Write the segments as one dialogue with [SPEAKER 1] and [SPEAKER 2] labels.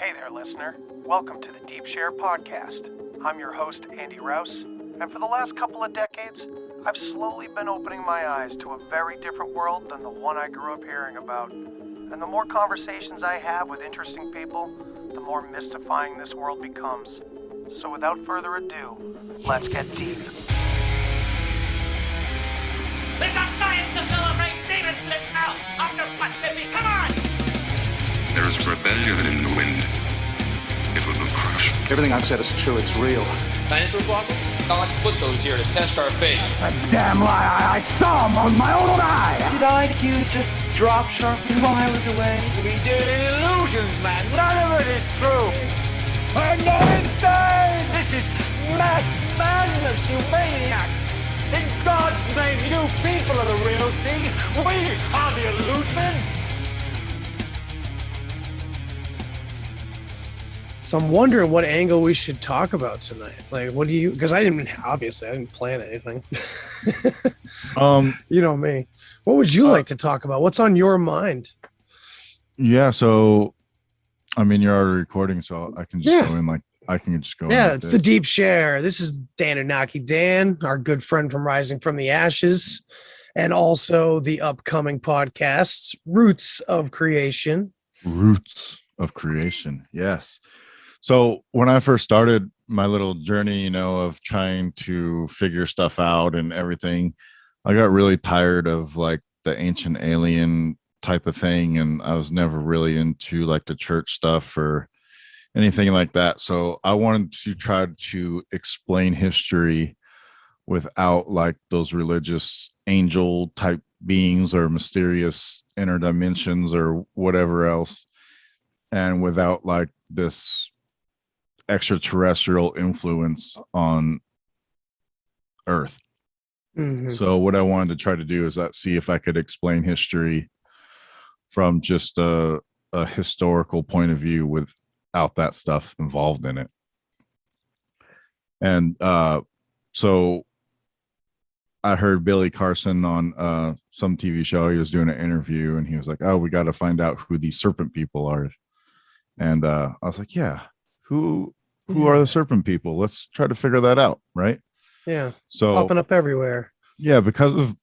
[SPEAKER 1] Hey there, listener. Welcome to the Deep Share Podcast. I'm your host, Andy Rouse, and for the last couple of decades, I've slowly been opening my eyes to a very different world than the one I grew up hearing about. And the more conversations I have with interesting people, the more mystifying this world becomes. So without further ado, let's get deep.
[SPEAKER 2] We've got science to celebrate! Demons bliss out! After what, baby? Come on!
[SPEAKER 3] There is rebellion in the wind. It will crush.
[SPEAKER 4] Everything I've said is true. It's real.
[SPEAKER 5] Dinosaur fossils? God put those here to test our faith.
[SPEAKER 4] A damn lie. I saw them with my own eye.
[SPEAKER 6] Did IQs just drop sharply while I was away?
[SPEAKER 2] We did illusions, man. None of it is true.
[SPEAKER 4] I'm not insane.
[SPEAKER 2] This is mass madness, you maniacs. In God's name, you people are the real thing. We are the illusion.
[SPEAKER 1] So I'm wondering what angle we should talk about tonight. Like, what do you, because I didn't plan anything. You know me. What would you like to talk about? What's on your mind?
[SPEAKER 7] Yeah, so I mean, you're already recording, so I can just go in
[SPEAKER 1] Yeah, it's the Deep Share. This is Danunnaki Dan, our good friend from Rising from the Ashes, and also the upcoming podcasts, Roots of Creation.
[SPEAKER 7] Yes. So when I first started my little journey, of trying to figure stuff out and everything, I got really tired of like the ancient alien type of thing. And I was never really into like the church stuff or anything like that. So I wanted to try to explain history without like those religious angel type beings or mysterious inner dimensions or whatever else. And without like this extraterrestrial influence on Earth. Mm-hmm. So what I wanted to try to do is see if I could explain history from just a historical point of view without that stuff involved in it. And so I heard Billy Carson on some TV show. He was doing an interview and he was like, "Oh, we got to find out who these serpent people are." And I was like, "Yeah, who are the serpent people? Let's try to figure that out." Right.
[SPEAKER 1] Yeah.
[SPEAKER 7] So
[SPEAKER 1] popping up everywhere.
[SPEAKER 7] Yeah. Because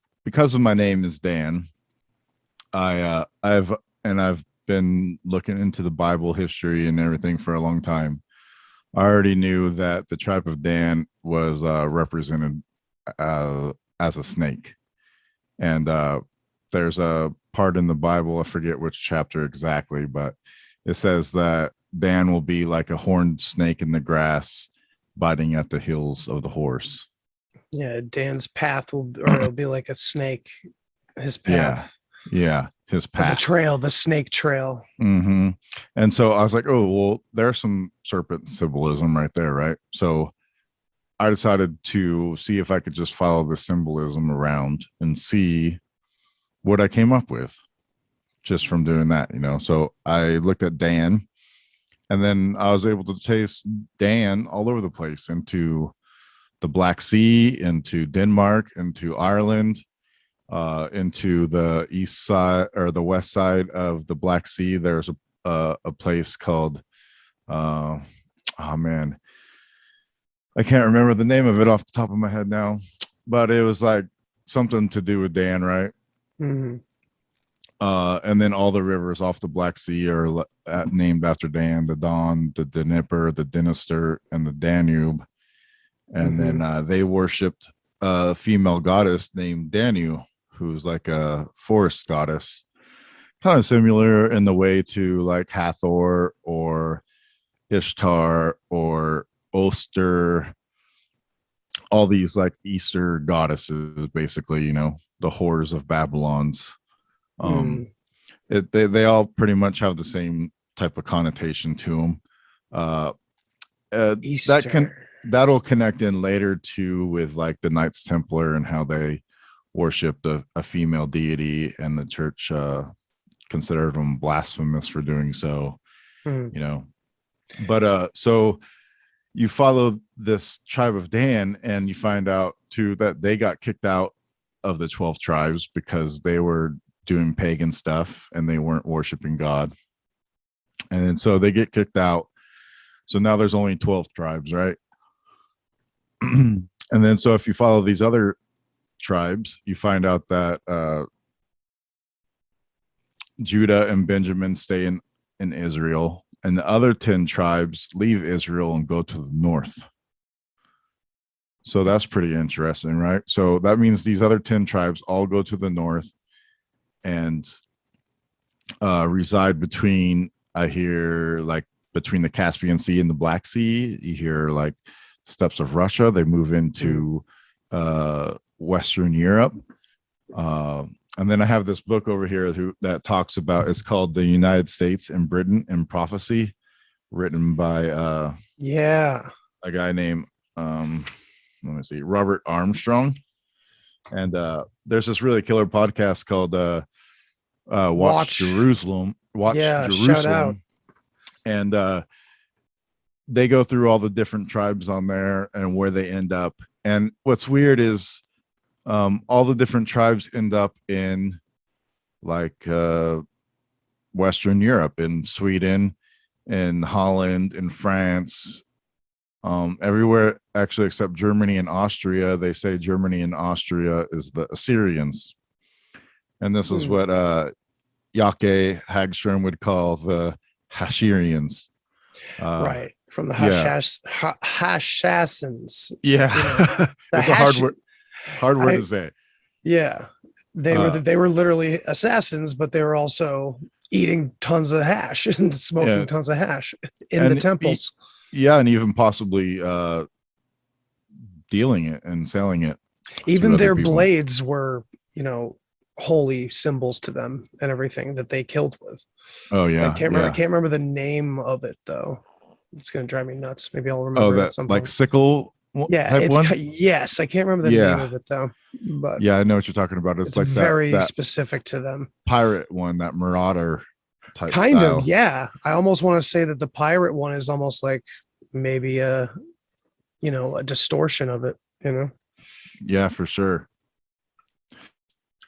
[SPEAKER 7] of my name is Dan, I've been looking into the Bible history and everything for a long time. I already knew that the tribe of Dan was represented as a snake. And there's a part in the Bible, I forget which chapter exactly, but it says that Dan will be like a horned snake in the grass, biting at the heels of the horse.
[SPEAKER 1] Yeah, Dan's path will be like a snake. His path.
[SPEAKER 7] Yeah, his path.
[SPEAKER 1] The snake trail.
[SPEAKER 7] Mm-hmm. And so I was like, oh, well, there's some serpent symbolism right there, right? So I decided to see if I could just follow the symbolism around and see what I came up with just from doing that, So I looked at Dan, and then I was able to chase Dan all over the place, into the Black Sea, into Denmark, into Ireland, into the east side or the west side of the Black Sea. There's a place called, I can't remember the name of it off the top of my head now, but it was like something to do with Dan, right? Mm-hmm. And then all the rivers off the Black Sea are named after Dan: the Don, the Dnieper, the Dniester, and the Danube. And then they worshipped a female goddess named Danu, who's like a forest goddess, kind of similar in the way to like Hathor or Ishtar or Oster, all these like Easter goddesses, basically, the whores of Babylon's. They all pretty much have the same type of connotation to them. That'll connect in later too with like the Knights Templar and how they worshipped a female deity, and the church considered them blasphemous for doing so. But so you follow this tribe of Dan, and you find out too that they got kicked out of the 12 tribes because they were doing pagan stuff and they weren't worshiping God. And then so they get kicked out. So now there's only 12 tribes, right? And then so if you follow these other tribes, you find out that Judah and Benjamin stay in Israel, and the other 10 tribes leave Israel and go to the north. So that's pretty interesting, right? So that means these other 10 tribes all go to the north and reside between, I hear, like between the Caspian Sea and the Black Sea. You hear like steppes of Russia. They move into Western Europe. And then I have this book over here that talks about, it's called The United States and Britain in Prophecy, written by a guy named let me see, Robert Armstrong. And there's this really killer podcast called Watch Jerusalem. Jerusalem.
[SPEAKER 8] Shout out.
[SPEAKER 7] And they go through all the different tribes on there and where they end up. And what's weird is all the different tribes end up in like Western Europe, in Sweden, in Holland, in France, everywhere actually except Germany and Austria. They say Germany and Austria is the Assyrians. And this is what Joakim Häggström would call the Hashirians.
[SPEAKER 8] Right. From the Hashassins.
[SPEAKER 7] Yeah. It's a hard word to say.
[SPEAKER 8] Yeah. They were literally assassins, but they were also eating tons of hash and smoking tons of hash in the temples.
[SPEAKER 7] And even possibly dealing it and selling it.
[SPEAKER 8] Even their blades were, holy symbols to them and everything that they killed with.
[SPEAKER 7] Oh yeah.
[SPEAKER 8] I can't remember the name of it though. It's gonna drive me nuts. Maybe I'll remember at some point.
[SPEAKER 7] Like sickle.
[SPEAKER 8] Yes, I can't remember the name of it though. But
[SPEAKER 7] I know what you're talking about. It's like
[SPEAKER 8] very
[SPEAKER 7] that
[SPEAKER 8] specific to them.
[SPEAKER 7] Pirate one, that marauder type.
[SPEAKER 8] Kind
[SPEAKER 7] style.
[SPEAKER 8] of, yeah. I almost want to say that the pirate one is almost like maybe a distortion of it.
[SPEAKER 7] Yeah, for sure.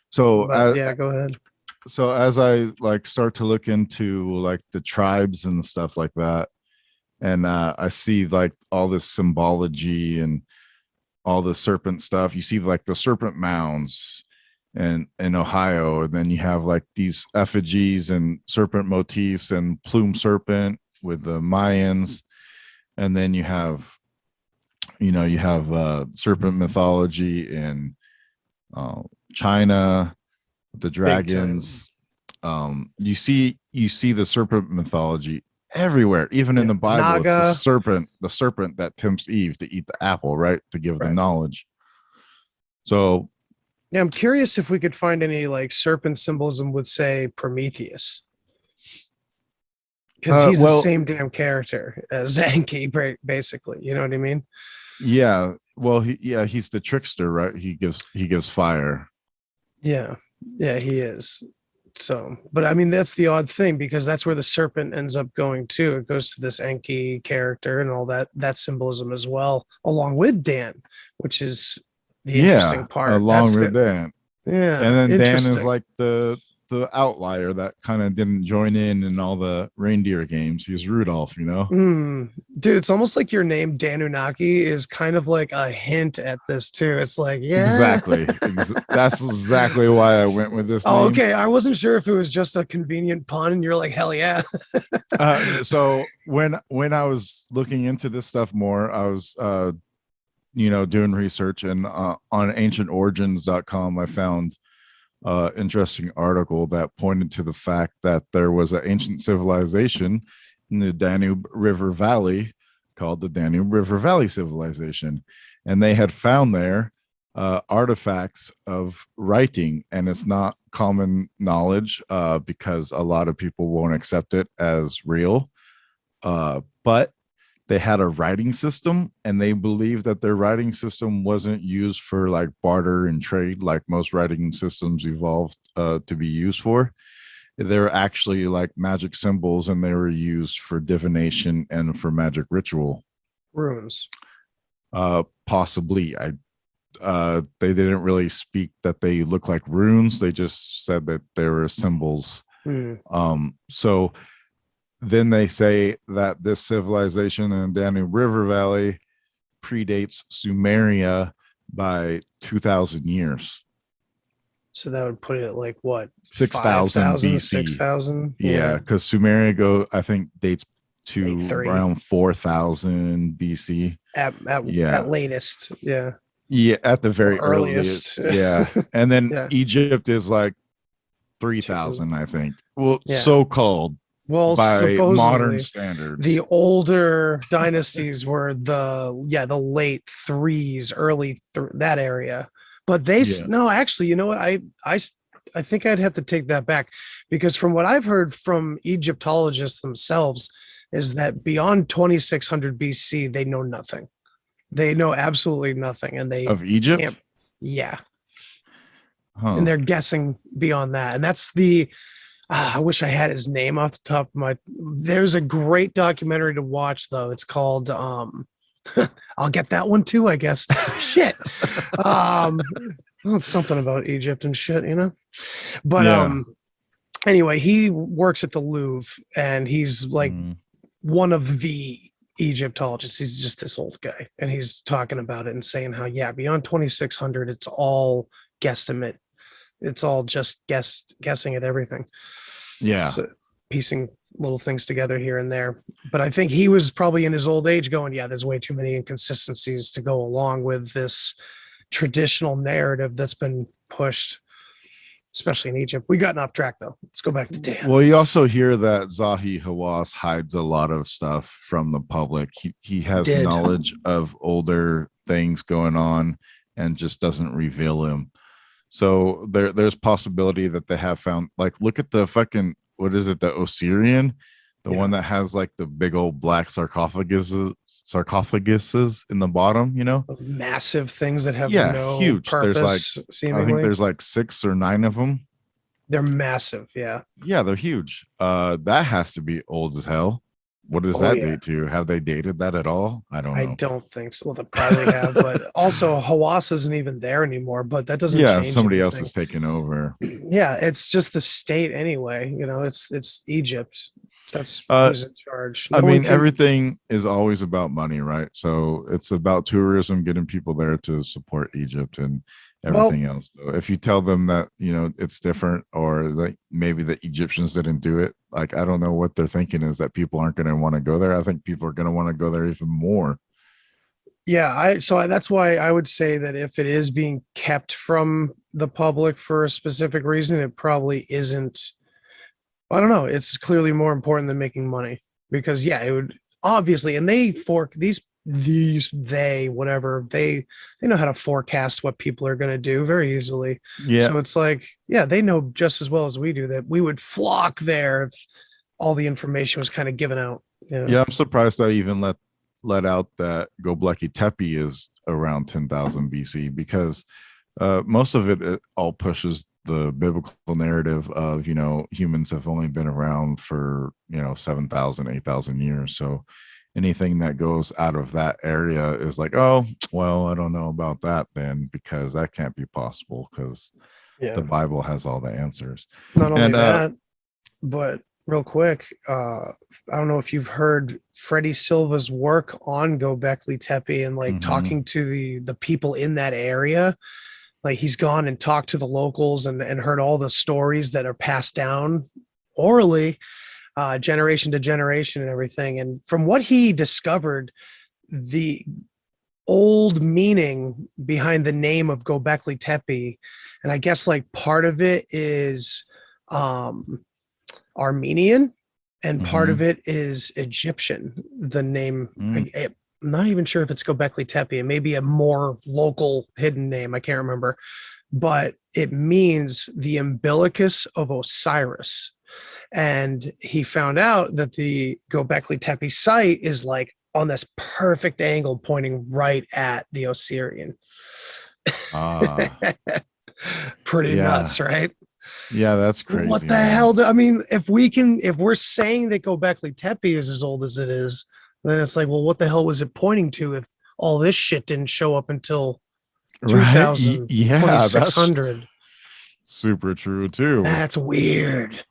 [SPEAKER 7] So
[SPEAKER 8] go ahead.
[SPEAKER 7] So as I like start to look into like the tribes and stuff like that, and I see like all this symbology and all the serpent stuff. You see like the serpent mounds in Ohio, and then you have like these effigies and serpent motifs and plume serpent with the Mayans, and then you have serpent mythology in China, the dragons. You see the serpent mythology everywhere, even in the Bible.
[SPEAKER 8] Naga.
[SPEAKER 7] It's the serpent that tempts Eve to eat the apple, right, to give the knowledge. So
[SPEAKER 8] I'm curious if we could find any like serpent symbolism with, say, Prometheus, because he's the same damn character as Enki, basically. You know what I mean?
[SPEAKER 7] Yeah. Well, he's the trickster, right? He gives fire.
[SPEAKER 8] Yeah, he is. So, but I mean, that's the odd thing, because that's where the serpent ends up going too. It goes to this Enki character and all that symbolism as well, along with Dan, which is the interesting part.
[SPEAKER 7] Along with Dan.
[SPEAKER 8] Yeah.
[SPEAKER 7] And then Dan is like the outlier that kind of didn't join in all the reindeer games. He's Rudolph,
[SPEAKER 8] Dude, it's almost like your name Danunnaki is kind of like a hint at this too. It's like,
[SPEAKER 7] exactly. That's exactly why I went with this name.
[SPEAKER 8] Okay. I wasn't sure if it was just a convenient pun and you're like, hell yeah.
[SPEAKER 7] So when I was looking into this stuff more, I was doing research, and on ancientorigins.com I found interesting article that pointed to the fact that there was an ancient civilization in the Danube River Valley called the Danube River Valley Civilization, and they had found there artifacts of writing, and it's not common knowledge because a lot of people won't accept it as real, but they had a writing system, and they believed that their writing system wasn't used for like barter and trade like most writing systems evolved to be used for. They were actually like magic symbols, and they were used for divination and for magic ritual.
[SPEAKER 8] Runes.
[SPEAKER 7] Possibly. They didn't really speak that they look like runes. They just said that they were symbols. So then they say that this civilization in Danube River Valley predates Sumeria by 2,000 years.
[SPEAKER 8] So that would put it at like what?
[SPEAKER 7] 6,000 BC.
[SPEAKER 8] 6,000?
[SPEAKER 7] Yeah, because Sumeria I think dates to
[SPEAKER 8] Like 3.
[SPEAKER 7] around 4,000 BC.
[SPEAKER 8] At latest. Yeah.
[SPEAKER 7] Yeah, at the very
[SPEAKER 8] Or earliest.
[SPEAKER 7] Yeah. And then
[SPEAKER 8] Yeah.
[SPEAKER 7] Egypt is like 3,000, I think. Well, so-called by modern standards.
[SPEAKER 8] The older dynasties were the late 3s, early that area. But no, actually, you know what? I think I'd have to take that back, because from what I've heard from Egyptologists themselves is that beyond 2600 BC, they know nothing. They know absolutely nothing. And they
[SPEAKER 7] of Egypt?
[SPEAKER 8] Yeah.
[SPEAKER 7] Huh.
[SPEAKER 8] And they're guessing beyond that. And that's I wish I had his name off the top of there's a great documentary to watch though. It's called, I'll get that one too, I guess. Shit. It's something about Egypt and shit, you know? But, anyway, he works at the Louvre and he's like one of the Egyptologists. He's just this old guy and he's talking about it and saying how, beyond 2600, it's all guesstimate. It's all just guessing at everything.
[SPEAKER 7] Yeah.
[SPEAKER 8] So piecing little things together here and there. But I think he was probably in his old age going, there's way too many inconsistencies to go along with this traditional narrative that's been pushed, especially in Egypt. We gotten off track though. Let's go back to Dan.
[SPEAKER 7] Well, you also hear that Zahi Hawass hides a lot of stuff from the public. He has knowledge of older things going on and just doesn't reveal them. So there's possibility that they have found, like, look at the fucking, what is it, the Osirian, the one that has like the big old black sarcophaguses in the bottom, you know,
[SPEAKER 8] massive things that have no
[SPEAKER 7] huge
[SPEAKER 8] purpose.
[SPEAKER 7] There's like,
[SPEAKER 8] seemingly.
[SPEAKER 7] I think there's like 6 or 9 of them.
[SPEAKER 8] They're massive. Yeah,
[SPEAKER 7] they're huge. That has to be old as hell. What does that date to? Have they dated that at all? I don't know. I
[SPEAKER 8] don't think so. Well, they probably have, but also Hawass isn't even there anymore. But that doesn't change
[SPEAKER 7] somebody
[SPEAKER 8] anything.
[SPEAKER 7] else is taking over.
[SPEAKER 8] Yeah, it's just the state anyway. You know, it's Egypt. That's who's in charge.
[SPEAKER 7] Everything is always about money, right? So it's about tourism, getting people there to support Egypt and everything else. So if you tell them that, you know, it's different, or like maybe the Egyptians didn't do it, like, I don't know what they're thinking is that people aren't going to want to go there. I think people are going to want to go there even more.
[SPEAKER 8] Yeah, that's why I would say that if it is being kept from the public for a specific reason, it probably isn't. I don't know. It's clearly more important than making money, because it would obviously, and they whatever, they know how to forecast what people are going to do very easily. Yeah. So it's like, they know just as well as we do that we would flock there if all the information was kind of given out. You know?
[SPEAKER 7] Yeah, I'm surprised I even let out that Göbekli Tepe is around 10,000 BC, because most of it all pushes the biblical narrative of, you know, humans have only been around for, you know, 7,000, 8,000 years. So anything that goes out of that area is like, oh, well, I don't know about that then, because that can't be possible, because the Bible has all the answers.
[SPEAKER 8] Not only that, but real quick, I don't know if you've heard Freddie Silva's work on Göbekli Tepe and like talking to the people in that area. Like, he's gone and talked to the locals and heard all the stories that are passed down orally, generation to generation and everything. And from what he discovered, the old meaning behind the name of Göbekli Tepe, and I guess like part of it is Armenian and part of it is Egyptian. The name, I'm not even sure if it's Göbekli Tepe. It may be a more local hidden name. I can't remember, but it means the umbilicus of Osiris. And he found out that the Göbekli Tepe site is like on this perfect angle pointing right at the Osirian. Pretty nuts, right?
[SPEAKER 7] Yeah, that's crazy.
[SPEAKER 8] What the hell? If we're saying that Göbekli Tepe is as old as it is, then it's like, well, what the hell was it pointing to if all this shit didn't show up until 2000, 2600?
[SPEAKER 7] Super true too.
[SPEAKER 8] That's weird.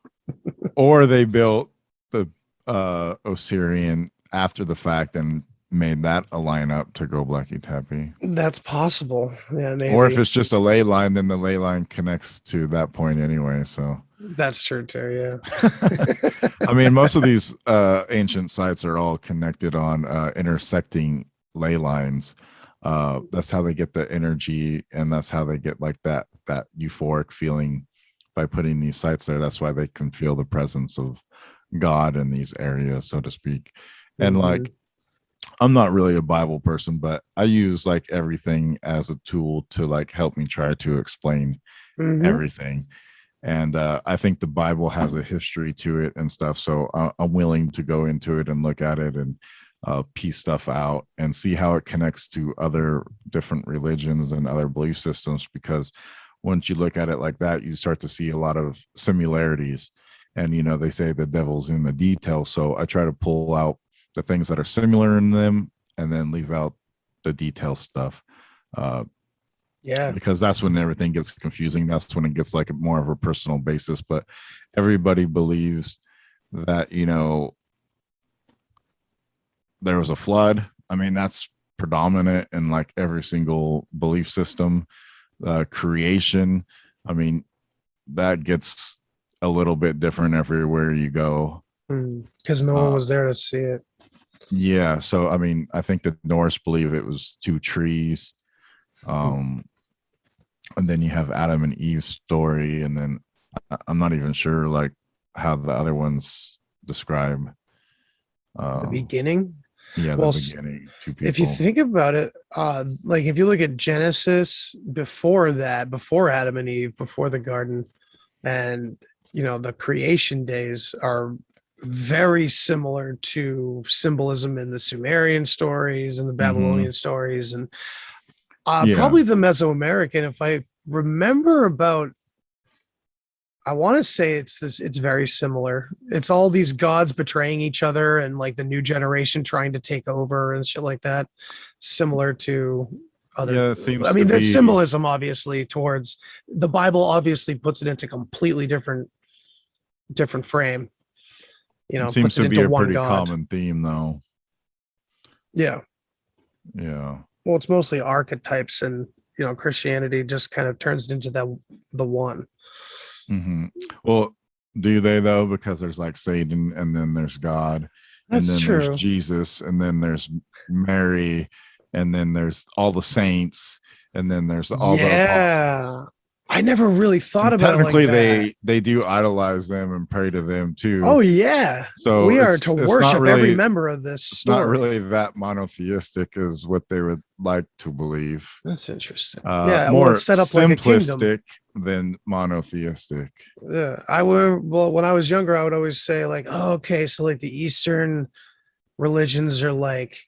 [SPEAKER 7] Or they built the Osirian after the fact and made that a lineup to go Blacky Tappy.
[SPEAKER 8] That's possible. Yeah, maybe.
[SPEAKER 7] Or if it's just a ley line, then the ley line connects to that point anyway. So
[SPEAKER 8] that's true too. Yeah.
[SPEAKER 7] I mean, most of these ancient sites are all connected on intersecting ley lines. That's how they get the energy, and that's how they get like that euphoric feeling by putting these sites there. That's why they can feel the presence of God in these areas, so to speak. And like, I'm not really a Bible person, but I use like everything as a tool to like help me try to explain everything. And I think the Bible has a history to it and stuff. So I'm willing to go into it and look at it and piece stuff out and see how it connects to other different religions and other belief systems. Because once you look at it like that, you start to see a lot of similarities. And, you know, they say the devil's in the details. So I try to pull out the things that are similar in them and then leave out the detail stuff. Because that's when everything gets confusing. That's when it gets like more of a personal basis. But everybody believes that, you know, there was a flood. I mean, that's predominant in like every single belief system. Creation, I mean, that gets a little bit different everywhere you go.
[SPEAKER 8] Because no one was there to see it.
[SPEAKER 7] Yeah. So, I mean, I think the Norse believe it was two trees. And then you have Adam and Eve's story. And then I'm not even sure like how the other ones describe
[SPEAKER 8] The beginning.
[SPEAKER 7] Yeah,
[SPEAKER 8] Well,
[SPEAKER 7] the beginning. Two people.
[SPEAKER 8] If you think about it, like if you look at Genesis before that, before Adam and Eve, before the garden, and you know, the creation days are very similar to symbolism in the Sumerian stories and the Babylonian stories, and probably the Mesoamerican. If I remember about, I want to say it's very similar. It's all these gods betraying each other and like the new generation trying to take over and shit like that. Similar to other.
[SPEAKER 7] Yeah, it seems
[SPEAKER 8] I mean,
[SPEAKER 7] to
[SPEAKER 8] there's
[SPEAKER 7] be
[SPEAKER 8] symbolism obviously towards the Bible. Obviously, puts it into completely different frame. You know,
[SPEAKER 7] it seems
[SPEAKER 8] puts it
[SPEAKER 7] to be
[SPEAKER 8] into
[SPEAKER 7] a
[SPEAKER 8] one
[SPEAKER 7] pretty
[SPEAKER 8] God.
[SPEAKER 7] common theme, though.
[SPEAKER 8] Yeah.
[SPEAKER 7] Yeah.
[SPEAKER 8] Well, it's mostly archetypes, and you know, Christianity just kind of turns it into the one.
[SPEAKER 7] Well, do they though? Because there's like Satan, and then there's God,
[SPEAKER 8] That's
[SPEAKER 7] and then
[SPEAKER 8] true.
[SPEAKER 7] there's Jesus, and then there's Mary, and then there's all the saints, and then there's all the apostles.
[SPEAKER 8] I never really thought about
[SPEAKER 7] Technically,
[SPEAKER 8] it like that.
[SPEAKER 7] they do idolize them and pray to them too.
[SPEAKER 8] Oh yeah.
[SPEAKER 7] So
[SPEAKER 8] we are
[SPEAKER 7] it's
[SPEAKER 8] to
[SPEAKER 7] not
[SPEAKER 8] worship
[SPEAKER 7] really-
[SPEAKER 8] every member of this
[SPEAKER 7] It's
[SPEAKER 8] story.
[SPEAKER 7] not really that monotheistic as what they would like to believe.
[SPEAKER 8] That's interesting.
[SPEAKER 7] More
[SPEAKER 8] well, it's set up like a kingdom.
[SPEAKER 7] simplistic than monotheistic.
[SPEAKER 8] Yeah, when I was younger, I would always say like, oh, okay, so like the Eastern religions are like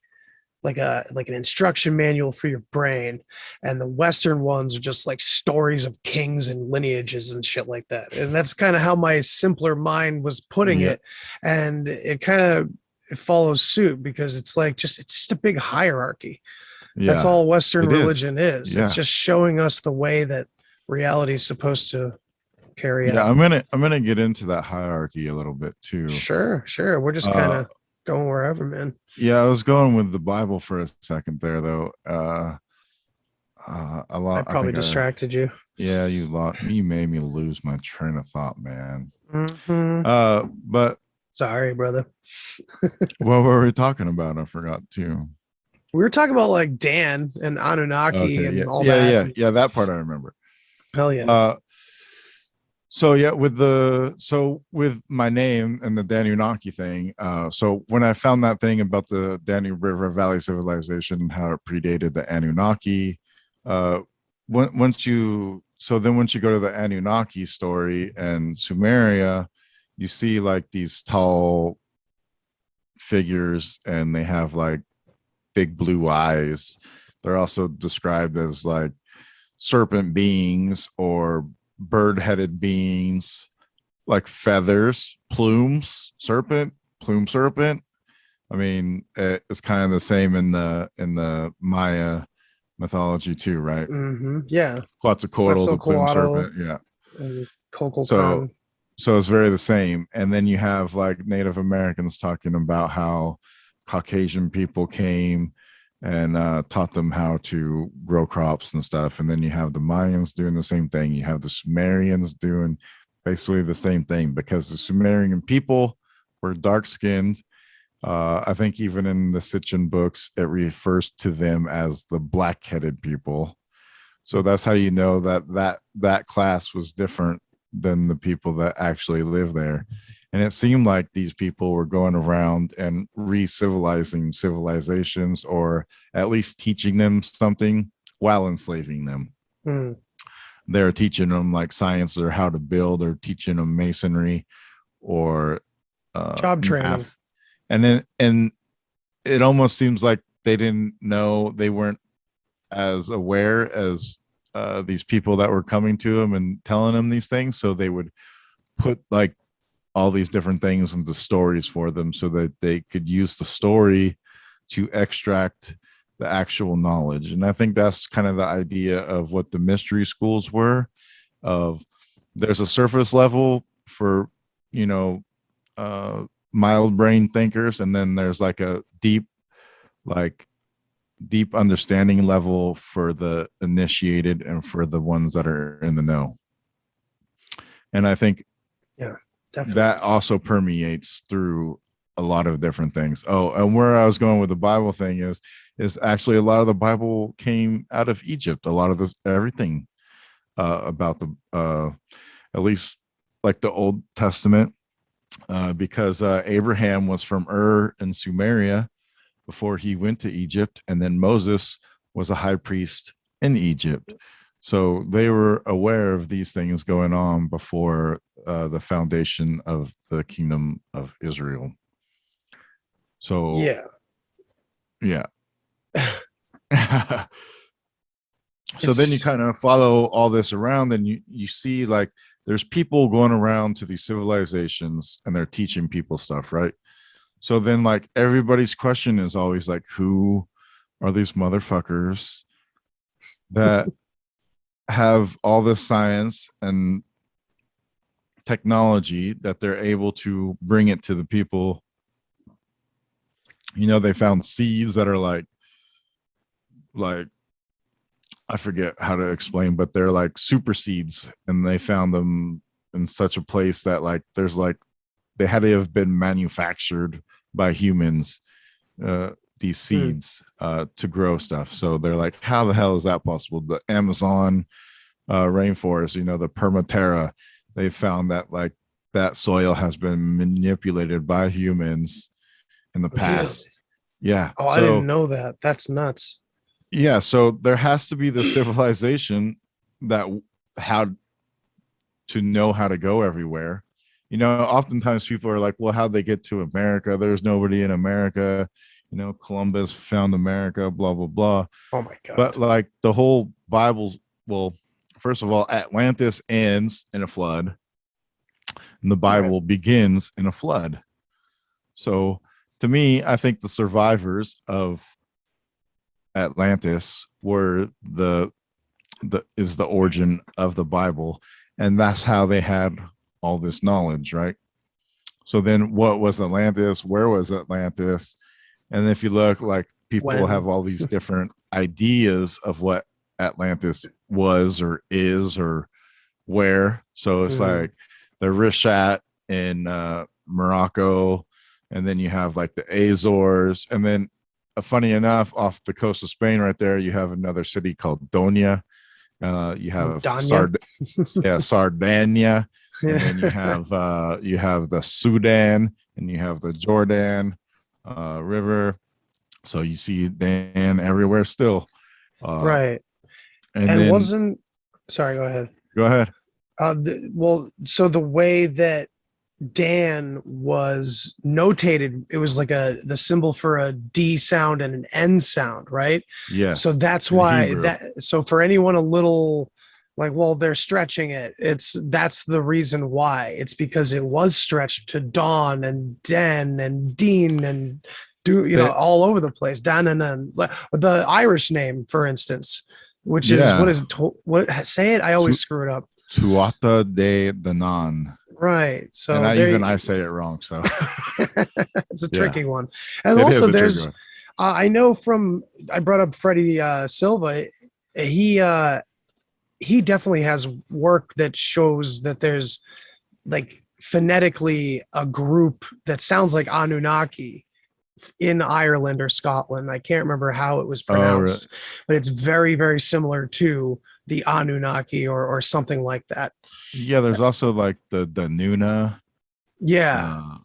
[SPEAKER 8] an instruction manual for your brain, and the Western ones are just like stories of kings and lineages and shit like that. And that's kind of how my simpler mind was putting it, and it kind of follows suit because it's like it's just a big hierarchy. That's all Western religion is. It's just showing us the way that reality is supposed to carry out.
[SPEAKER 7] I'm gonna get into that hierarchy a little bit too.
[SPEAKER 8] Sure. We're just kind of going wherever, man.
[SPEAKER 7] Yeah, I was going with the Bible for a second there, though. A lot.
[SPEAKER 8] I probably distracted you.
[SPEAKER 7] Yeah, you made me lose my train of thought, man. But
[SPEAKER 8] sorry, brother.
[SPEAKER 7] What were we talking about? I forgot too.
[SPEAKER 8] We were talking about like Dan and Anunnaki and all that.
[SPEAKER 7] Yeah, that part I remember.
[SPEAKER 8] Hell yeah.
[SPEAKER 7] So with my name and the Danunnaki thing, so when I found that thing about the Danu River Valley civilization, how it predated the Anunnaki, once you go to the Anunnaki story and Sumeria, you see like these tall figures, and they have like big blue eyes. They're also described as like serpent beings or bird-headed beings, like feathers, plumes, plume serpent. I mean, it's kind of the same in the Maya mythology too, right?
[SPEAKER 8] Yeah.
[SPEAKER 7] Quetzalcoatl, the plume serpent. Yeah.
[SPEAKER 8] And Coco.
[SPEAKER 7] So So it's very the same. And then you have like Native Americans talking about how Caucasian people came and taught them how to grow crops and stuff. And then you have the Mayans doing the same thing. You have the Sumerians doing basically the same thing, because the Sumerian people were dark skinned. I think even in the Sitchin books, it refers to them as the black-headed people. So that's how you know that class was different than the people that actually live there. And it seemed like these people were going around and re-civilizing civilizations, or at least teaching them something while enslaving them.
[SPEAKER 8] Hmm.
[SPEAKER 7] They're teaching them like science or how to build, or teaching them masonry or
[SPEAKER 8] Job training.
[SPEAKER 7] math. And it almost seems like they didn't know, they weren't as aware as these people that were coming to them and telling them these things. So they would put like all these different things into stories for them, so that they could use the story to extract the actual knowledge. And I think that's kind of the idea of what the mystery schools were. Of there's a surface level for, you know, mild brain thinkers, and then there's like a deep understanding level for the initiated and for the ones that are in the know. And I think
[SPEAKER 8] Definitely.
[SPEAKER 7] that also permeates through a lot of different things. Oh, and where I was going with the Bible thing is actually a lot of the Bible came out of Egypt. A lot of this, everything about the at least like the Old Testament, because Abraham was from Ur in Sumeria before he went to Egypt, and then Moses was a high priest in Egypt. So they were aware of these things going on before the foundation of the kingdom of Israel. So yeah. So then you kind of follow all this around, and you see like there's people going around to these civilizations and they're teaching people stuff, right? So then like everybody's question is always like, who are these motherfuckers that have all this science and technology that they're able to bring it to the people? You know, they found seeds that are like I forget how to explain, but they're like super seeds, and they found them in such a place that like there's like they had to have been manufactured by humans, these seeds to grow stuff. So they're like, how the hell is that possible? The Amazon rainforest, you know, the permaterra, they found that like that soil has been manipulated by humans in the past. Yeah.
[SPEAKER 8] Oh, I didn't know that. That's nuts.
[SPEAKER 7] Yeah, so there has to be the civilization that how to know how to go everywhere. You know, oftentimes people are like, well, how'd they get to America? There's nobody in America. You know, Columbus found America, blah, blah, blah.
[SPEAKER 8] Oh my God.
[SPEAKER 7] But like the whole Bible's, well, first of all, Atlantis ends in a flood, and the Bible begins in a flood. So to me, I think the survivors of Atlantis were the origin of the Bible, and that's how they had all this knowledge, right? So then what was Atlantis? Where was Atlantis? And if you look, like people have all these different ideas of what Atlantis was or is or where. So it's like the Rishat in Morocco, and then you have like the Azores, and then funny enough, off the coast of Spain right there, you have another city called Donia. You have Sardinia, and then you have the Sudan, and you have the Jordan River. So you see Dan everywhere still.
[SPEAKER 8] Right. And
[SPEAKER 7] then,
[SPEAKER 8] wasn't, sorry, go ahead.
[SPEAKER 7] Go ahead.
[SPEAKER 8] So the way that Dan was notated, it was like the symbol for a D sound and an N sound, right?
[SPEAKER 7] Yeah.
[SPEAKER 8] So that's why so for anyone a little like, well, they're stretching it, that's the reason why. It's because it was stretched to Dawn and Den and Dean and all over the place. Dan and the Irish name, for instance, which is what say it? I always screw it up.
[SPEAKER 7] Tuatha de Danann.
[SPEAKER 8] Right. So
[SPEAKER 7] And I say it wrong. So
[SPEAKER 8] it's a
[SPEAKER 7] Yeah.
[SPEAKER 8] tricky one. And
[SPEAKER 7] It is
[SPEAKER 8] also
[SPEAKER 7] a tricky
[SPEAKER 8] there's
[SPEAKER 7] one.
[SPEAKER 8] I know I brought up Freddie Silva. He definitely has work that shows that there's like phonetically a group that sounds like Anunnaki in Ireland or Scotland. I can't remember how it was pronounced, but it's very, very similar to the Anunnaki or something like that.
[SPEAKER 7] Yeah, there's also like the Nuna.
[SPEAKER 8] Yeah.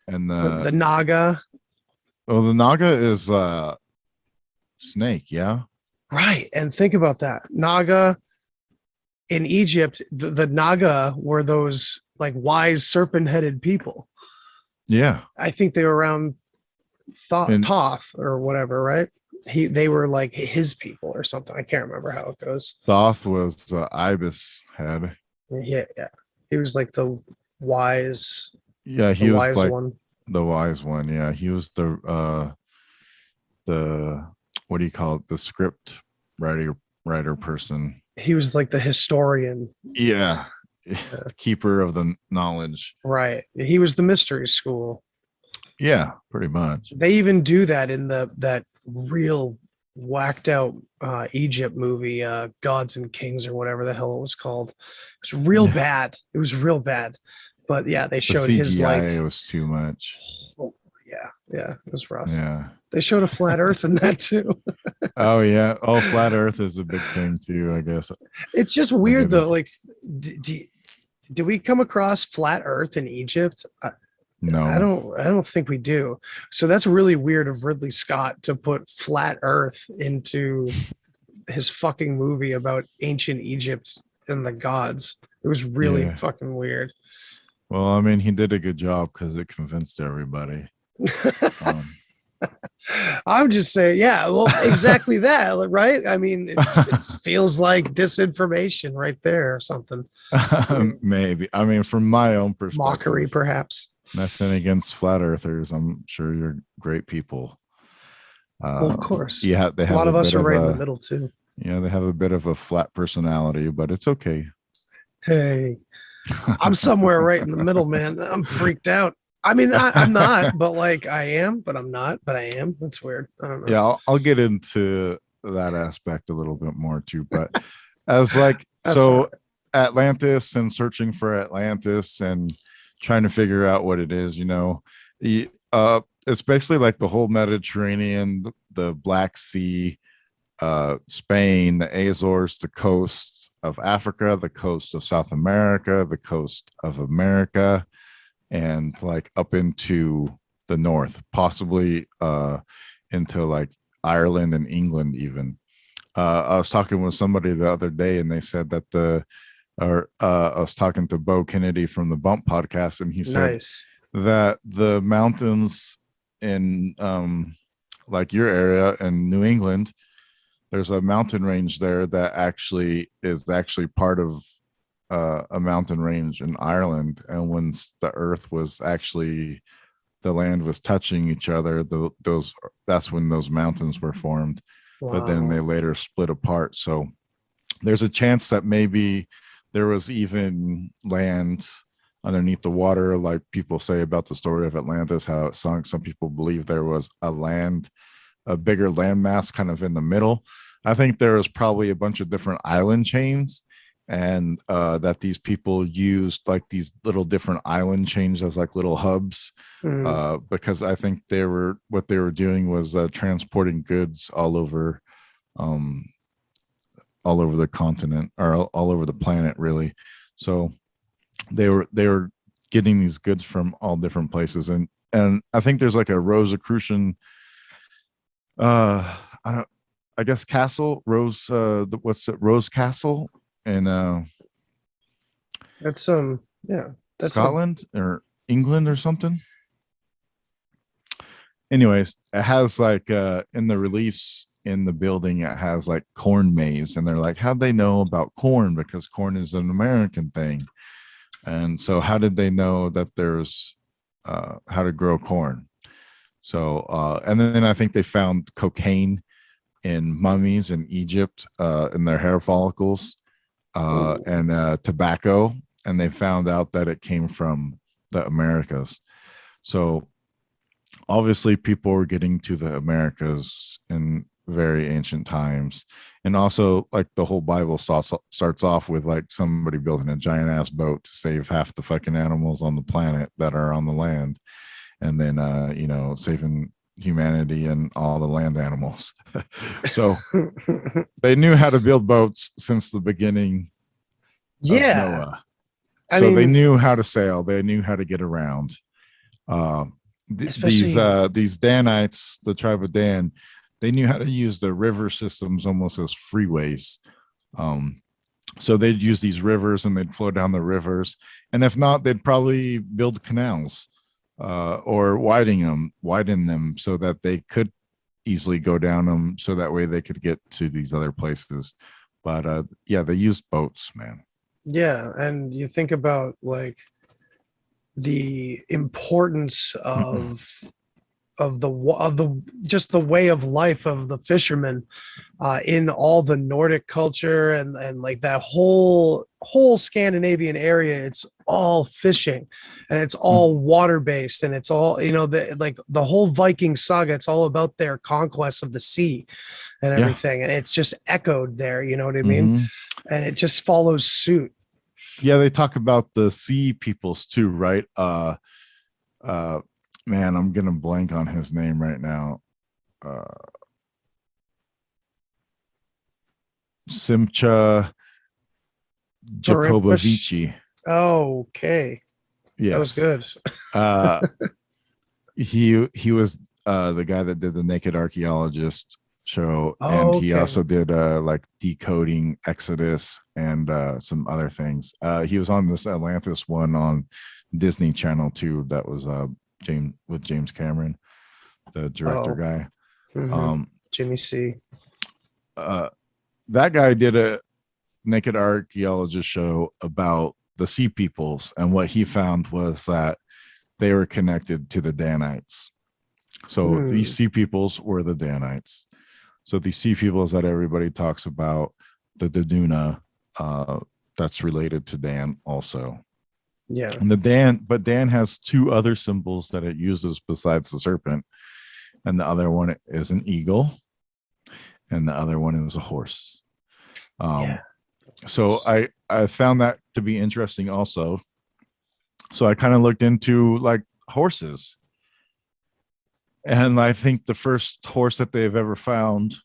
[SPEAKER 7] And
[SPEAKER 8] The Naga.
[SPEAKER 7] the Naga is snake, yeah.
[SPEAKER 8] Right. And think about that. Naga in Egypt, the Naga were those like wise serpent-headed people.
[SPEAKER 7] Yeah.
[SPEAKER 8] I think they were around
[SPEAKER 7] And-
[SPEAKER 8] Thoth or whatever, right? They were like his people or something. I can't remember how it goes.
[SPEAKER 7] Thoth was Ibis head.
[SPEAKER 8] Yeah. He was like the wise,
[SPEAKER 7] Yeah, he
[SPEAKER 8] the
[SPEAKER 7] was
[SPEAKER 8] wise
[SPEAKER 7] like
[SPEAKER 8] one.
[SPEAKER 7] the wise one. Yeah, he was the what do you call it? The script writer person.
[SPEAKER 8] He was like the historian.
[SPEAKER 7] Yeah. Keeper of the knowledge.
[SPEAKER 8] Right. He was the mystery school.
[SPEAKER 7] Yeah, pretty much.
[SPEAKER 8] They even do that in that real whacked out Egypt movie, Gods and Kings or whatever the hell it was called. It was real bad. It was real bad. But yeah, they showed
[SPEAKER 7] the
[SPEAKER 8] his like
[SPEAKER 7] CGI was too much.
[SPEAKER 8] yeah, it was rough.
[SPEAKER 7] Yeah.
[SPEAKER 8] They showed a flat earth in that too.
[SPEAKER 7] Oh yeah. Oh, flat earth is a big thing too, I guess.
[SPEAKER 8] It's just weird
[SPEAKER 7] get it.
[SPEAKER 8] though. Like, do we come across flat earth in Egypt?
[SPEAKER 7] No.
[SPEAKER 8] I don't think we do. So that's really weird of Ridley Scott to put flat earth into his fucking movie about ancient Egypt and the gods. It was really fucking weird.
[SPEAKER 7] Well, I mean, he did a good job because it convinced everybody.
[SPEAKER 8] I would just say, yeah, well, exactly that, right? I mean, it feels like disinformation right there or something.
[SPEAKER 7] Maybe. I mean, from my own perspective,
[SPEAKER 8] Mockery, perhaps.
[SPEAKER 7] nothing against flat earthers. I'm sure you're great people.
[SPEAKER 8] Well, of course.
[SPEAKER 7] Yeah, they have
[SPEAKER 8] a lot of us
[SPEAKER 7] bit
[SPEAKER 8] are right in
[SPEAKER 7] a-
[SPEAKER 8] the middle too.
[SPEAKER 7] Yeah, they have a bit of a flat personality, but it's okay.
[SPEAKER 8] Hey, I'm somewhere right in the middle, man. I'm freaked out. I mean, I'm not, but like I am, but I'm not, but I am. That's weird. I don't know.
[SPEAKER 7] Yeah, I'll get into that aspect a little bit more too. But as like,
[SPEAKER 8] That's all
[SPEAKER 7] so
[SPEAKER 8] right.
[SPEAKER 7] Atlantis and searching for Atlantis and trying to figure out what it is, it's basically like the whole Mediterranean, the Black Sea, Spain, the Azores, the coast of Africa, the coast of South America, the coast of America, and like up into the north, possibly into like Ireland and England even. I was talking with somebody the other day and they said that I was talking to Bo Kennedy from the Bump podcast, and he said
[SPEAKER 8] Nice.
[SPEAKER 7] that the mountains in like your area in New England, there's a mountain range there that is actually part of a mountain range in Ireland. And when the earth was actually, the land was touching each other, that's when those mountains were formed. But then they later split apart. So there's a chance that maybe there was even land underneath the water, like people say about the story of Atlantis, how it sunk. Some people believe there was a bigger landmass kind of in the middle. I think there was probably a bunch of different island chains, and that these people used like these little different island chains as like little hubs, because I think what they were doing was transporting goods all over the continent, or all over the planet, really. So they were getting these goods from all different places, and I think there's like a Rosicrucian, I guess castle, Rose, what's it, Rose Castle, and
[SPEAKER 8] That's that's
[SPEAKER 7] Scotland or England or something. Anyways, it has like in the reliefs in the building, it has like corn maze, and they're like, how'd they know about corn? Because corn is an American thing. And so how did they know that there's how to grow corn? So and then I think they found cocaine in mummies in Egypt, in their hair follicles, and tobacco and they found out that it came from the Americas. So obviously people were getting to the Americas in very ancient times. And also, like, the whole Bible starts off with like somebody building a giant ass boat to save half the fucking animals on the planet that are on the land, and then saving humanity and all the land animals. So they knew how to build boats since the beginning of Noah. So they knew how to sail, they knew how to get around. These Danites, the tribe of Dan, they knew how to use the river systems almost as freeways. So they'd use these rivers and they'd flow down the rivers, and if not, they'd probably build canals or widen them so that they could easily go down them, so that way they could get to these other places. But they used boats, man.
[SPEAKER 8] Yeah, and you think about like the importance of the just the way of life of the fishermen in all the Nordic culture, and like that whole Scandinavian area. It's all fishing, and it's all water based, and it's all, the whole Viking saga. It's all about their conquest of the sea and everything, and it's just echoed there. You know what I mean? And it just follows suit.
[SPEAKER 7] Yeah, they talk about the sea peoples too, right? Man, I'm gonna blank on his name right now. Simcha Jacobovici.
[SPEAKER 8] Oh, okay.
[SPEAKER 7] Yes.
[SPEAKER 8] That was good.
[SPEAKER 7] He was the guy that did the Naked Archaeologist show, and he also did like Decoding Exodus and some other things. He was on this Atlantis one on Disney Channel too. That was James Cameron, the director guy.
[SPEAKER 8] Jimmy C.
[SPEAKER 7] That guy did a Naked Archaeologist show about the sea peoples, and what he found was that they were connected to the Danites. So these sea peoples were the Danites. So these sea peoples that everybody talks about, the Danuna, that's related to Dan also.
[SPEAKER 8] Yeah.
[SPEAKER 7] And but Dan has two other symbols that it uses besides the serpent. And the other one is an eagle, and the other one is a horse. So I found that to be interesting also. So I kind of looked into like horses. And I think the first horse that they've ever found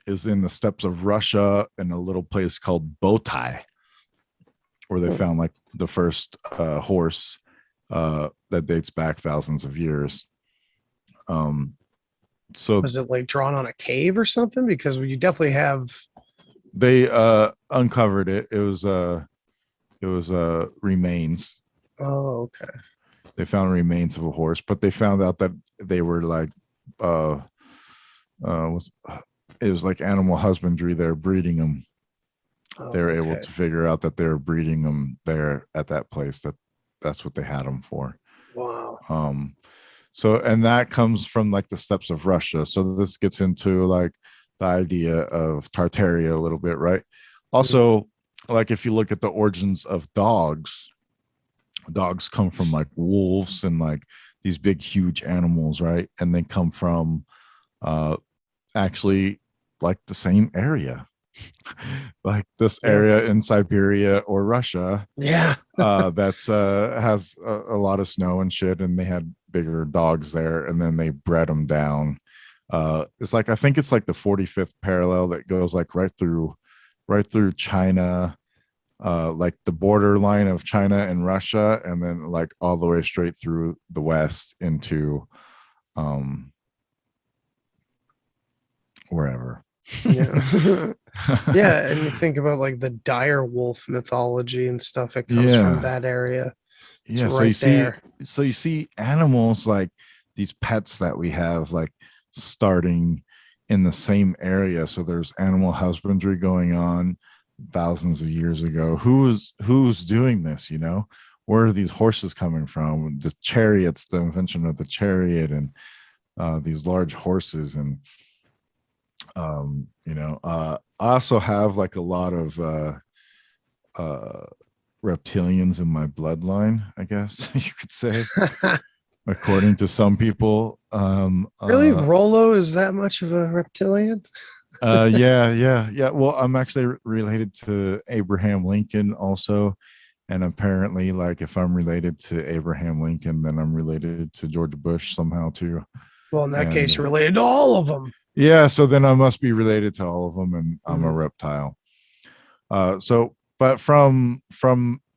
[SPEAKER 7] is in the steppes of Russia in a little place called Botai, where they found like the first horse that dates back thousands of years. So
[SPEAKER 8] was it like drawn on a cave or something? Because you definitely have.
[SPEAKER 7] They uncovered it. It was remains.
[SPEAKER 8] Oh, okay.
[SPEAKER 7] They found remains of a horse, but they found out that they were like it was like animal husbandry. They're breeding them. They were able to figure out that they were breeding them there at that place. That's what they had them for.
[SPEAKER 8] Wow.
[SPEAKER 7] So, and that comes from like the steppes of Russia. So this gets into like the idea of Tartaria a little bit, right? Also, like if you look at the origins of dogs come from like wolves and like these big, huge animals, right? And they come from actually like the same area, like this area in Siberia or Russia.
[SPEAKER 8] Yeah.
[SPEAKER 7] That's has a lot of snow and shit, and they had bigger dogs there, and then they bred them down. It's like, I think it's like the 45th parallel that goes like right through China, like the borderline of China and Russia, and then like all the way straight through the west into wherever.
[SPEAKER 8] Yeah. Yeah, and you think about like the dire wolf mythology and stuff. It comes from that area. It's
[SPEAKER 7] so you see animals like these pets that we have like starting in the same area. So there's animal husbandry going on thousands of years ago. Who's doing this? Where are these horses coming from? The chariots, the invention of the chariot, and these large horses. And I also have like a lot of reptilians in my bloodline, I guess you could say, according to some people.
[SPEAKER 8] Really, Rolo is that much of a reptilian?
[SPEAKER 7] Yeah. Well, I'm actually related to Abraham Lincoln also. And apparently, like, if I'm related to Abraham Lincoln, then I'm related to George Bush somehow too.
[SPEAKER 8] Well, in that
[SPEAKER 7] And,
[SPEAKER 8] case, you're related to all of them.
[SPEAKER 7] yeah, so then I must be related to all of them, and I'm a reptile. But from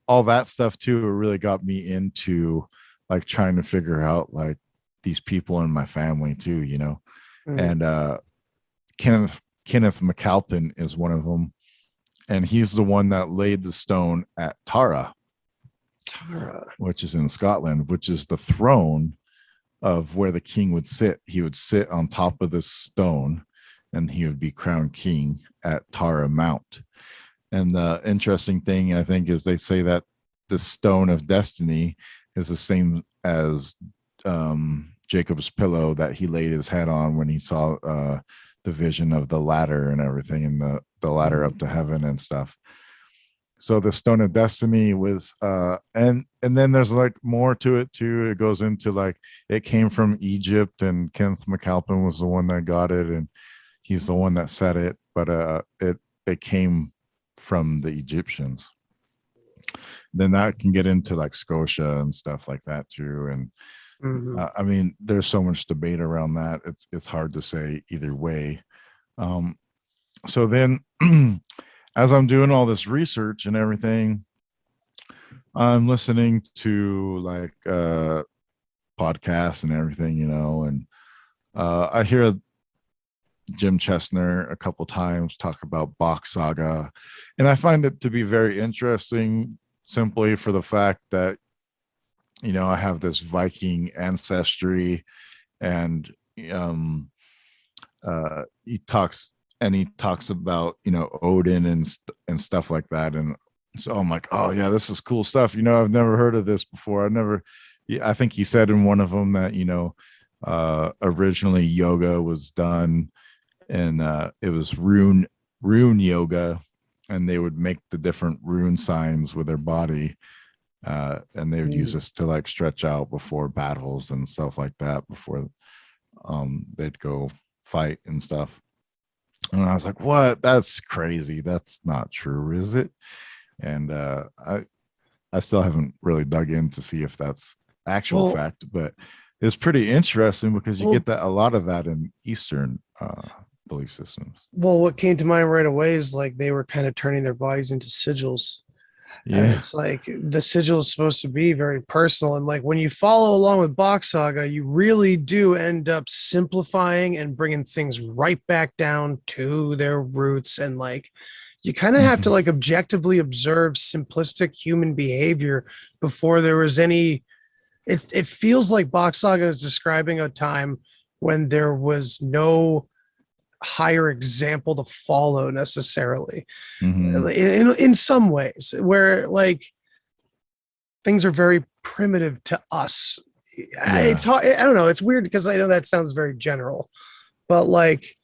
[SPEAKER 7] all that stuff too, it really got me into like trying to figure out like these people in my family too, you know. And Kenneth McAlpin is one of them, and he's the one that laid the stone at Tara, which is in Scotland, which is the throne of where the king would sit. He would sit on top of this stone, and he would be crowned king at Tara Mount. And the interesting thing, I think, is they say that the stone of destiny is the same as Jacob's pillow that he laid his head on when he saw the vision of the ladder and everything, and the ladder up to heaven and stuff. So the stone of destiny was and then there's like more to it too. It goes into like it came from Egypt, and Kenneth McAlpin was the one that got it, and he's the one that said it, but it came from the Egyptians. Then that can get into like Scotia and stuff like that too. And I mean, there's so much debate around that. It's hard to say either way. So then as I'm doing all this research and everything, I'm listening to like podcasts and everything, you know, and I hear Jim Chestner a couple times talk about Bach saga, and I find it to be very interesting simply for the fact that, you know, I have this Viking ancestry, and he talks about, you know, Odin and stuff like that, and so I'm like, oh yeah, this is cool stuff. You know, I've never heard of this before. I think he said in one of them that, you know, originally yoga was done, and it was rune yoga, and they would make the different rune signs with their body, and they would use this to like stretch out before battles and stuff like that, before they'd go fight and stuff. And I was like, what? That's crazy. That's not true, is it? And I still haven't really dug in to see if that's actual fact, but it's pretty interesting because you get that a lot of that in Eastern belief systems.
[SPEAKER 8] Well, what came to mind right away is like they were kind of turning their bodies into sigils. Yeah, and it's like the sigil is supposed to be very personal, and like when you follow along with Bach saga, you really do end up simplifying and bringing things right back down to their roots, and like you kind of have to like objectively observe simplistic human behavior before there was any. It feels like Bach saga is describing a time when there was no higher example to follow necessarily, in some ways, where like things are very primitive to us. It's hard. I don't know. It's weird because I know that sounds very general, but like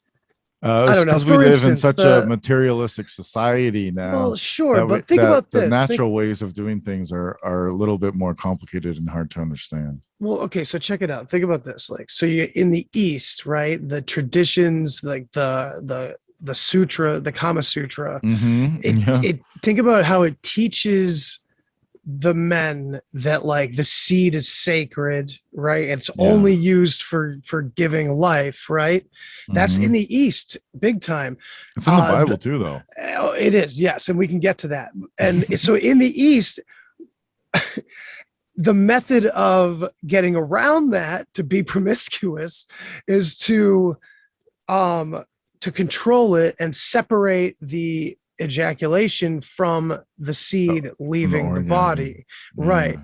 [SPEAKER 8] I don't know.
[SPEAKER 7] Because we live in such a materialistic society now.
[SPEAKER 8] Well, sure, but think about this.
[SPEAKER 7] The natural ways of doing things are a little bit more complicated and hard to understand.
[SPEAKER 8] Well, okay, so check it out. Think about this. Like, so you in the East, right? The traditions, like the sutra, the Kama Sutra. Think about how it teaches the men that like the seed is sacred, right? It's only used for giving life, right? That's in the East, big time.
[SPEAKER 7] It's in the Bible too, though.
[SPEAKER 8] It is, yes, and we can get to that. And so in the East, the method of getting around that to be promiscuous is to control it and separate the ejaculation from the seed leaving the body. Right.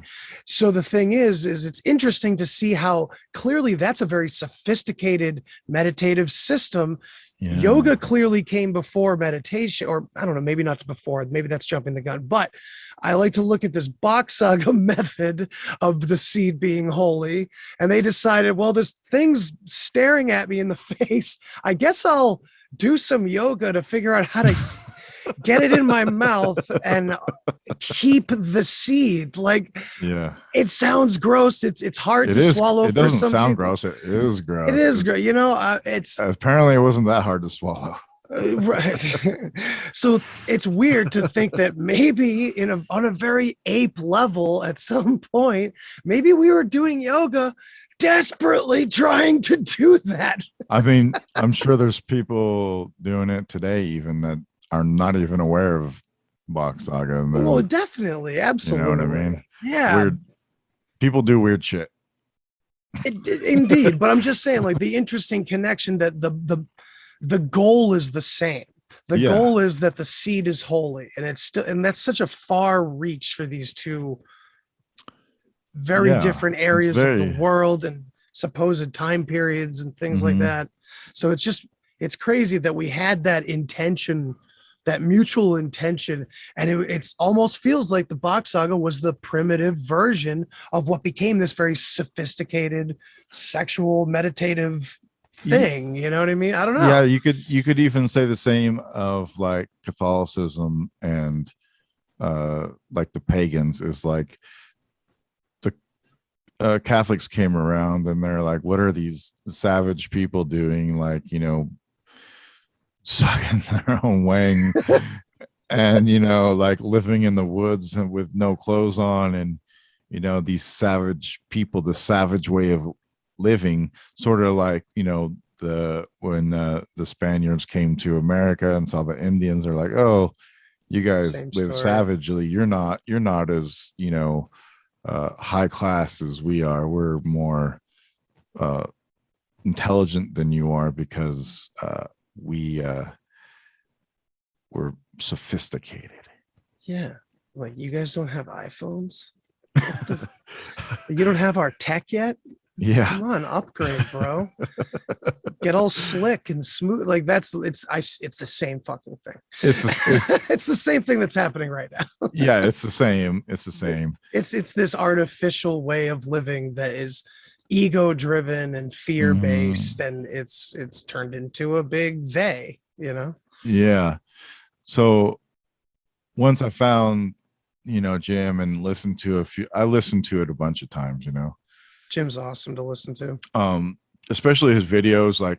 [SPEAKER 8] So the thing is it's interesting to see how clearly that's a very sophisticated meditative system. Yoga clearly came before meditation, or I don't know, maybe not before, maybe that's jumping the gun, but I like to look at this Bach saga method of the seed being holy, and they decided, well, this thing's staring at me in the face. I guess I'll do some yoga to figure out how to get it in my mouth and keep the seed. Like,
[SPEAKER 7] Yeah.
[SPEAKER 8] it sounds gross. It's hard
[SPEAKER 7] It
[SPEAKER 8] to
[SPEAKER 7] is.
[SPEAKER 8] swallow.
[SPEAKER 7] It doesn't
[SPEAKER 8] for some
[SPEAKER 7] sound
[SPEAKER 8] people.
[SPEAKER 7] gross. It is gross.
[SPEAKER 8] It is great. You know, it's
[SPEAKER 7] Apparently it wasn't that hard to swallow.
[SPEAKER 8] right. So it's weird to think that maybe on a very ape level at some point, maybe we were doing yoga desperately trying to do that.
[SPEAKER 7] I mean, I'm sure there's people doing it today even that are not even aware of Bach Saga. And
[SPEAKER 8] Well, definitely,
[SPEAKER 7] you
[SPEAKER 8] absolutely.
[SPEAKER 7] know what I mean?
[SPEAKER 8] Yeah.
[SPEAKER 7] Weird people do weird shit.
[SPEAKER 8] Indeed, but I'm just saying, like, the interesting connection that the goal is the same. The
[SPEAKER 7] Yeah.
[SPEAKER 8] goal is that the seed is holy, and it's still, and that's such a far reach for these two very
[SPEAKER 7] Yeah,
[SPEAKER 8] different
[SPEAKER 7] it's
[SPEAKER 8] areas of
[SPEAKER 7] very-
[SPEAKER 8] the world and supposed time periods and things like
[SPEAKER 7] Mhm.
[SPEAKER 8] that. So it's crazy that we had that intention, that mutual intention, and it's almost feels like the Bach Saga was the primitive version of what became this very sophisticated, sexual, meditative thing. You know what I mean? I don't know.
[SPEAKER 7] Yeah, you could even say the same of like Catholicism and like the pagans is like the Catholics came around and they're like, what are these savage people doing? Like, you know, sucking their own wang and, you know, like living in the woods and with no clothes on, and, you know, these savage people, the savage way of living, sort of like, you know, when the Spaniards came to America and saw the Indians, are like, oh, you guys
[SPEAKER 8] Same
[SPEAKER 7] live
[SPEAKER 8] story.
[SPEAKER 7] savagely. You're not as, you know, high class as we are. We're more intelligent than you are because we're sophisticated.
[SPEAKER 8] Yeah. Like, you guys don't have iPhones? You don't have our tech yet?
[SPEAKER 7] Yeah.
[SPEAKER 8] Come on, upgrade, bro. Get all slick and smooth. Like, it's the same fucking thing.
[SPEAKER 7] It's
[SPEAKER 8] It's the same thing that's happening right now.
[SPEAKER 7] yeah, it's the same. It's the same.
[SPEAKER 8] It's this artificial way of living that is ego driven and fear based, and it's turned into a big they, you know.
[SPEAKER 7] Yeah. So once I found, you know, Jim and I listened to it a bunch of times, you know.
[SPEAKER 8] Jim's awesome to listen to.
[SPEAKER 7] Especially his videos, like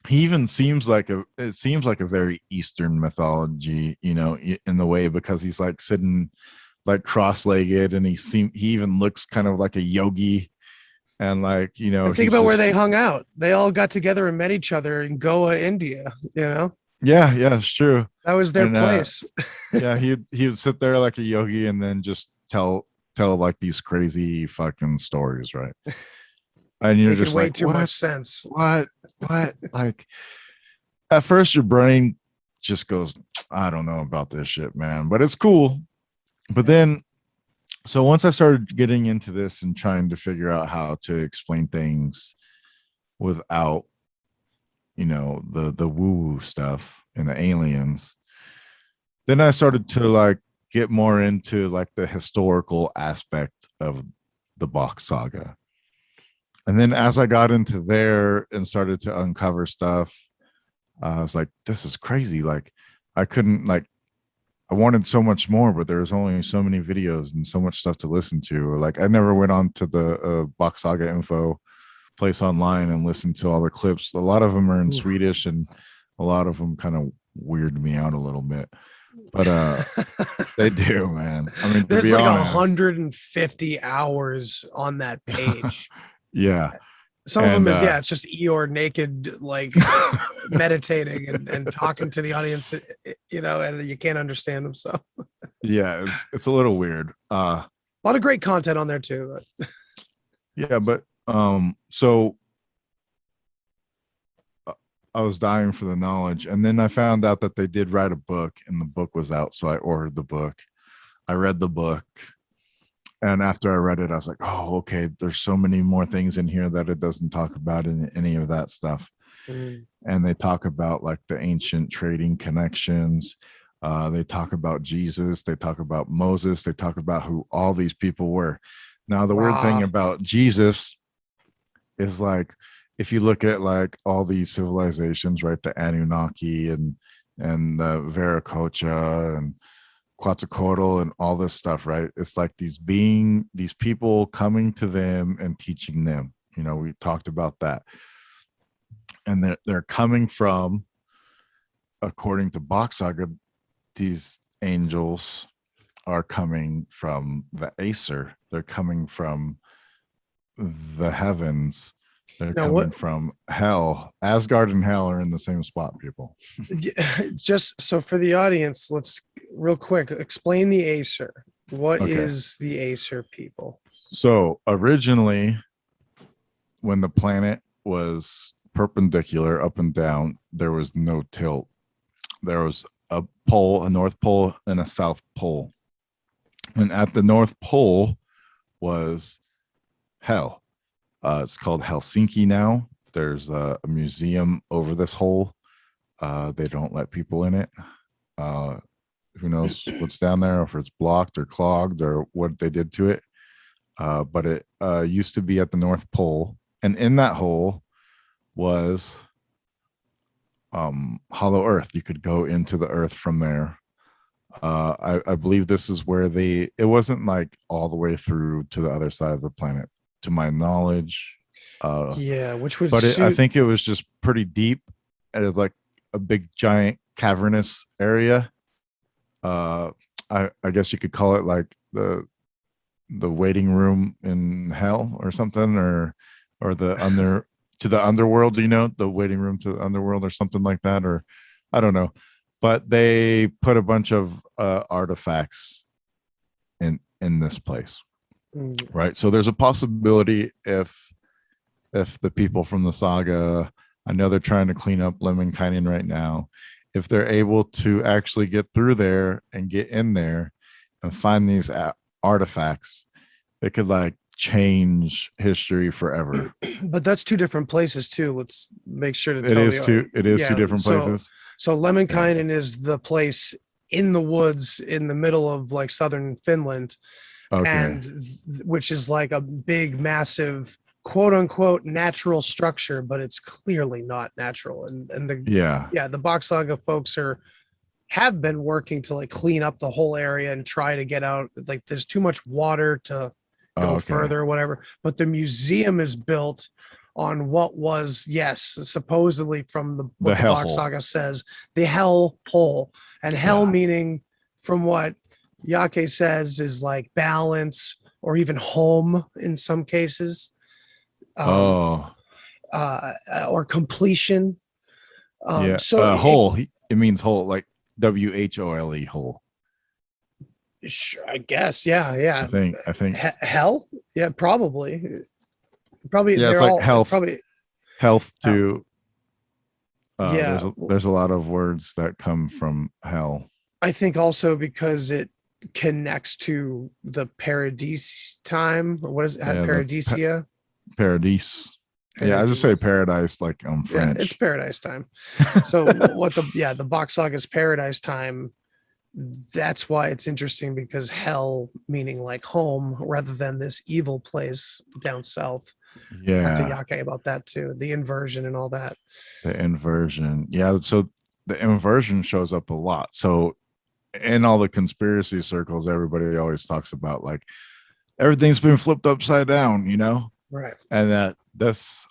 [SPEAKER 7] he even seems like a very Eastern mythology, you know, in the way, because he's like sitting like cross-legged, and he even looks kind of like a yogi, and like, you know,
[SPEAKER 8] And think about where they hung out. They all got together and met each other in Goa, India, you know.
[SPEAKER 7] Yeah, it's true.
[SPEAKER 8] That was their
[SPEAKER 7] And,
[SPEAKER 8] place.
[SPEAKER 7] Yeah, he would sit there like a yogi and then just tell like these crazy fucking stories, right? And you're
[SPEAKER 8] Making
[SPEAKER 7] just
[SPEAKER 8] way
[SPEAKER 7] like,
[SPEAKER 8] too
[SPEAKER 7] what?
[SPEAKER 8] much sense.
[SPEAKER 7] What? Like, at first your brain just goes, I don't know about this shit, man, but it's cool. But then, so once I started getting into this and trying to figure out how to explain things without, you know, the woo-woo stuff and the aliens, then I started to like get more into like the historical aspect of the Bach Saga. And then as I got into there and started to uncover stuff, I was like, this is crazy. Like, I couldn't, like, I wanted so much more, but there was only so many videos and so much stuff to listen to. Like, I never went on to the Bach Saga info place online and listened to all the clips. A lot of them are in Swedish, and a lot of them kind of weird me out a little bit. But they do, man. I mean,
[SPEAKER 8] There's
[SPEAKER 7] to be
[SPEAKER 8] like
[SPEAKER 7] honest,
[SPEAKER 8] 150 hours on that page.
[SPEAKER 7] yeah.
[SPEAKER 8] Some of them is, it's just Eeyore naked, like meditating and talking to the audience, you know, and you can't understand them. So
[SPEAKER 7] Yeah, it's a little weird.
[SPEAKER 8] A lot of great content on there too.
[SPEAKER 7] Yeah, but so I was dying for the knowledge, and then I found out that they did write a book, and the book was out, so I ordered the book. I read the book, and after I read it, I was like, oh, okay, there's so many more things in here that it doesn't talk about in any of that stuff. And they talk about like the ancient trading connections. They talk about Jesus. They talk about Moses. They talk about who all these people were. Now, the weird thing about Jesus is, like, if you look at like all these civilizations, right, the Anunnaki and and Viracocha and Quetzalcoatl and all this stuff, right? It's like these people coming to them and teaching them. We talked about that. And they're coming from, according to Bach Saga, these angels are coming from the Acer. They're coming from the heavens. They're coming from hell. Asgard and hell are in the same spot, people.
[SPEAKER 8] Just so for the audience, let's real quick explain the Acer. What is the Acer, people?
[SPEAKER 7] So originally, when the planet was perpendicular up and down, there was no tilt. There was a pole, a North Pole, and a South Pole. And at the North Pole was hell. It's called Helsinki now. There's a museum over this hole. They don't let people in it. Who knows what's down there, if it's blocked or clogged or what they did to it. But it used to be at the North Pole. And in that hole was hollow earth. You could go into the earth from there. I believe this is where it wasn't like all the way through to the other side of the planet, to my knowledge.
[SPEAKER 8] Which would
[SPEAKER 7] I think it was just pretty deep. It was like a big giant cavernous area. I guess you could call it like the waiting room in hell or something, or the underworld, the waiting room to the underworld or something like that, or I don't know. But they put a bunch of artifacts in this place. Right. So there's a possibility if the people from the saga, I know they're trying to clean up Lemminkainen right now, if they're able to actually get through there and get in there and find these artifacts, it could like change history forever.
[SPEAKER 8] But that's two different places too. Let's make sure to
[SPEAKER 7] tell you. It is two different places.
[SPEAKER 8] So Lemminkainen is the place in the woods in the middle of like southern Finland. And which is like a big, massive, quote unquote, natural structure, but it's clearly not natural. And the Bach Saga folks have been working to like clean up the whole area and try to get out. Like there's too much water to go further or whatever. But the museum is built on what was, supposedly from what the Bach Saga says, the hell hole, and hell meaning, from what Yake says, is like balance or even home in some cases, or completion.
[SPEAKER 7] Whole. It means whole, like WHOLE, whole.
[SPEAKER 8] Sure, I guess. Yeah.
[SPEAKER 7] I think
[SPEAKER 8] hell. Yeah, probably.
[SPEAKER 7] Yeah, it's like health. Probably health to. There's a lot of words that come from hell.
[SPEAKER 8] I think also because it connects to the paradise time, or what is it? Paradisia?
[SPEAKER 7] Paradise. Yeah, I just say paradise like French.
[SPEAKER 8] Yeah, it's paradise time. So the Bach Saga's paradise time, that's why it's interesting, because hell meaning like home rather than this evil place down south.
[SPEAKER 7] Yeah.
[SPEAKER 8] Talk to Yake about that too. The inversion and all that.
[SPEAKER 7] The inversion. Yeah. So the inversion shows up a lot. So in all the conspiracy circles, everybody always talks about like everything's been flipped upside down,
[SPEAKER 8] Right.
[SPEAKER 7] And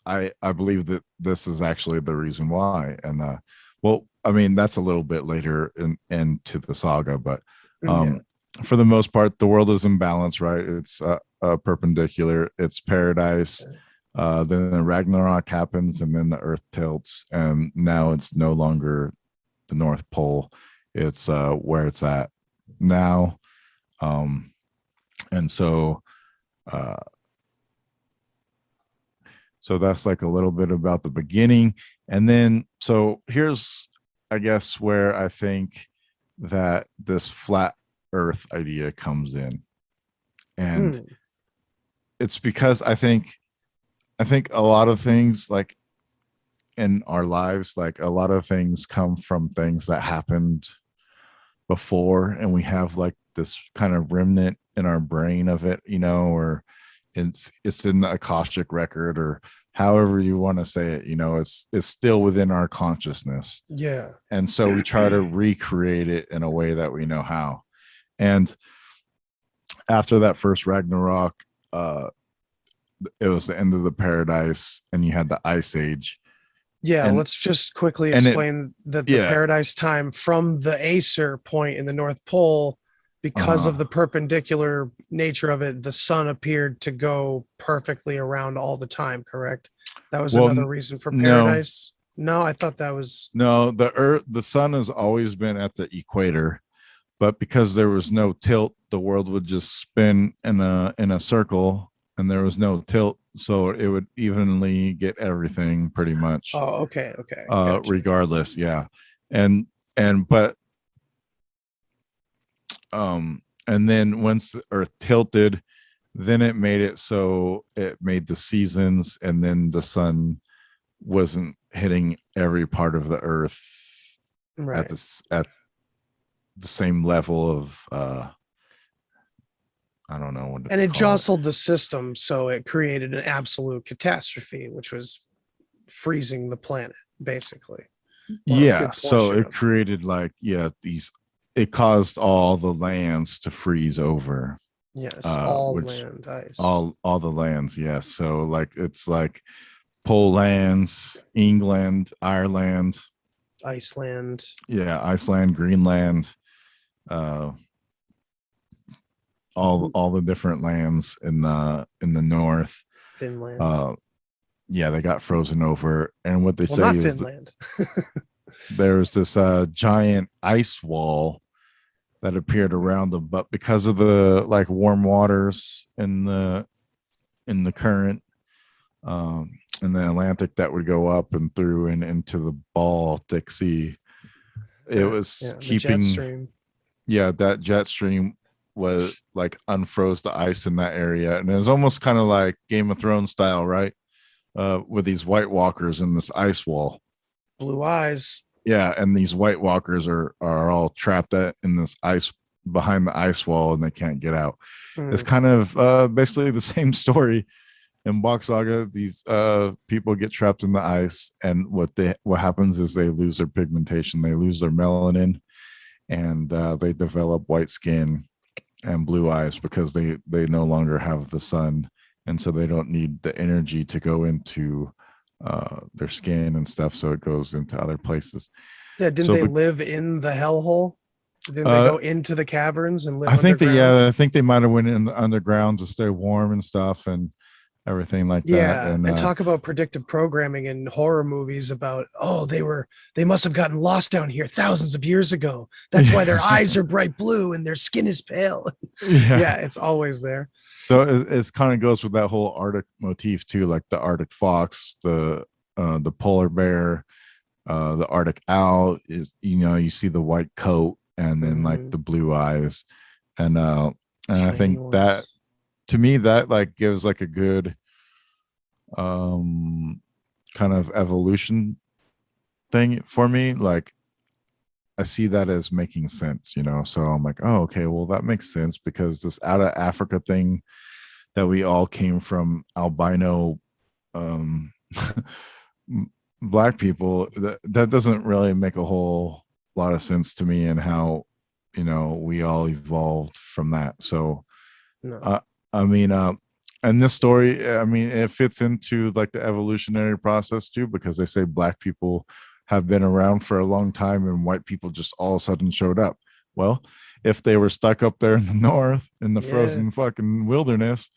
[SPEAKER 7] I believe that this is actually the reason why. And I mean, that's a little bit later into the saga, but for the most part, the world is in balance, right? It's perpendicular, it's paradise. Then the Ragnarok happens, and then the earth tilts, and now it's no longer the North Pole. It's where it's at now. And so that's like a little bit about the beginning. And then, so here's, I guess, where I think that this flat earth idea comes in. And it's because I think a lot of things like in our lives, like a lot of things come from things that happened before, and we have like this kind of remnant in our brain of it, or it's in the Akashic record or however you want to say it, it's still within our consciousness.
[SPEAKER 8] Yeah.
[SPEAKER 7] And so we try to recreate it in a way that we know how. And after that first Ragnarok, it was the end of the paradise, and you had the Ice Age.
[SPEAKER 8] Yeah,
[SPEAKER 7] And-
[SPEAKER 8] let's just quickly
[SPEAKER 7] and it-
[SPEAKER 8] explain that the
[SPEAKER 7] yeah.
[SPEAKER 8] paradise time from the Acer point in the North Pole, because of the perpendicular nature of it, the sun appeared to go perfectly around all the time, correct? That was
[SPEAKER 7] Well,
[SPEAKER 8] another reason for
[SPEAKER 7] no.
[SPEAKER 8] paradise. No, I thought that was
[SPEAKER 7] No, the sun has always been at the equator, but because there was no tilt, the world would just spin in a circle, and there was no tilt, so it would evenly get everything pretty much.
[SPEAKER 8] Oh, okay. Gotcha.
[SPEAKER 7] Regardless, yeah. And then once the earth tilted, then it made it so it made the seasons, and then the sun wasn't hitting every part of the earth
[SPEAKER 8] Right.
[SPEAKER 7] at the same level of I don't know what to
[SPEAKER 8] And it
[SPEAKER 7] call
[SPEAKER 8] jostled the system, so it created an absolute catastrophe, which was freezing the planet, basically. Or a
[SPEAKER 7] Yeah,
[SPEAKER 8] good
[SPEAKER 7] so
[SPEAKER 8] portion
[SPEAKER 7] it
[SPEAKER 8] of
[SPEAKER 7] created it caused all the lands to freeze over.
[SPEAKER 8] Yes, all
[SPEAKER 7] which-
[SPEAKER 8] land ice.
[SPEAKER 7] All the lands, yes. So it's like Poland, England, Ireland,
[SPEAKER 8] Iceland.
[SPEAKER 7] yeah, Iceland, Greenland, all the different lands in the north.
[SPEAKER 8] Finland.
[SPEAKER 7] Yeah, they got frozen over, and what they
[SPEAKER 8] Well,
[SPEAKER 7] say
[SPEAKER 8] not
[SPEAKER 7] is
[SPEAKER 8] Finland.
[SPEAKER 7] there's this giant ice wall that appeared around them, but because of the warm waters in the current in the Atlantic that would go up and through and into the Baltic Sea, it was
[SPEAKER 8] the jet
[SPEAKER 7] keeping
[SPEAKER 8] stream.
[SPEAKER 7] that jet stream was unfroze the ice in that area, and it was almost kind of like Game of Thrones style, right? With these White Walkers in this ice wall.
[SPEAKER 8] Blue eyes.
[SPEAKER 7] Yeah, and these White Walkers are all trapped in this ice behind the ice wall, and they can't get out. It's kind of basically the same story in Box Saga. These people get trapped in the ice, and what happens is they lose their pigmentation, they lose their melanin, and they develop white skin and blue eyes because they no longer have the sun, and so they don't need the energy to go into their skin and stuff, so it goes into other places.
[SPEAKER 8] Yeah, didn't they live in the hellhole? Didn't they go into the caverns and live
[SPEAKER 7] I think
[SPEAKER 8] underground?
[SPEAKER 7] I think they might have went in the underground to stay warm and stuff and everything like that.
[SPEAKER 8] Yeah,
[SPEAKER 7] And
[SPEAKER 8] talk about predictive programming in horror movies about, they must have gotten lost down here thousands of years ago. That's why their eyes are bright blue and their skin is pale. Yeah, it's always there.
[SPEAKER 7] So it's kind of goes with that whole Arctic motif too, like the Arctic fox, the polar bear, the Arctic owl is, you see the white coat and then the blue eyes, and I think
[SPEAKER 8] ones.
[SPEAKER 7] that, to me, that gives a good kind of evolution thing for me. I see that as making sense, so I'm like, oh, okay, well, that makes sense, because this out of Africa thing that we all came from albino black people, that doesn't really make a whole lot of sense to me, and how we all evolved from that. So
[SPEAKER 8] No.
[SPEAKER 7] And this story, it fits into the evolutionary process too, because they say black people have been around for a long time and white people just all of a sudden showed up. Well, if they were stuck up there in the north in the frozen fucking wilderness,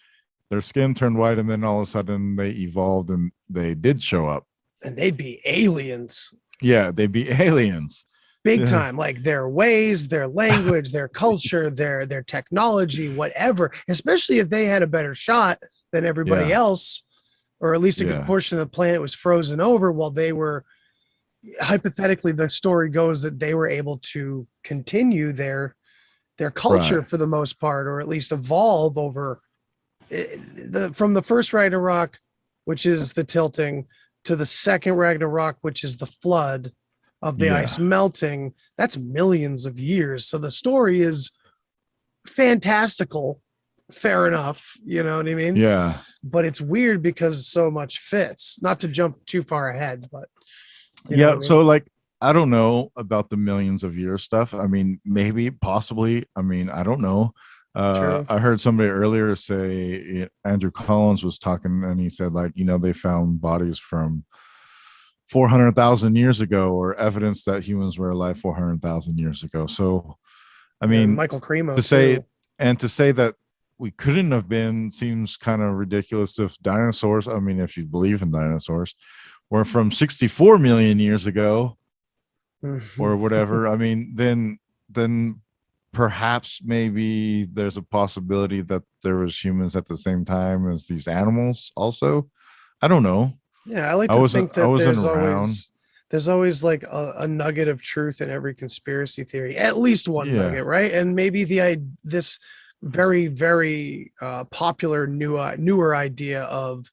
[SPEAKER 7] their skin turned white, and then all of a sudden they evolved and they did show up.
[SPEAKER 8] And they'd be aliens.
[SPEAKER 7] Yeah, they'd be aliens.
[SPEAKER 8] Big time, their ways, their language, their culture, their technology, whatever, especially if they had a better shot than everybody else, or at least a good portion of the planet was frozen over while they were, hypothetically, the story goes that they were able to continue their culture for the most part, or at least evolve over from the first Ragnarok, which is the tilting, to the second Ragnarok, which is the flood of the ice melting. That's millions of years. So the story is fantastical fair enough. You know what I mean?
[SPEAKER 7] Yeah.
[SPEAKER 8] But it's weird because so much fits. Not to jump too far ahead, but you know what I mean?
[SPEAKER 7] So like, I don't know about the millions of years stuff. I mean, maybe, possibly. I mean, I don't know.
[SPEAKER 8] True.
[SPEAKER 7] I heard somebody earlier say, Andrew Collins was talking, and he said, like, they found bodies from 400,000 years ago, or evidence that humans were alive 400,000 years ago. So, I
[SPEAKER 8] Yeah,
[SPEAKER 7] mean,
[SPEAKER 8] Michael Cremo
[SPEAKER 7] to say
[SPEAKER 8] too.
[SPEAKER 7] and to say that we couldn't have been seems kind of ridiculous. If dinosaurs, I mean, if you believe in dinosaurs, were from 64 million years ago or whatever, I mean, then perhaps maybe there's a possibility that there was humans at the same time as these animals also. I don't know.
[SPEAKER 8] Yeah, I like
[SPEAKER 7] I
[SPEAKER 8] to
[SPEAKER 7] wasn't
[SPEAKER 8] think
[SPEAKER 7] I
[SPEAKER 8] that
[SPEAKER 7] wasn't around.
[SPEAKER 8] there's always like a nugget of truth in every conspiracy theory, at least one
[SPEAKER 7] Yeah.
[SPEAKER 8] nugget, right? And maybe this very very popular newer idea of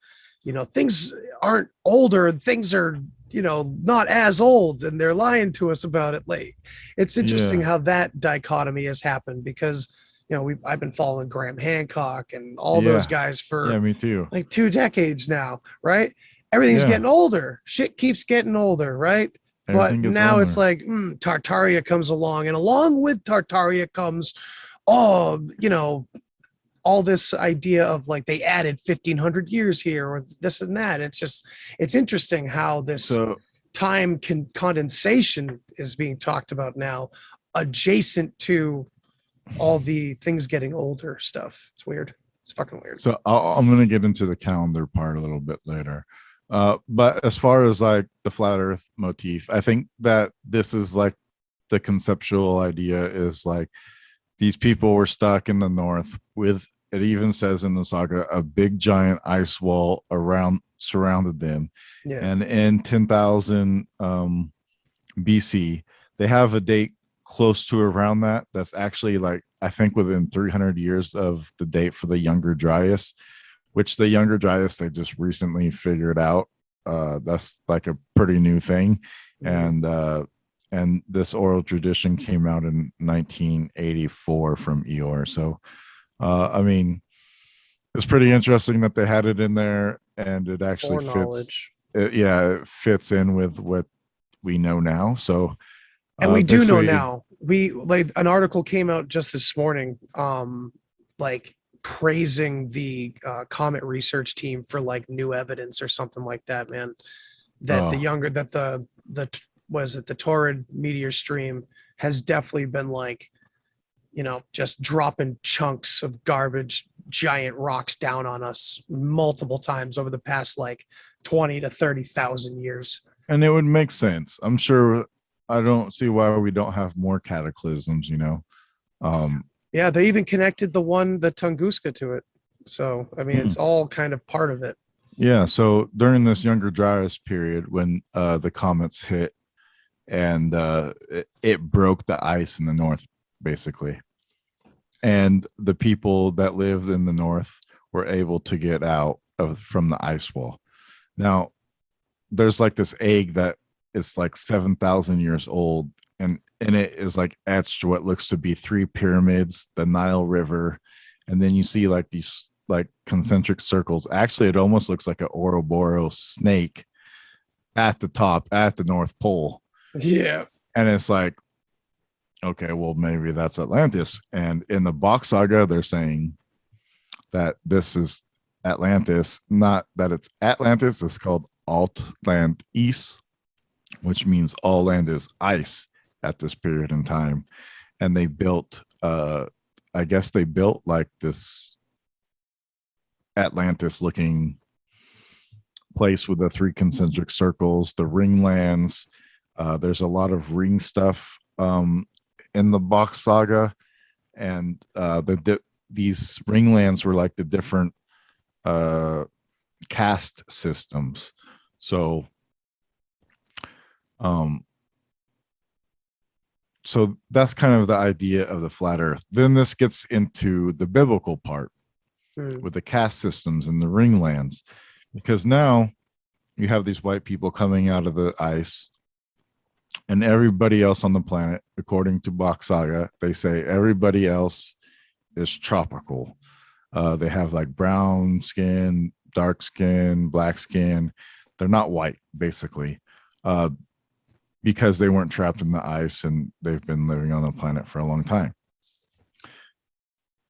[SPEAKER 8] things aren't older, things are not as old, and they're lying to us about it. Like, it's interesting
[SPEAKER 7] Yeah.
[SPEAKER 8] how that dichotomy has happened, because I've been following Graham Hancock and all those
[SPEAKER 7] Yeah.
[SPEAKER 8] guys
[SPEAKER 7] Yeah,
[SPEAKER 8] for
[SPEAKER 7] me too.
[SPEAKER 8] like 2 decades now, right? Everything's
[SPEAKER 7] Yeah.
[SPEAKER 8] getting older. Shit keeps getting older, right? But
[SPEAKER 7] Everything gets
[SPEAKER 8] now it's
[SPEAKER 7] older.
[SPEAKER 8] like Tartaria comes along, and along with Tartaria comes, oh, all this idea of like they added 1,500 years here or this and that. It's interesting how this
[SPEAKER 7] So
[SPEAKER 8] condensation is being talked about now, adjacent to all the things getting older stuff. It's weird. It's fucking weird.
[SPEAKER 7] So I'm going to get into the calendar part a little bit later. But as far as like the flat earth motif, I think that this is like the conceptual idea is like these people were stuck in the north with, it even says in the saga, a big giant ice wall around surrounded them.
[SPEAKER 8] Yeah.
[SPEAKER 7] And in 10,000 BC, they have a date close to around that. That's actually like, I think within 300 years of the date for the Younger Dryas, which the Younger Dryas they just recently figured out. That's like a pretty new thing. And this oral tradition came out in 1984 from Eeyore. So, I mean, it's pretty interesting that they had it in there, and it actually fits. It fits in with what we know now. So,
[SPEAKER 8] and we do know now. We like an article came out just this morning, like praising the comet research team for like new evidence or something like that, man. That the Taurid meteor stream has definitely been like, just dropping chunks of garbage, giant rocks down on us multiple times over the past like 20 to 30,000 years.
[SPEAKER 7] And it would make sense. I'm sure. I don't see why we don't have more cataclysms,
[SPEAKER 8] Yeah, they even connected the Tunguska to it. So, I mean, it's all kind of part of it.
[SPEAKER 7] Yeah. So during this Younger Dryas period, when the comets hit and it broke the ice in the north, basically. And the people that lived in the north were able to get out from the ice wall. Now, there's like this egg that is like 7,000 years old, and in it is like etched what looks to be 3 pyramids, the Nile River, and then you see like these like concentric circles. Actually, it almost looks like an Ouroboros snake at the top at the North Pole.
[SPEAKER 8] Yeah.
[SPEAKER 7] And it's like, okay, well, maybe that's Atlantis. And in the Bok saga, they're saying that this is Atlantis, not that it's Atlantis. It's called Altlantis, which means all land is ice at this period in time. And they built, I guess they built like this Atlantis looking place with the 3 concentric circles, the ring lands. There's a lot of ring stuff in the Bok saga, and these ring lands were like the different caste systems. So so that's kind of the idea of the flat earth. Then this gets into the biblical part with the caste systems and the ring lands, because now you have these white people coming out of the ice, and everybody else on the planet, according to Bok saga, they say everybody else is tropical. They have like brown skin, dark skin, black skin. They're not white, basically, because they weren't trapped in the ice and they've been living on the planet for a long time.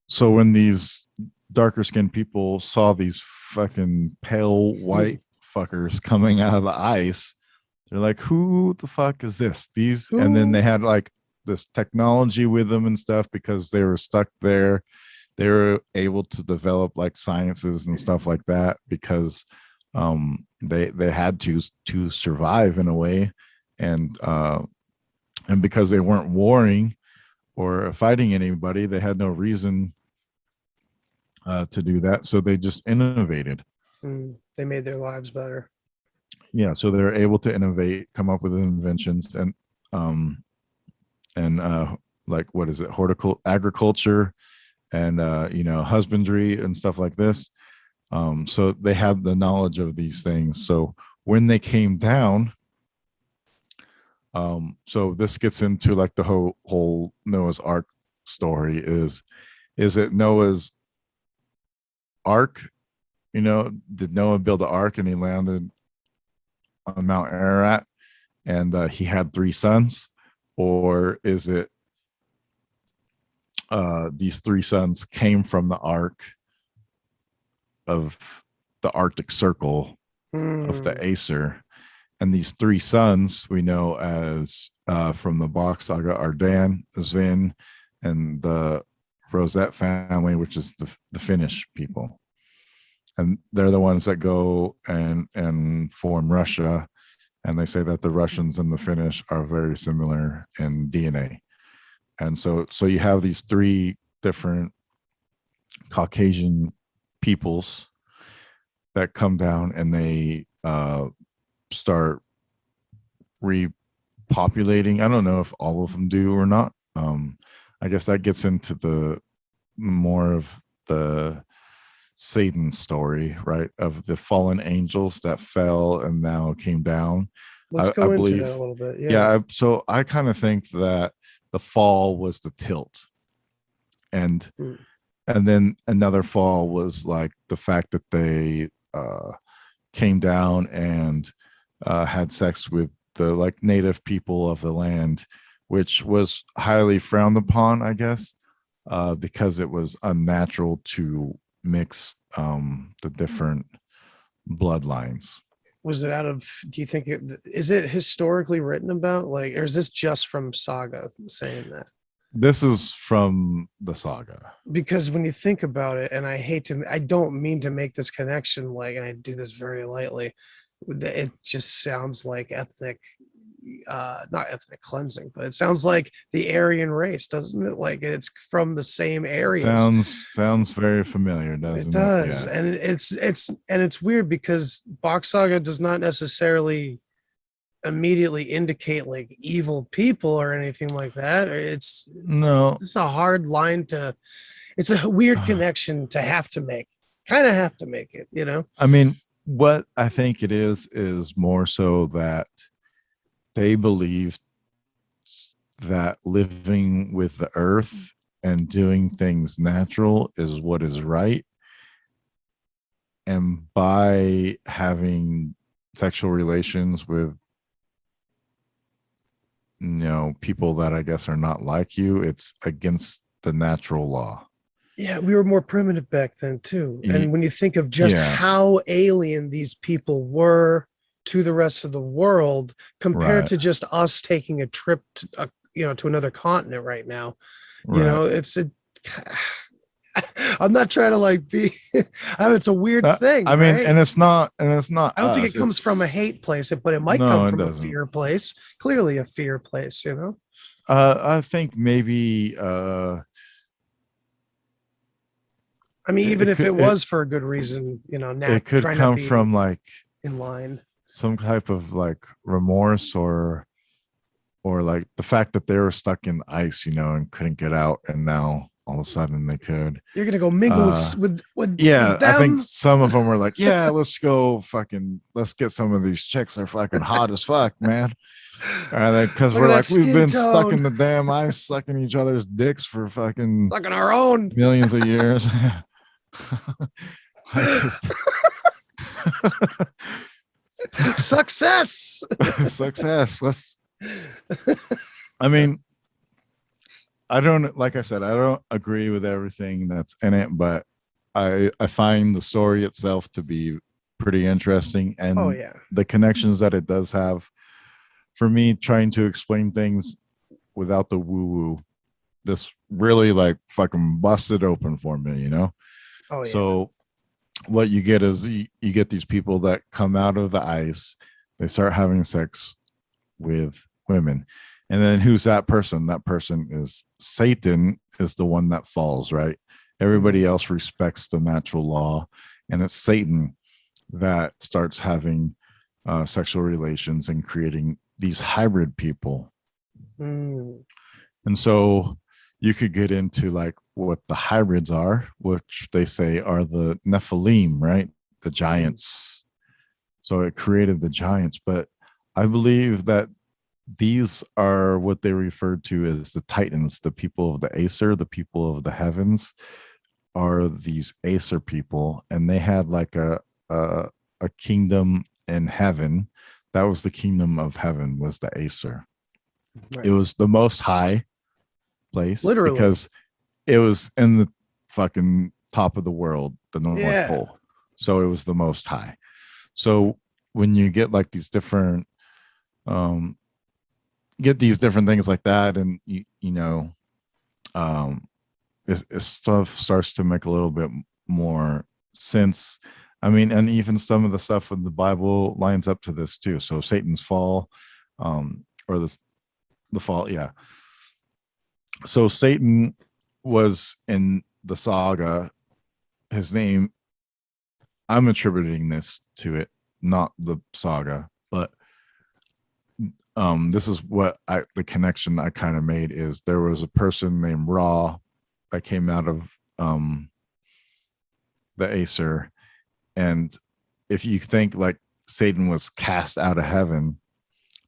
[SPEAKER 7] So when these darker skinned people saw these fucking pale white fuckers coming out of the ice, they're like, who the fuck is this? These, and then they had like this technology with them and stuff because they were stuck there. They were able to develop like sciences and stuff like that because they had to survive in a way, and because they weren't warring or fighting anybody, they had no reason to do that, so they just innovated.
[SPEAKER 8] They made their lives better.
[SPEAKER 7] Yeah, so they're able to innovate, come up with inventions, and like, what is it, agriculture, and husbandry and stuff like this. So they have the knowledge of these things. So when they came down, so this gets into like the whole Noah's Ark story. Is it Noah's Ark? Did Noah build an ark and he landed on Mount Ararat and he had 3 sons? Or is it these 3 sons came from the ark of the Arctic Circle of the Aesir, and these 3 sons we know as from the Bach saga are Dan, Svin, and the Rosette family, which is the Finnish people, and they're the ones that go and form Russia, and they say that the Russians and the Finnish are very similar in DNA. And so you have these 3 different Caucasian peoples that come down, and they start repopulating. I don't know if all of them do or not. I guess that gets into the more of the Satan story, right? Of the fallen angels that fell and now came down.
[SPEAKER 8] Let's go into that a little bit.
[SPEAKER 7] Yeah. So I kind of think that the fall was the tilt, and then another fall was like the fact that they came down and had sex with the like native people of the land, which was highly frowned upon, I guess, because it was unnatural to mix the different bloodlines.
[SPEAKER 8] Was it do you think is it historically written about, like, or is this just from saga saying that?
[SPEAKER 7] This is from the saga. Because
[SPEAKER 8] when you think about it, and I don't mean to make this connection, like, and I do this very lightly, it just sounds like ethnic, not ethnic cleansing, but it sounds like the Aryan race, doesn't it? Like, it's from the same areas.
[SPEAKER 7] Sounds very familiar, doesn't it?
[SPEAKER 8] It does.
[SPEAKER 7] Yeah.
[SPEAKER 8] And it's weird because Bach saga does not necessarily immediately indicate like evil people or anything like that. It's a hard line it's a weird connection to have to make it,
[SPEAKER 7] I mean, what I think it is more so that they believe that living with the earth and doing things natural is what is right, and by having sexual relations with people that I guess are not like you, it's against the natural law.
[SPEAKER 8] Yeah, we were more primitive back then too. And when you think of just how alien these people were to the rest of the world compared to just us taking a trip to, to another continent right now, I'm not trying to like be it's a weird thing.
[SPEAKER 7] I mean,
[SPEAKER 8] right?
[SPEAKER 7] and it's not
[SPEAKER 8] I don't think it comes from a hate place, but it might come from a fear place. Clearly a fear place,
[SPEAKER 7] I think maybe
[SPEAKER 8] I mean, even if it was for a good reason,
[SPEAKER 7] it could come from like
[SPEAKER 8] in line,
[SPEAKER 7] some type of like remorse or like the fact that they were stuck in ice, and couldn't get out, and now all of a sudden they could.
[SPEAKER 8] You're gonna go mingle with
[SPEAKER 7] yeah.
[SPEAKER 8] with them?
[SPEAKER 7] I think some of them were like, yeah, let's get some of these chicks. They're fucking hot as fuck, man. Because we're like, we've been stuck in the damn ice, sucking each other's dicks for fucking
[SPEAKER 8] sucking our own
[SPEAKER 7] millions of years. I just
[SPEAKER 8] Success.
[SPEAKER 7] success. I mean, I don't, like I said, I don't agree with everything that's in it, but I find the story itself to be pretty interesting, and
[SPEAKER 8] Oh yeah.
[SPEAKER 7] the connections that it does have. For me, trying to explain things without the woo woo, this really like fucking busted open for me, you know?
[SPEAKER 8] Oh yeah.
[SPEAKER 7] So what you get is you get these people that come out of the ice, they start having sex with women. And then who's that person? That person is Satan, is the one that falls, right? Everybody else respects the natural law, and it's Satan that starts having sexual relations and creating these hybrid people. And so you could get into like what the hybrids are, which they say are the Nephilim, right? The giants. So it created the giants, but I believe that these are what they referred to as the Titans, the people of the Acer, the people of the heavens are these Acer people, and they had like a kingdom in heaven. That was the kingdom of heaven, was the Acer. Right. It was the most high place, literally, because it was in the fucking top of the world, the North Pole. So it was the most high. So when you get like these different things like that, and you know, stuff starts to make a little bit more sense. I mean, and even some of the stuff in the Bible lines up to this too. So Satan's fall, or the fall, yeah. So Satan was in the saga. His name, I'm attributing this to it, not the saga, but this is what the connection I kind of made is there was a person named Ra that came out of the Acer, and if you think like Satan was cast out of heaven,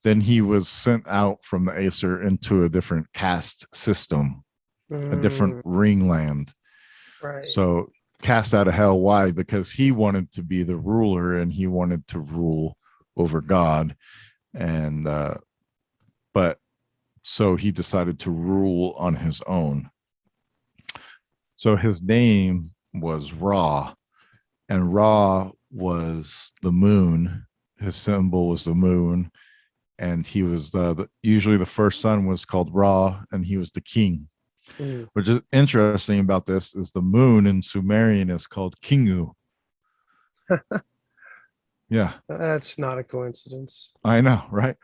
[SPEAKER 7] then he was sent out from the Acer into a different caste system, a different ringland. Right. So cast out of hell. Why? Because he wanted to be the ruler, and he wanted to rule over God. And but so he decided to rule on his own. So his name was Ra, and Ra was the moon. His symbol was the moon, and he was usually the first son was called Ra, and he was the king. Which is interesting about this is the moon in Sumerian is called Kingu. Yeah,
[SPEAKER 8] that's not a coincidence.
[SPEAKER 7] I know, right?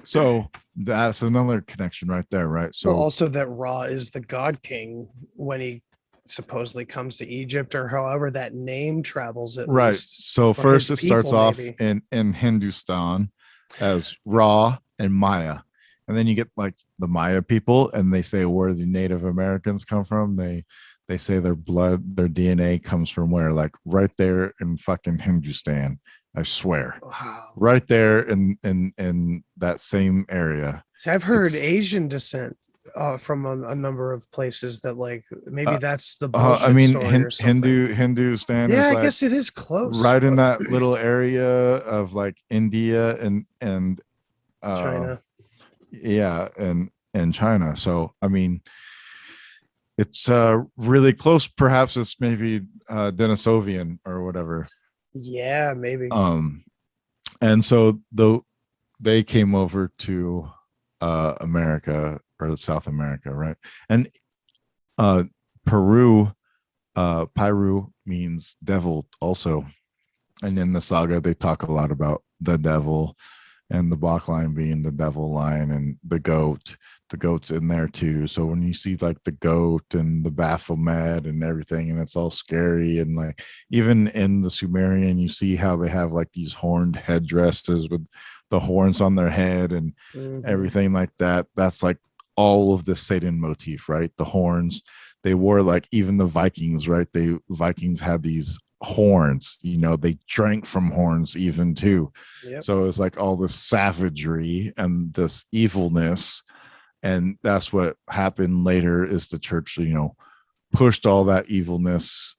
[SPEAKER 7] So that's another connection right there, right? So
[SPEAKER 8] also that Ra is the god king when he supposedly comes to Egypt, or however that name travels at
[SPEAKER 7] right
[SPEAKER 8] least.
[SPEAKER 7] So first it starts off in Hindustan as Ra and Maya, and then you get like the Maya people, and they say where the Native Americans come from. They say their blood, their DNA comes from where, like right there in fucking Hindustan, I swear.
[SPEAKER 8] Wow.
[SPEAKER 7] Right there in that same area.
[SPEAKER 8] See, I've heard Asian descent from a number of places that like maybe that's the bullshit
[SPEAKER 7] I mean,
[SPEAKER 8] story or something.
[SPEAKER 7] Hindustan.
[SPEAKER 8] Yeah,
[SPEAKER 7] is
[SPEAKER 8] I
[SPEAKER 7] like
[SPEAKER 8] guess it is close.
[SPEAKER 7] Right in that little area of like India and
[SPEAKER 8] China.
[SPEAKER 7] Yeah, and China. So I mean, it's really close. Perhaps it's maybe Denisovian or whatever.
[SPEAKER 8] Yeah, maybe.
[SPEAKER 7] And so they came over to America or South America, right? And Peru means devil also. And in the saga, they talk a lot about the devil, and the block line being the devil line, and the goat's in there too. So when you see like the goat and the Baphomet and everything, and it's all scary, and like even in the Sumerian, you see how they have like these horned headdresses with the horns on their head and everything like that. That's like all of the Satan motif, right? The horns. They wore like even the Vikings, right? Vikings had these horns, you know, they drank from horns even too. Yep. So it's like all this savagery and this evilness, and that's what happened later is the church, you know, pushed all that evilness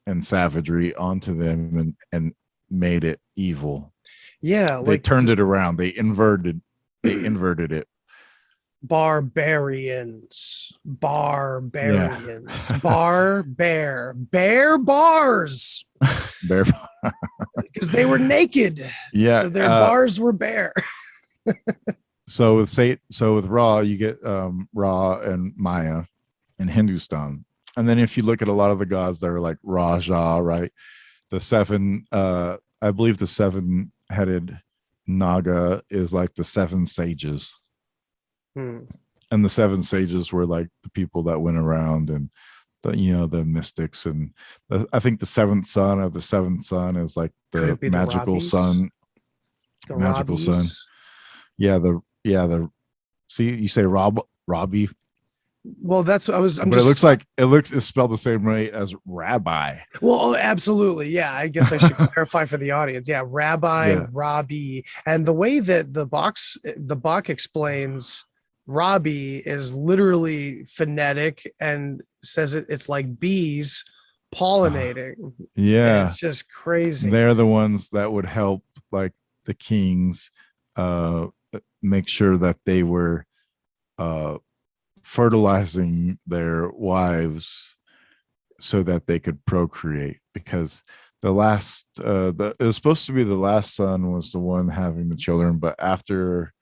[SPEAKER 7] and savagery onto them and made it evil.
[SPEAKER 8] Yeah,
[SPEAKER 7] They
[SPEAKER 8] like
[SPEAKER 7] turned it around. They inverted it.
[SPEAKER 8] barbarians,
[SPEAKER 7] Yeah.
[SPEAKER 8] bear bars,
[SPEAKER 7] Bear.
[SPEAKER 8] because they were naked.
[SPEAKER 7] Yeah.
[SPEAKER 8] So their bars were bare.
[SPEAKER 7] So with Ra, you get Ra and Maya in Hindustan. And then if you look at a lot of the gods that are like Raja, right? The seven, I believe the 7-headed Naga is like the 7 sages. And the 7 sages were like the people that went around and the mystics. And I think the 7th son of the 7th son is like the magical sun.
[SPEAKER 8] The
[SPEAKER 7] magical
[SPEAKER 8] Robbies?
[SPEAKER 7] sun. Yeah, see, you say Robbie.
[SPEAKER 8] Well, that's what
[SPEAKER 7] it's spelled the same way as rabbi.
[SPEAKER 8] Well, oh, absolutely. Yeah. I guess I should clarify for the audience. Yeah. Rabbi,
[SPEAKER 7] Yeah.
[SPEAKER 8] Robbie. And the way that the book explains Robbie is literally phonetic and says it's like bees pollinating.
[SPEAKER 7] Yeah.
[SPEAKER 8] And it's just crazy.
[SPEAKER 7] They're the ones that would help like the kings make sure that they were fertilizing their wives so that they could procreate, because the last it was supposed to be the last son was the one having the children, but after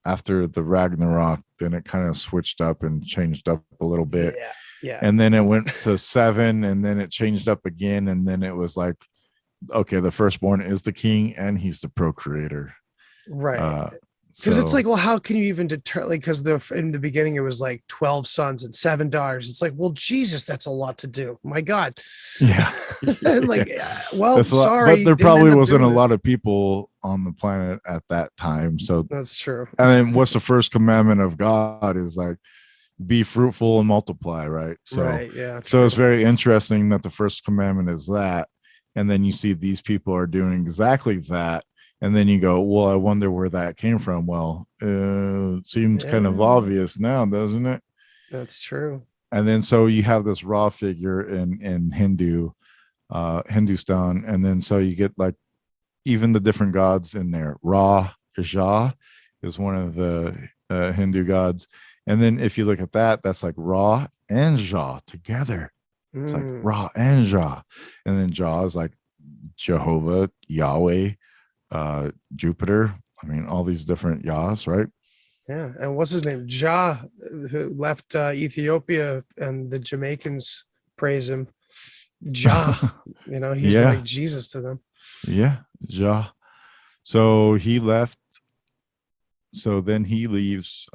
[SPEAKER 7] the Ragnarok, then it kind of switched up and changed up a little bit.
[SPEAKER 8] Yeah.
[SPEAKER 7] And then it went to 7, and then it changed up again, and then it was like, okay, the firstborn is the king and he's the procreator.
[SPEAKER 8] Right. Because it's like, well, how can you even deter? Like, because in the beginning it was like 12 sons and 7 daughters. It's like, well, Jesus, that's a lot to do. My God.
[SPEAKER 7] Yeah.
[SPEAKER 8] Like, well, sorry,
[SPEAKER 7] but there probably wasn't a lot of people on the planet at that time. So
[SPEAKER 8] that's true.
[SPEAKER 7] And then what's the first commandment of God is like, be fruitful and multiply, right? So,
[SPEAKER 8] right, yeah.
[SPEAKER 7] So it's very interesting that the first commandment is that, and then you see these people are doing exactly that. And then you go, well, I wonder where that came from. Well, it seems kind of obvious now, doesn't it?
[SPEAKER 8] That's true.
[SPEAKER 7] And then so you have this Ra figure in Hindustan, and then so you get like even the different gods in there. Ra Jah is one of the Hindu gods, and then if you look at that, that's like Ra and Jah together. It's like Ra and Jah, and then Jah is like Jehovah, Yahweh, Jupiter. I mean, all these different Yahs, right?
[SPEAKER 8] Yeah. And what's his name? Jah, who left Ethiopia, and the Jamaicans praise him. Jah, he's like Jesus to them.
[SPEAKER 7] Yeah, Jah. So he left. So then he leaves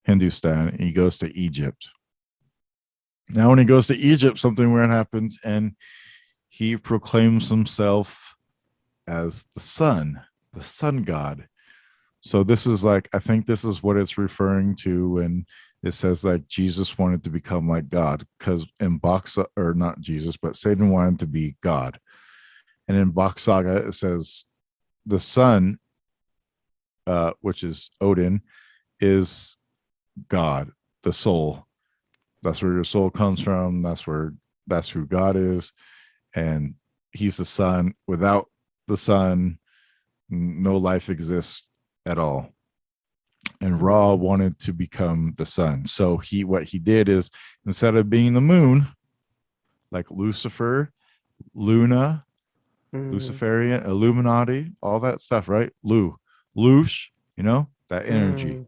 [SPEAKER 7] Hindustan and he goes to Egypt. Now, when he goes to Egypt, something weird happens, and he proclaims himself as the sun god. So this is like, I think this is what it's referring to when it says like Jesus wanted to become like God, because in not Jesus, but Satan wanted to be God. And in Bach Saga, it says the sun, which is Odin, is God, the soul. That's where your soul comes from. That's who God is. And he's the sun. Without the sun, no life exists at all. And Ra wanted to become the sun. So what he did is, instead of being the moon, like Lucifer, Luna, Luciferian, Illuminati, all that stuff, right? Loosh, that energy.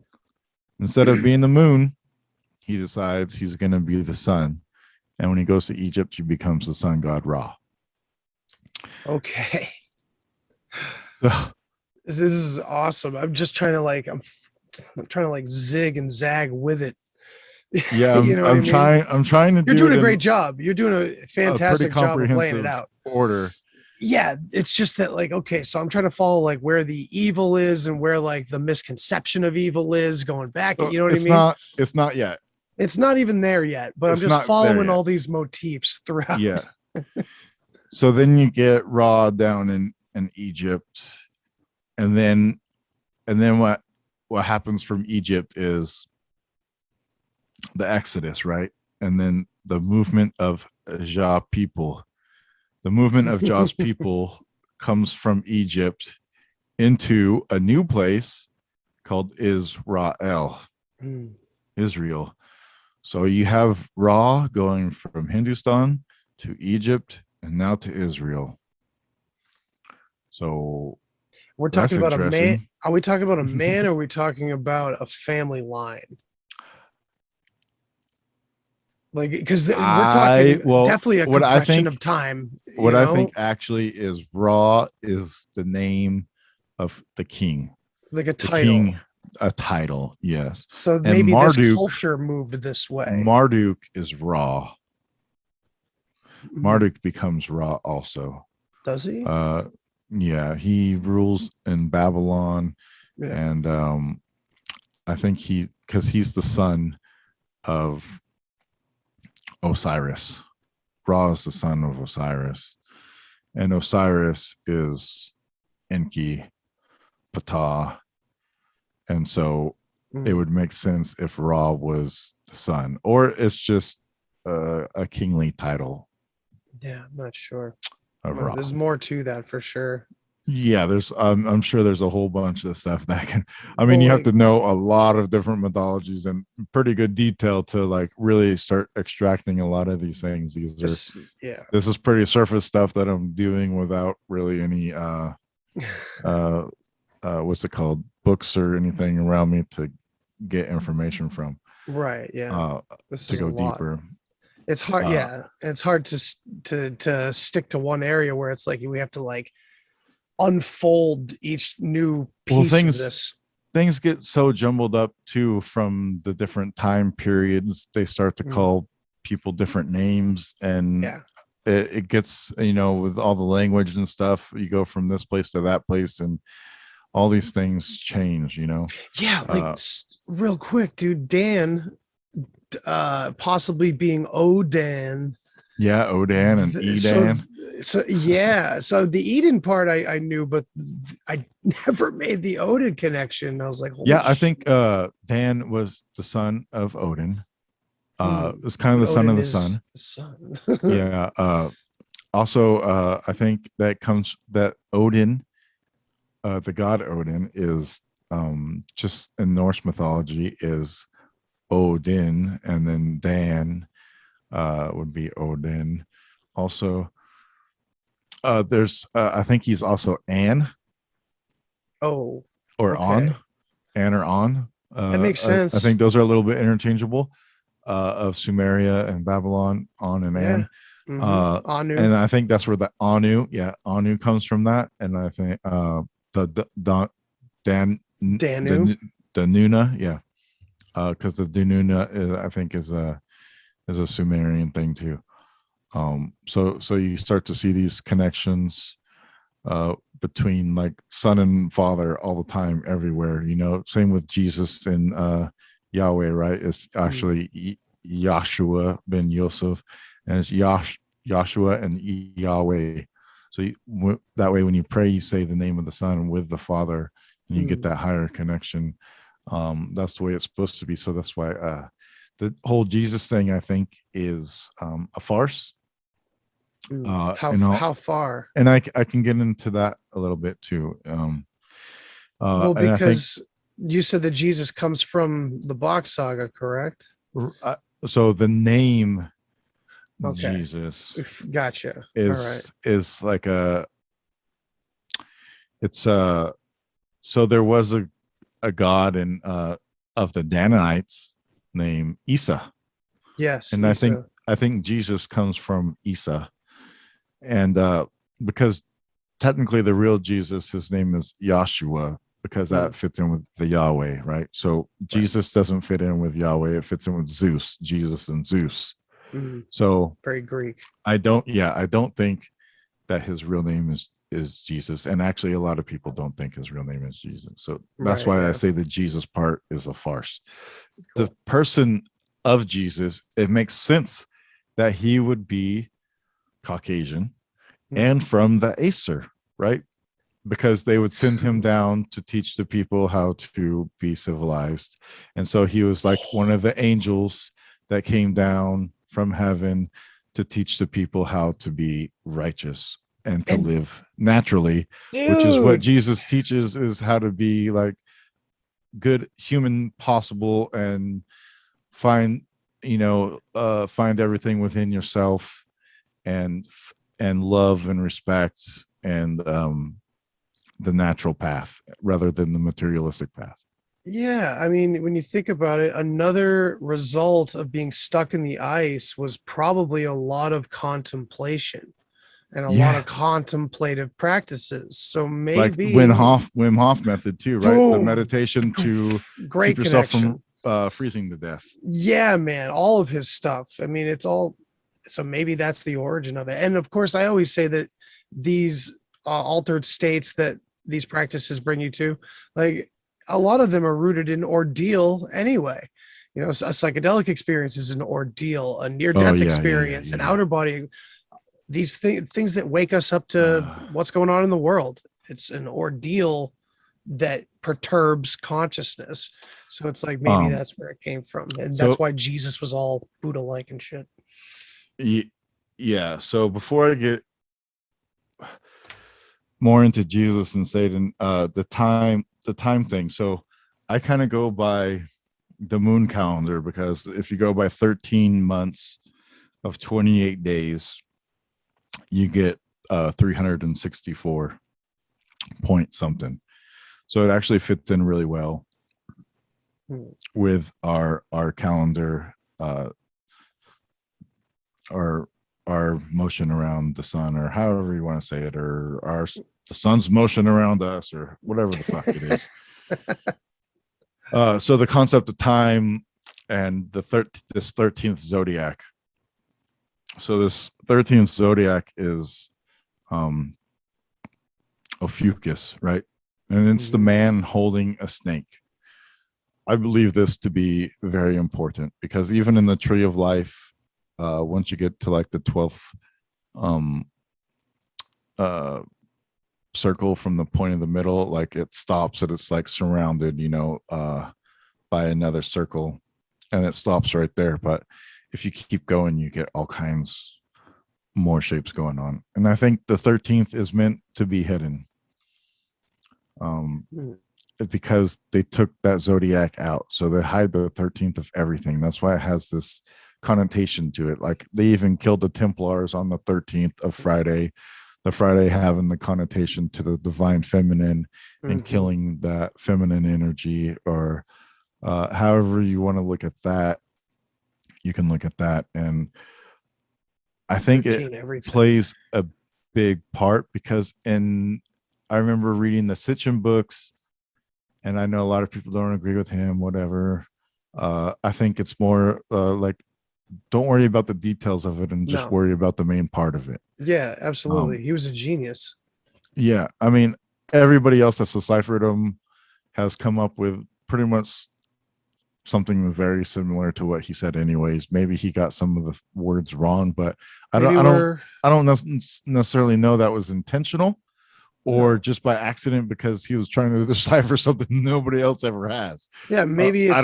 [SPEAKER 7] Instead of being the moon, he decides he's going to be the sun. And when he goes to Egypt, he becomes the sun god Ra.
[SPEAKER 8] Okay. This is awesome. I'm just trying to I'm trying to zig and zag with it.
[SPEAKER 7] Yeah, I'm trying to.
[SPEAKER 8] You're doing a great job. You're doing a fantastic job of laying it out.
[SPEAKER 7] Order.
[SPEAKER 8] Yeah, it's just that okay, so I'm trying to follow where the evil is and where the misconception of evil is going back. You know what I mean?
[SPEAKER 7] It's not yet.
[SPEAKER 8] It's not even there yet, but I'm just following all these motifs throughout.
[SPEAKER 7] Yeah. So then you get Ra down in Egypt, and then what happens from Egypt is the Exodus, right? And then the movement of Jah people. The movement of Jah's people comes from Egypt into a new place called Israel. Israel. So you have Ra going from Hindustan to Egypt and now to Israel. So
[SPEAKER 8] we're talking about a man.
[SPEAKER 7] interesting.
[SPEAKER 8] Are we talking about a man or are we talking about a family line? Like, because we're talking definitely a compression of time.
[SPEAKER 7] What I think actually is Ra is the name of the king.
[SPEAKER 8] Like a
[SPEAKER 7] The
[SPEAKER 8] title.
[SPEAKER 7] king, a title, yes.
[SPEAKER 8] So
[SPEAKER 7] And
[SPEAKER 8] maybe this
[SPEAKER 7] Marduk-
[SPEAKER 8] culture moved this way.
[SPEAKER 7] Marduk is Ra. Marduk becomes Ra also.
[SPEAKER 8] Does he?
[SPEAKER 7] Yeah, he rules in Babylon, and I think because he's the son of Osiris. Ra is the son of Osiris, and Osiris is Enki, Ptah, and so it would make sense if Ra was the son, or it's just a kingly title.
[SPEAKER 8] Yeah, I'm not sure.
[SPEAKER 7] Of Ra.
[SPEAKER 8] There's more to that for sure.
[SPEAKER 7] Yeah, there's I'm sure there's a whole bunch of stuff that can, I mean, you have to know a lot of different mythologies and pretty good detail to like really start extracting a lot of these things. This is pretty surface stuff that I'm doing without really any what's it called, books or anything around me to get information from.
[SPEAKER 8] Right. Yeah.
[SPEAKER 7] To go deeper.
[SPEAKER 8] It's hard. It's hard to stick to one area where it's like we have to like unfold each new piece of this.
[SPEAKER 7] Things get so jumbled up too from the different time periods. They start to call people different names, and it gets, with all the language and stuff, you go from this place to that place, and all these things change.
[SPEAKER 8] Yeah, like real quick, dude. Dan, possibly being Odan.
[SPEAKER 7] Yeah, Odan and Edan.
[SPEAKER 8] So the Eden part I knew, but I never made the Odin connection. I was like,
[SPEAKER 7] I think Dan was the son of Odin. It's kind of the son of the sun. Yeah. Also, I think that Odin, the god Odin, is just in Norse mythology is Odin, and then Dan would be Odin. Also, there's I think he's also An.
[SPEAKER 8] Oh,
[SPEAKER 7] or
[SPEAKER 8] okay.
[SPEAKER 7] On, An or On.
[SPEAKER 8] That makes sense.
[SPEAKER 7] I think those are a little bit interchangeable. Of Sumeria and Babylon, On and An.
[SPEAKER 8] Anu.
[SPEAKER 7] And I think that's where the Anu comes from. That, and I think the Danuna, because the Danuna I think is a Sumerian thing too. So you start to see these connections between like son and father all the time, everywhere. Same with Jesus and Yahweh, right? It's actually Yahshua ben Yosef, and it's Yahshua and Yahweh. So that way, when you pray, you say the name of the Son with the Father, and you get that higher connection. That's the way it's supposed to be. So that's why the whole Jesus thing, I think, is a farce.
[SPEAKER 8] How far?
[SPEAKER 7] And I can get into that a little bit too.
[SPEAKER 8] Well, because you said that Jesus comes from the Box Saga, correct?
[SPEAKER 7] So the name Jesus,
[SPEAKER 8] gotcha,
[SPEAKER 7] is like so there was a god of the Danites named Isa.
[SPEAKER 8] Yes,
[SPEAKER 7] and
[SPEAKER 8] Isa.
[SPEAKER 7] I think Jesus comes from Isa, and because technically the real Jesus, his name is Yahshua, because that fits in with the Yahweh, right? So Jesus doesn't fit in with Yahweh; it fits in with Zeus, Jesus and Zeus. So
[SPEAKER 8] very Greek.
[SPEAKER 7] I don't think that his real name is Jesus, and actually a lot of people don't think his real name is Jesus. So that's why I say the Jesus part is a farce. Cool. The person of Jesus, it makes sense that he would be Caucasian and from the Acer, right? Because they would send him down to teach the people how to be civilized. And so he was like one of the angels that came down from heaven to teach the people how to be righteous and to live naturally, which is what Jesus teaches, is how to be like good human possible and find find everything within yourself and love and respect and the natural path rather than the materialistic path.
[SPEAKER 8] Yeah, I mean, when you think about it, another result of being stuck in the ice was probably a lot of contemplation and a lot of contemplative practices. So
[SPEAKER 7] Like
[SPEAKER 8] maybe
[SPEAKER 7] Wim Hof method too, right? The
[SPEAKER 8] Boom.
[SPEAKER 7] meditation to
[SPEAKER 8] Great
[SPEAKER 7] keep yourself
[SPEAKER 8] connection.
[SPEAKER 7] from freezing to death.
[SPEAKER 8] Yeah, man, all of his stuff. I mean, it's all, so maybe that's the origin of it. And of course, I always say that these altered states that these practices bring you to, like, a lot of them are rooted in ordeal anyway. You know, a psychedelic experience is an ordeal, a near-death experience, an outer body. These things that wake us up to what's going on in the world. It's an ordeal that perturbs consciousness. So it's like maybe that's where it came from, and that's why Jesus was all Buddha-like and shit.
[SPEAKER 7] Yeah. So before I get more into Jesus and Satan, the time thing. So I kind of go by the moon calendar, because if you go by 13 months of 28 days, you get 364 point something. So it actually fits in really well with our calendar, our motion around the sun, or however you want to say it, or the sun's motion around us, or whatever the fuck it is. So the concept of time and this 13th zodiac. So this 13th zodiac is Ophiuchus, right? And it's the man holding a snake. I believe this to be very important, because even in the tree of life, once you get to like the 12th circle from the point of the middle, like it stops and it's like surrounded, by another circle, and it stops right there. But if you keep going, you get all kinds more shapes going on. And I think the 13th is meant to be hidden. Because they took that zodiac out, so they hide the 13th of everything. That's why it has this connotation to it. Like they even killed the Templars on the 13th of Friday, the Friday having the connotation to the divine feminine and killing that feminine energy, or however you want to look at that, you can look at that. And I think it plays a big part, because I remember reading the Sitchin books, and I know a lot of people don't agree with him, whatever. I think it's more like, don't worry about the details of it and just worry about the main part of it.
[SPEAKER 8] Yeah, absolutely. He was a genius.
[SPEAKER 7] Yeah. I mean, everybody else that's deciphered him has come up with pretty much something very similar to what he said anyways. Maybe he got some of the words wrong, but I don't necessarily know that was intentional or just by accident, because he was trying to decipher something nobody else ever has.
[SPEAKER 8] Yeah, maybe it's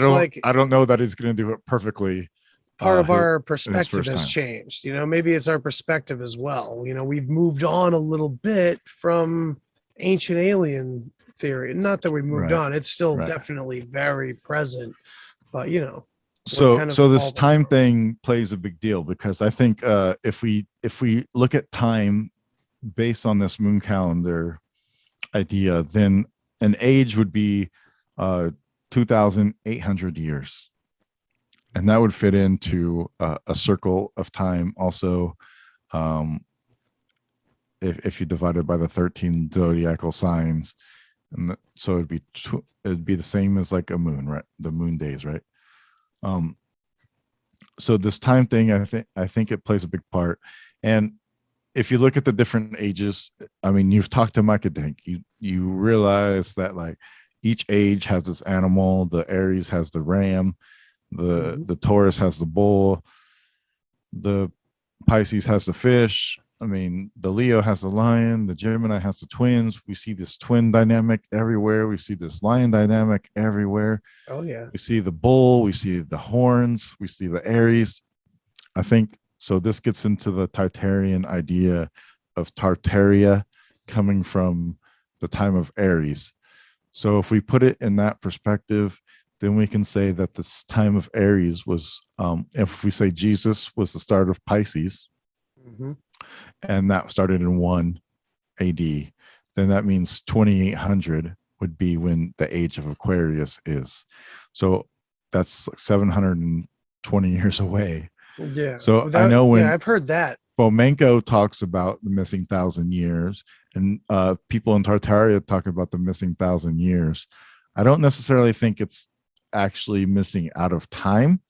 [SPEAKER 7] I don't know that he's going to do it perfectly.
[SPEAKER 8] Part of our perspective has changed. Maybe it's our perspective as well. We've moved on a little bit from ancient alien theory. Not that we moved on; it's still definitely very present. But so
[SPEAKER 7] this time thing plays a big deal, because I think if we look at time based on this moon calendar idea, then an age would be 2,800 years. And that would fit into a circle of time. Also, if you divide it by the 13 zodiacal signs, and so it'd be the same as like a moon, right? The moon days, right? So this time thing, I think it plays a big part. And if you look at the different ages, I mean, you've talked to Micah Denk, you realize that like each age has this animal. The Aries has the ram. The Taurus has the bull, the Pisces has the fish. I mean, the Leo has the lion, the Gemini has the twins. We see this twin dynamic everywhere. We see this lion dynamic everywhere.
[SPEAKER 8] Oh yeah.
[SPEAKER 7] We see the bull, we see the horns, we see the Aries. I think so. This gets into the Tartarian idea of Tartaria coming from the time of Aries. So if we put it in that perspective, then we can say that this time of Aries was, if we say Jesus was the start of Pisces, and that started in 1 AD, then that means 2800 would be when the age of Aquarius is. So that's like 720 years away.
[SPEAKER 8] Yeah.
[SPEAKER 7] So I know when
[SPEAKER 8] I've heard that.
[SPEAKER 7] Fomenko talks about the missing 1,000 years, and people in Tartaria talk about the missing 1,000 years. I don't necessarily think it's actually missing out of time.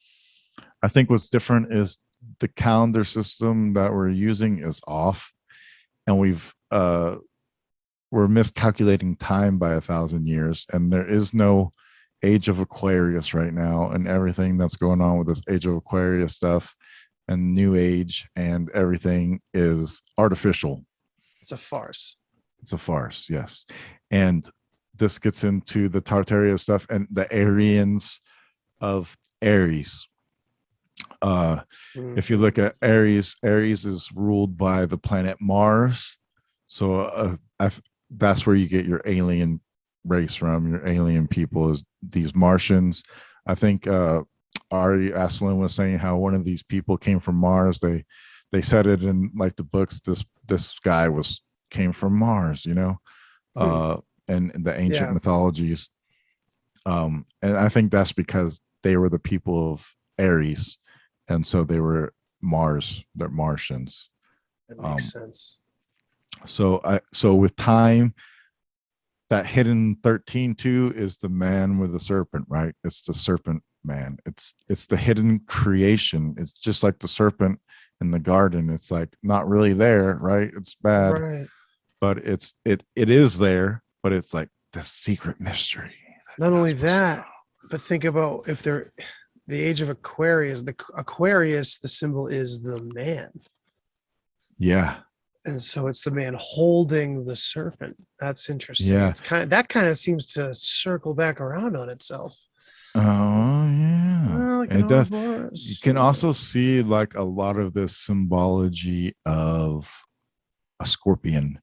[SPEAKER 7] I think what's different is the calendar system that we're using is off, and we're miscalculating time by 1,000 years, and there is no age of Aquarius right now, and everything that's going on with this age of Aquarius stuff and new age and everything is artificial.
[SPEAKER 8] It's a farce.
[SPEAKER 7] It's a farce, yes. And this gets into the Tartaria stuff and the Aryans of Aries. If you look at Aries is ruled by the planet Mars. So that's where you get your alien race from. Your alien people is these Martians. I think Ari Aslin was saying how one of these people came from Mars. They said it in like the books. This guy came from Mars, you know, and the ancient mythologies. And I think that's because they were the people of Aries, and so they were Mars. They're Martians.
[SPEAKER 8] That makes sense.
[SPEAKER 7] So with time, that hidden 13 too is the man with the serpent, right? It's the serpent man. It's the hidden creation. It's just like the serpent in the garden. It's like not really there, right? It's bad,
[SPEAKER 8] Right.
[SPEAKER 7] but it is there. But it's like the secret mystery.
[SPEAKER 8] Not only that, but think about if they're the age of Aquarius. The Aquarius, the symbol is the man.
[SPEAKER 7] Yeah.
[SPEAKER 8] And so it's the man holding the serpent. That's interesting.
[SPEAKER 7] Yeah.
[SPEAKER 8] It's that kind of seems to circle back around on itself.
[SPEAKER 7] Oh yeah. It does. You can also see like a lot of this symbology of a scorpion,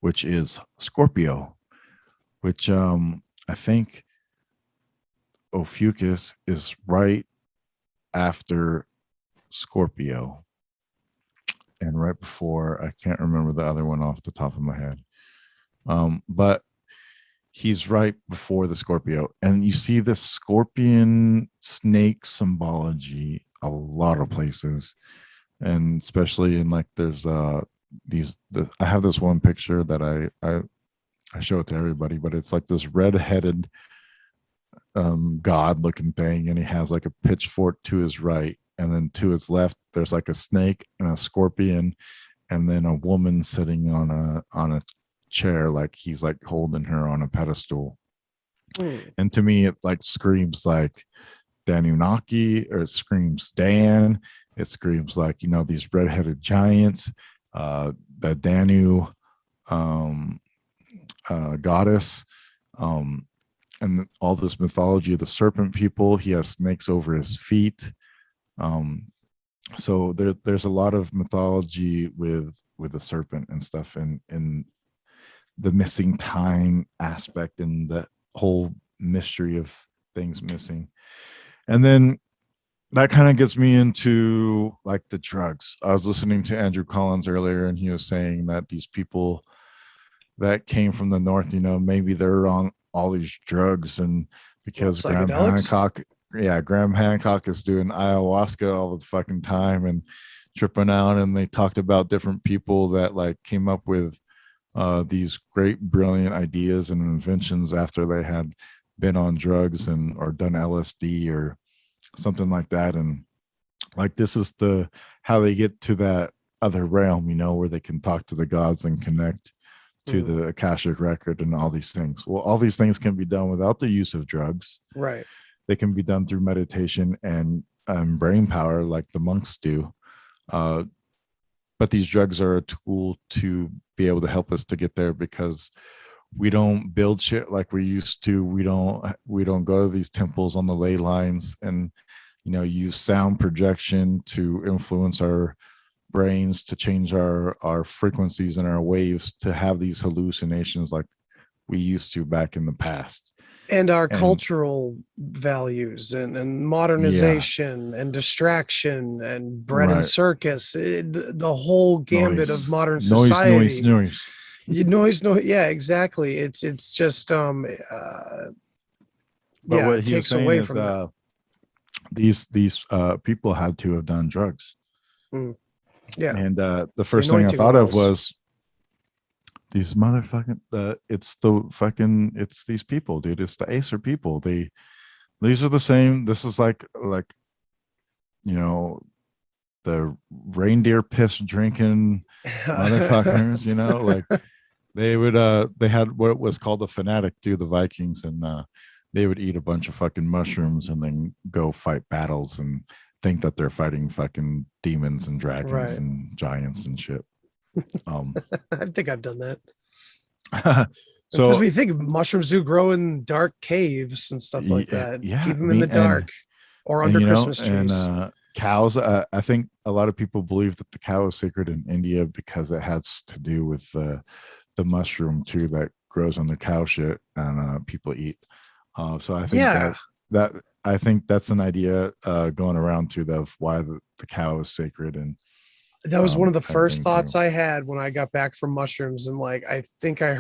[SPEAKER 7] which is Scorpio, which I think Ophiuchus is right after Scorpio. And right before, I can't remember the other one off the top of my head. But he's right before the Scorpio. And you see the scorpion snake symbology a lot of places. And especially in like there's I have this one picture that I show it to everybody, but it's like this red-headed god looking thing, and he has like a pitchfork to his right. And then to his left, there's like a snake and a scorpion, and then a woman sitting on a chair, like he's like holding her on a pedestal. And to me, it like screams like Danunnaki, or it screams Dan. It screams like, you know, these redheaded giants, the Danu goddess, and all this mythology of the serpent people. He has snakes over his feet. So there's a lot of mythology with the serpent and stuff, and the missing time aspect and the whole mystery of things missing. And then that kind of gets me into like the drugs. I was listening to Andrew Collins earlier, and he was saying that these people that came from the north, you know, maybe they're on all these drugs, and because Graham Hancock is doing ayahuasca all the fucking time and tripping out, and they talked about different people that like came up with these great brilliant ideas and inventions after they had been on drugs or done LSD or something like that. And like this is how they get to that other realm, you know, where they can talk to the gods and connect to the Akashic record and all these things. Well, all these things can be done without the use of drugs.
[SPEAKER 8] Right.
[SPEAKER 7] They can be done through meditation and brain power, like the monks do. But these drugs are a tool to be able to help us to get there, because we don't build shit like we used to. We don't go to these temples on the ley lines and use sound projection to influence our brains, to change our frequencies and our waves, to have these hallucinations like we used to back in the past.
[SPEAKER 8] And our cultural values and modernization and distraction and bread and circus, the whole gambit of modern society. Noise. Yeah, exactly. It's just
[SPEAKER 7] but what he was saying is these people had to have done drugs.
[SPEAKER 8] Yeah.
[SPEAKER 7] And the first thing I thought of was these motherfucking it's these people, dude. It's the Acer people. These are the same. This is like the reindeer piss drinking motherfuckers, like they had what was called the phonetic do the Vikings, and they would eat a bunch of fucking mushrooms and then go fight battles and think that they're fighting fucking demons and dragons and giants and shit.
[SPEAKER 8] I think I've done that.
[SPEAKER 7] So
[SPEAKER 8] because we think mushrooms do grow in dark caves and stuff like that.
[SPEAKER 7] Yeah,
[SPEAKER 8] keep them in the dark or under Christmas trees.
[SPEAKER 7] And cows. I think a lot of people believe that the cow is sacred in India because it has to do with the mushroom too that grows on the cow shit and people eat. So I think that I think that's an idea going around too of why the cow is sacred. And
[SPEAKER 8] that was one of the first thoughts I had when I got back from mushrooms. And I think I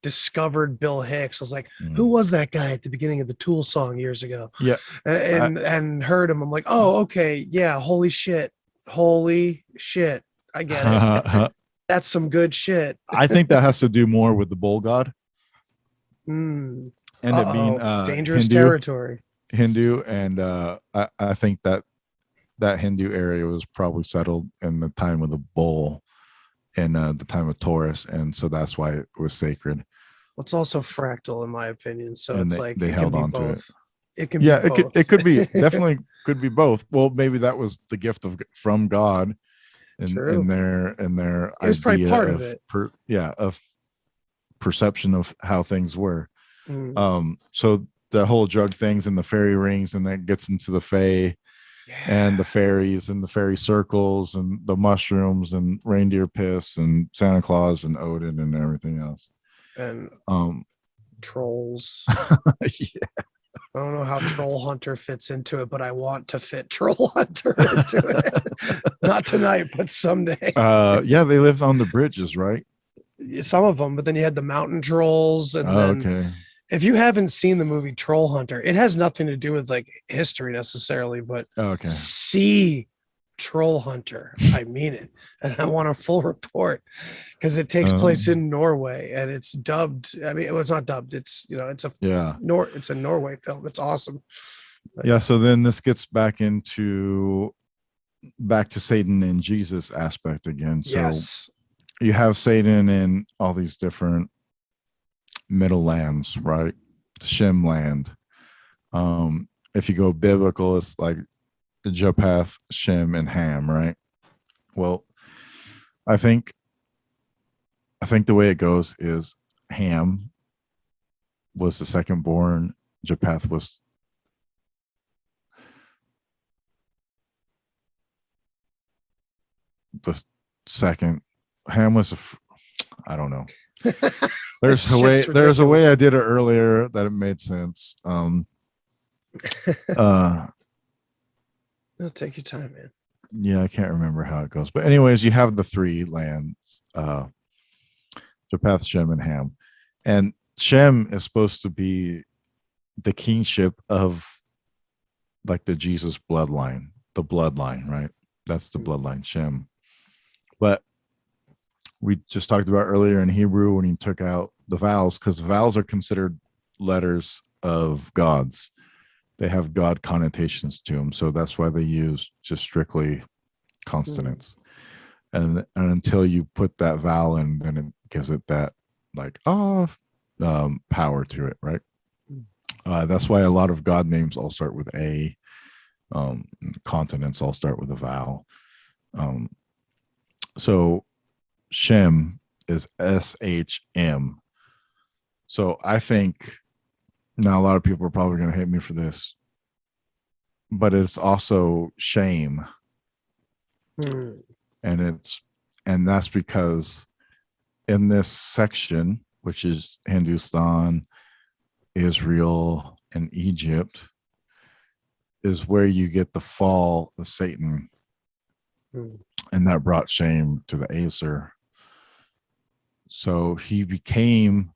[SPEAKER 8] discovered Bill Hicks. I was like, who was that guy at the beginning of the Tool song years ago?
[SPEAKER 7] Yeah.
[SPEAKER 8] And heard him. I'm like, oh, okay. Yeah. Holy shit. I get it. That's some good shit.
[SPEAKER 7] I think that has to do more with the bull god.
[SPEAKER 8] And
[SPEAKER 7] it being
[SPEAKER 8] dangerous territory.
[SPEAKER 7] Hindu. And I think that Hindu area was probably settled in the time of the bull and the time of Taurus, and so that's why it was sacred.
[SPEAKER 8] It's also fractal, in my opinion. So
[SPEAKER 7] and
[SPEAKER 8] it's
[SPEAKER 7] they held on to it.
[SPEAKER 8] It can be both.
[SPEAKER 7] It could be definitely could be both. Well, maybe that was the gift from God, in their
[SPEAKER 8] it was probably part of it.
[SPEAKER 7] Of perception of how things were. So the whole drug things and the fairy rings, and that gets into the fae. Yeah. And the fairies and the fairy circles and the mushrooms and reindeer piss and Santa Claus and Odin and everything else.
[SPEAKER 8] And trolls.
[SPEAKER 7] Yeah.
[SPEAKER 8] I don't know how Troll Hunter fits into it, but I want to fit Troll Hunter into it. Not tonight, but someday.
[SPEAKER 7] Yeah, they lived on the bridges, right?
[SPEAKER 8] Some of them, but then you had the mountain trolls. And
[SPEAKER 7] okay.
[SPEAKER 8] If you haven't seen the movie Troll Hunter, it has nothing to do with history necessarily, but see Troll Hunter. I mean it. And I want a full report because it takes place in Norway and it's dubbed. I mean, it's not dubbed. It's, it's a Norway film. It's awesome.
[SPEAKER 7] Yeah. So then this gets back to Satan and Jesus aspect again. So
[SPEAKER 8] yes.
[SPEAKER 7] You have Satan in all these different middle lands, right? Shem land. If you go biblical, it's like Japheth, Shem, and Ham, right? Well, I think the way it goes is Ham was the second born, Japheth was the second. Ham was I don't know. There's a way I did it earlier that it made sense.
[SPEAKER 8] Take your time, man.
[SPEAKER 7] Yeah, I can't remember how it goes. But anyways, you have the three lands, Japheth, Shem, and Ham. And Shem is supposed to be the kingship of the Jesus bloodline, right? That's the bloodline, Shem. But we just talked about earlier in Hebrew when he took out the vowels, because vowels are considered letters of gods. They have God connotations to them. So that's why they use just strictly consonants. And until you put that vowel in, then it gives it that power to it, right? That's why a lot of God names all start with A. Continents all start with a vowel. So Shem is SHM. So I think now a lot of people are probably going to hate me for this. but it's also shame.
[SPEAKER 8] Hmm.
[SPEAKER 7] And that's because in this section, which is Hindustan, Israel, and Egypt, is where you get the fall of Satan.
[SPEAKER 8] Hmm.
[SPEAKER 7] And that brought shame to the Acer. So he became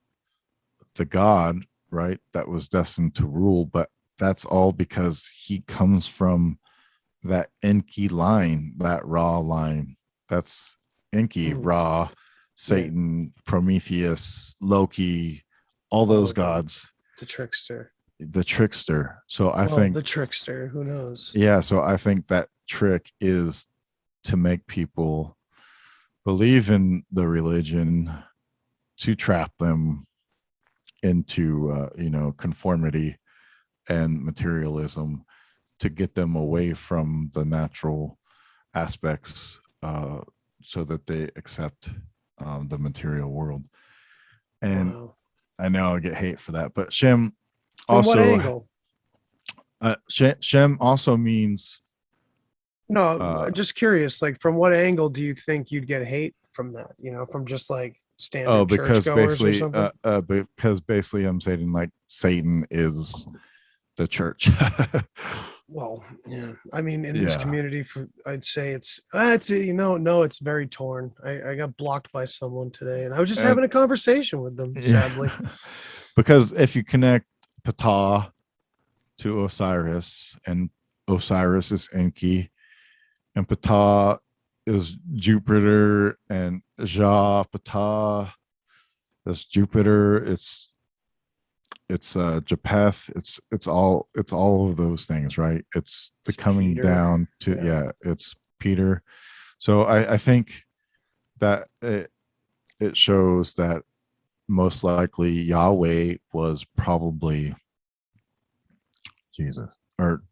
[SPEAKER 7] the god, right, that was destined to rule, but that's all because he comes from that Enki line, that Ra line. That's Enki, Ra, Satan, Prometheus, Loki, all those gods.
[SPEAKER 8] The trickster.
[SPEAKER 7] So I think
[SPEAKER 8] the trickster, who knows?
[SPEAKER 7] Yeah, so I think that trick is to make people believe in the religion, to trap them into conformity and materialism, to get them away from the natural aspects, so that they accept the material world. And
[SPEAKER 8] Wow.
[SPEAKER 7] I know I'll get hate for that, but Shem
[SPEAKER 8] From
[SPEAKER 7] also,
[SPEAKER 8] what angle?
[SPEAKER 7] Shem also means
[SPEAKER 8] No, just curious. Like, from what angle do you think you'd get hate from that? From just like standard
[SPEAKER 7] because
[SPEAKER 8] churchgoers or
[SPEAKER 7] basically
[SPEAKER 8] something?
[SPEAKER 7] because basically I'm saying like Satan is the church.
[SPEAKER 8] Well, yeah. I mean, in this
[SPEAKER 7] Yeah.
[SPEAKER 8] community, I'd say it's very torn. I got blocked by someone today, and I was just
[SPEAKER 7] And-
[SPEAKER 8] having a conversation with them. Sadly,
[SPEAKER 7] Because if you connect Ptah to Osiris, and Osiris is Enki, and Ptah is Jupiter, and Ptah is Jupiter. It's Japheth. It's all of those things, right? It's the
[SPEAKER 8] It's
[SPEAKER 7] coming
[SPEAKER 8] Peter.
[SPEAKER 7] down to it's Peter. So I think that it shows that most likely Yahweh was probably Jesus, or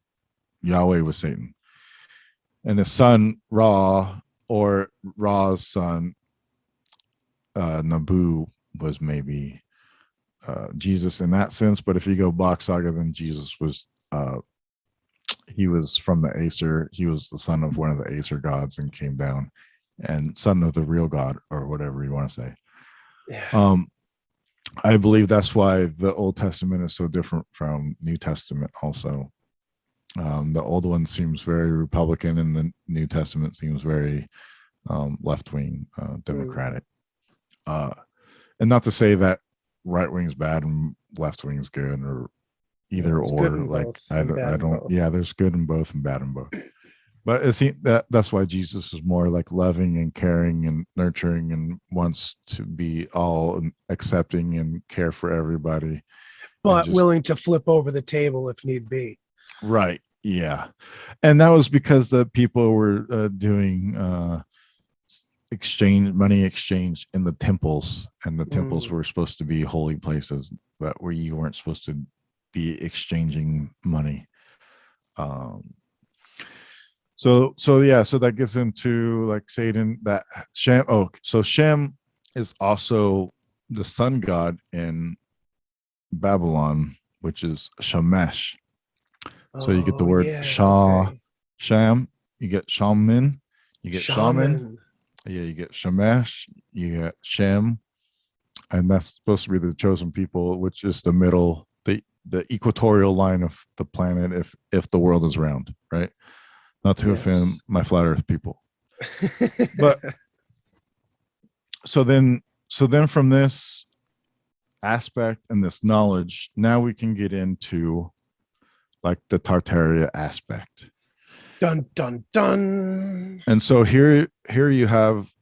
[SPEAKER 7] Yahweh was Satan, and his son Ra, or Ra's son Nabu, was maybe Jesus in that sense. But if you go Bach Saga, then Jesus was he was from the Acer. He was the son of one of the Acer gods and came down, and son of the real God, or whatever you want to say.
[SPEAKER 8] Yeah.
[SPEAKER 7] I believe that's why the Old Testament is so different from New Testament also. The old one seems very Republican, and the New Testament seems very left-wing, Democratic. And not to say that right wing's bad and left wing's good, or either
[SPEAKER 8] It's
[SPEAKER 7] or.
[SPEAKER 8] good in
[SPEAKER 7] Like
[SPEAKER 8] both
[SPEAKER 7] I
[SPEAKER 8] and bad in
[SPEAKER 7] don't.
[SPEAKER 8] both.
[SPEAKER 7] Yeah, there's good in both and bad in both. But that's why Jesus is more like loving and caring and nurturing, and wants to be all accepting and care for everybody.
[SPEAKER 8] But willing to flip over the table if need be.
[SPEAKER 7] Right. Yeah. And that was because the people were doing money exchange in the temples, and the temples were supposed to be holy places, but where you weren't supposed to be exchanging money. So that gets into like Satan, that Shem. Oh, so Shem is also the sun god in Babylon, which is Shamesh. So you get the word Sham, you get shaman, you get shaman. Yeah, you get Shamesh, you get Shem, and that's supposed to be the chosen people, which is the middle, the equatorial line of the planet, if the world is round, right? Not to offend my flat earth people. But so then from this aspect and this knowledge, now we can get into like the Tartaria aspect.
[SPEAKER 8] Dun dun dun.
[SPEAKER 7] And so here you have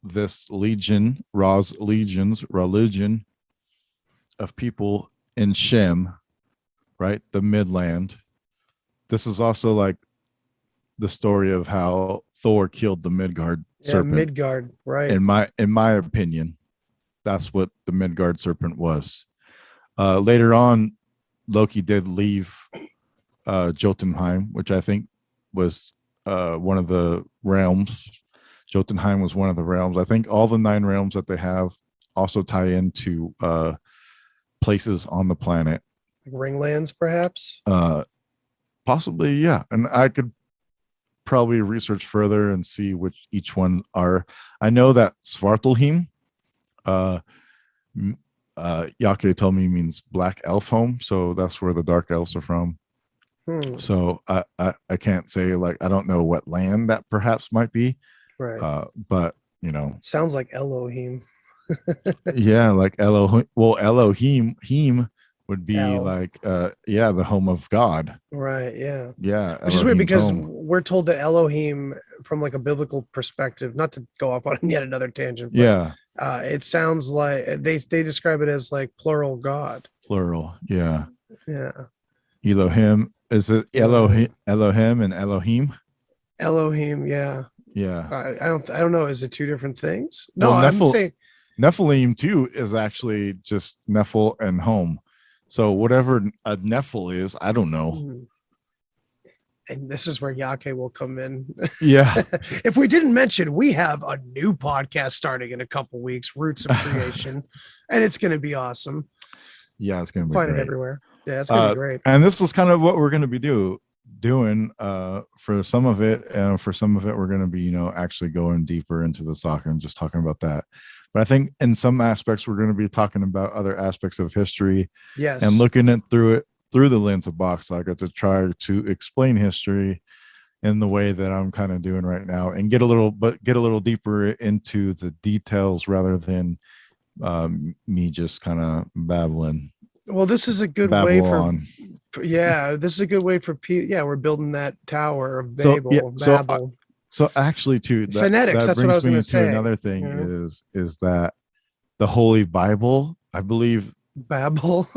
[SPEAKER 7] this legion, Ra's religion of people in Shem, right? The Midland. This is also like the story of how Thor killed the Midgard serpent.
[SPEAKER 8] Midgard, right?
[SPEAKER 7] In my opinion, that's what the Midgard serpent was. Later on, Loki did leave Jotunheim, which I think was one of the realms. Jotunheim was one of the realms. I think all the 9 realms that they have also tie into places on the planet.
[SPEAKER 8] Ringlands, perhaps.
[SPEAKER 7] Possibly, yeah. And I could probably research further and see which each one are. I know that Svartalheim, uh, Yake told me means black elf home, so that's where the dark elves are from. So I can't say, like, I don't know what land that perhaps might be,
[SPEAKER 8] Right.
[SPEAKER 7] but
[SPEAKER 8] Sounds like Elohim.
[SPEAKER 7] yeah, like Elohim. Well, Elohim would be
[SPEAKER 8] El.
[SPEAKER 7] like the home of God.
[SPEAKER 8] Right. Yeah.
[SPEAKER 7] Yeah,
[SPEAKER 8] Which is weird
[SPEAKER 7] Elohim's
[SPEAKER 8] because
[SPEAKER 7] home.
[SPEAKER 8] we're told that Elohim, from like a biblical perspective, not to go off on yet another tangent, but
[SPEAKER 7] Yeah,
[SPEAKER 8] it sounds like they describe it as like plural God.
[SPEAKER 7] plural. Yeah,
[SPEAKER 8] Yeah.
[SPEAKER 7] Elohim. Is it Elohim and Elohim?
[SPEAKER 8] Elohim. Yeah.
[SPEAKER 7] Yeah.
[SPEAKER 8] I don't know. Is it two different things? No,
[SPEAKER 7] Well,
[SPEAKER 8] I'm saying
[SPEAKER 7] Nephilim too is actually just Nephil and home. So whatever a Nephil is, I don't know.
[SPEAKER 8] And this is where Yake will come in.
[SPEAKER 7] Yeah.
[SPEAKER 8] If we didn't mention, we have a new podcast starting in a couple weeks, Roots of Creation, and it's going to be awesome.
[SPEAKER 7] Yeah, it's going to be
[SPEAKER 8] Find
[SPEAKER 7] great.
[SPEAKER 8] it everywhere. Yeah, it's going to be great.
[SPEAKER 7] And this is kind of what we're going to be doing for some of it, and for some of it we're going to be actually going deeper into the saga and just talking about that. But I think in some aspects we're going to be talking about other aspects of history,
[SPEAKER 8] Yes,
[SPEAKER 7] and looking at through the lens of Bach Saga to try to explain history in the way that I'm kind of doing right now, and get a little deeper into the details rather than me just kind of babbling.
[SPEAKER 8] Well, this is a good way for this is a good way for people. Yeah, we're building that tower of Babel.
[SPEAKER 7] So actually, too,
[SPEAKER 8] phonetics. That's what I was going to say.
[SPEAKER 7] Another thing is that the Holy Bible, I believe,
[SPEAKER 8] Babel.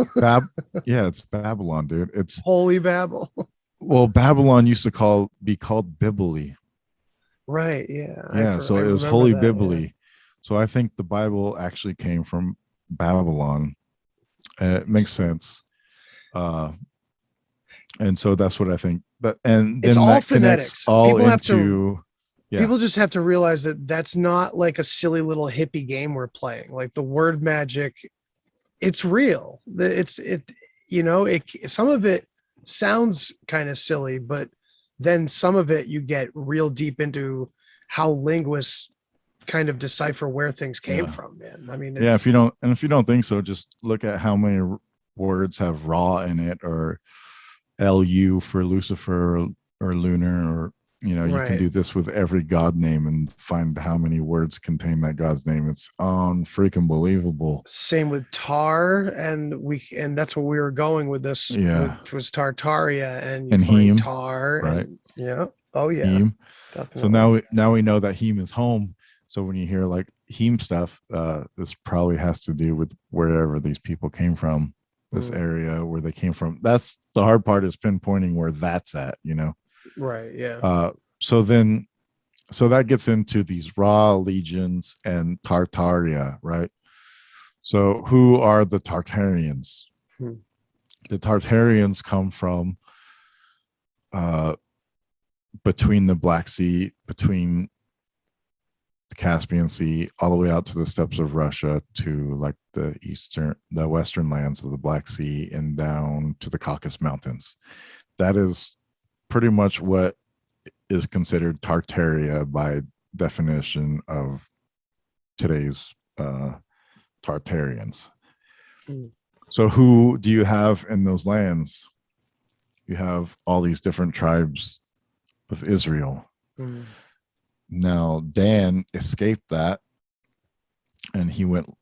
[SPEAKER 7] Yeah, it's Babylon, dude. It's
[SPEAKER 8] Holy Babel.
[SPEAKER 7] Well, Babylon used to be called Bibli.
[SPEAKER 8] Right. Yeah.
[SPEAKER 7] Yeah. So it was Holy Bibli.
[SPEAKER 8] Yeah.
[SPEAKER 7] So I think the Bible actually came from Babylon. It makes sense. And so that's what I think. But and then
[SPEAKER 8] it's all
[SPEAKER 7] that
[SPEAKER 8] phonetics.
[SPEAKER 7] All
[SPEAKER 8] people
[SPEAKER 7] into
[SPEAKER 8] people just have to realize that that's not like a silly little hippie game we're playing. Like the word magic, it's real. Some of it sounds kind of silly, but then some of it you get real deep into how linguists kind of decipher where things came from, man. I mean,
[SPEAKER 7] if you don't think so, just look at how many words have raw in it, or LU for Lucifer, or lunar, or you can do this with every god name and find how many words contain that god's name. It's freaking believable.
[SPEAKER 8] Same with tar, and that's what we were going with this. Which was Tartaria, and you find
[SPEAKER 7] Heme,
[SPEAKER 8] tar,
[SPEAKER 7] right?
[SPEAKER 8] Oh yeah.
[SPEAKER 7] Heme. So now we know that Heme is home. So when you hear like Heme stuff, this probably has to do with wherever these people came from, this area where they came from. That's the hard part, is pinpointing where that's at,
[SPEAKER 8] Right. Yeah.
[SPEAKER 7] So that gets into these raw legions and Tartaria, right? So who are the Tartarians? The Tartarians come from between the Black Sea, between the Caspian Sea, all the way out to the steppes of Russia, to like the western lands of the Black Sea, and down to the Caucasus Mountains. That is pretty much what is considered Tartaria by definition of today's Tartarians. So who do you have in those lands? You have all these different tribes of Israel. Now Dan escaped that, and he went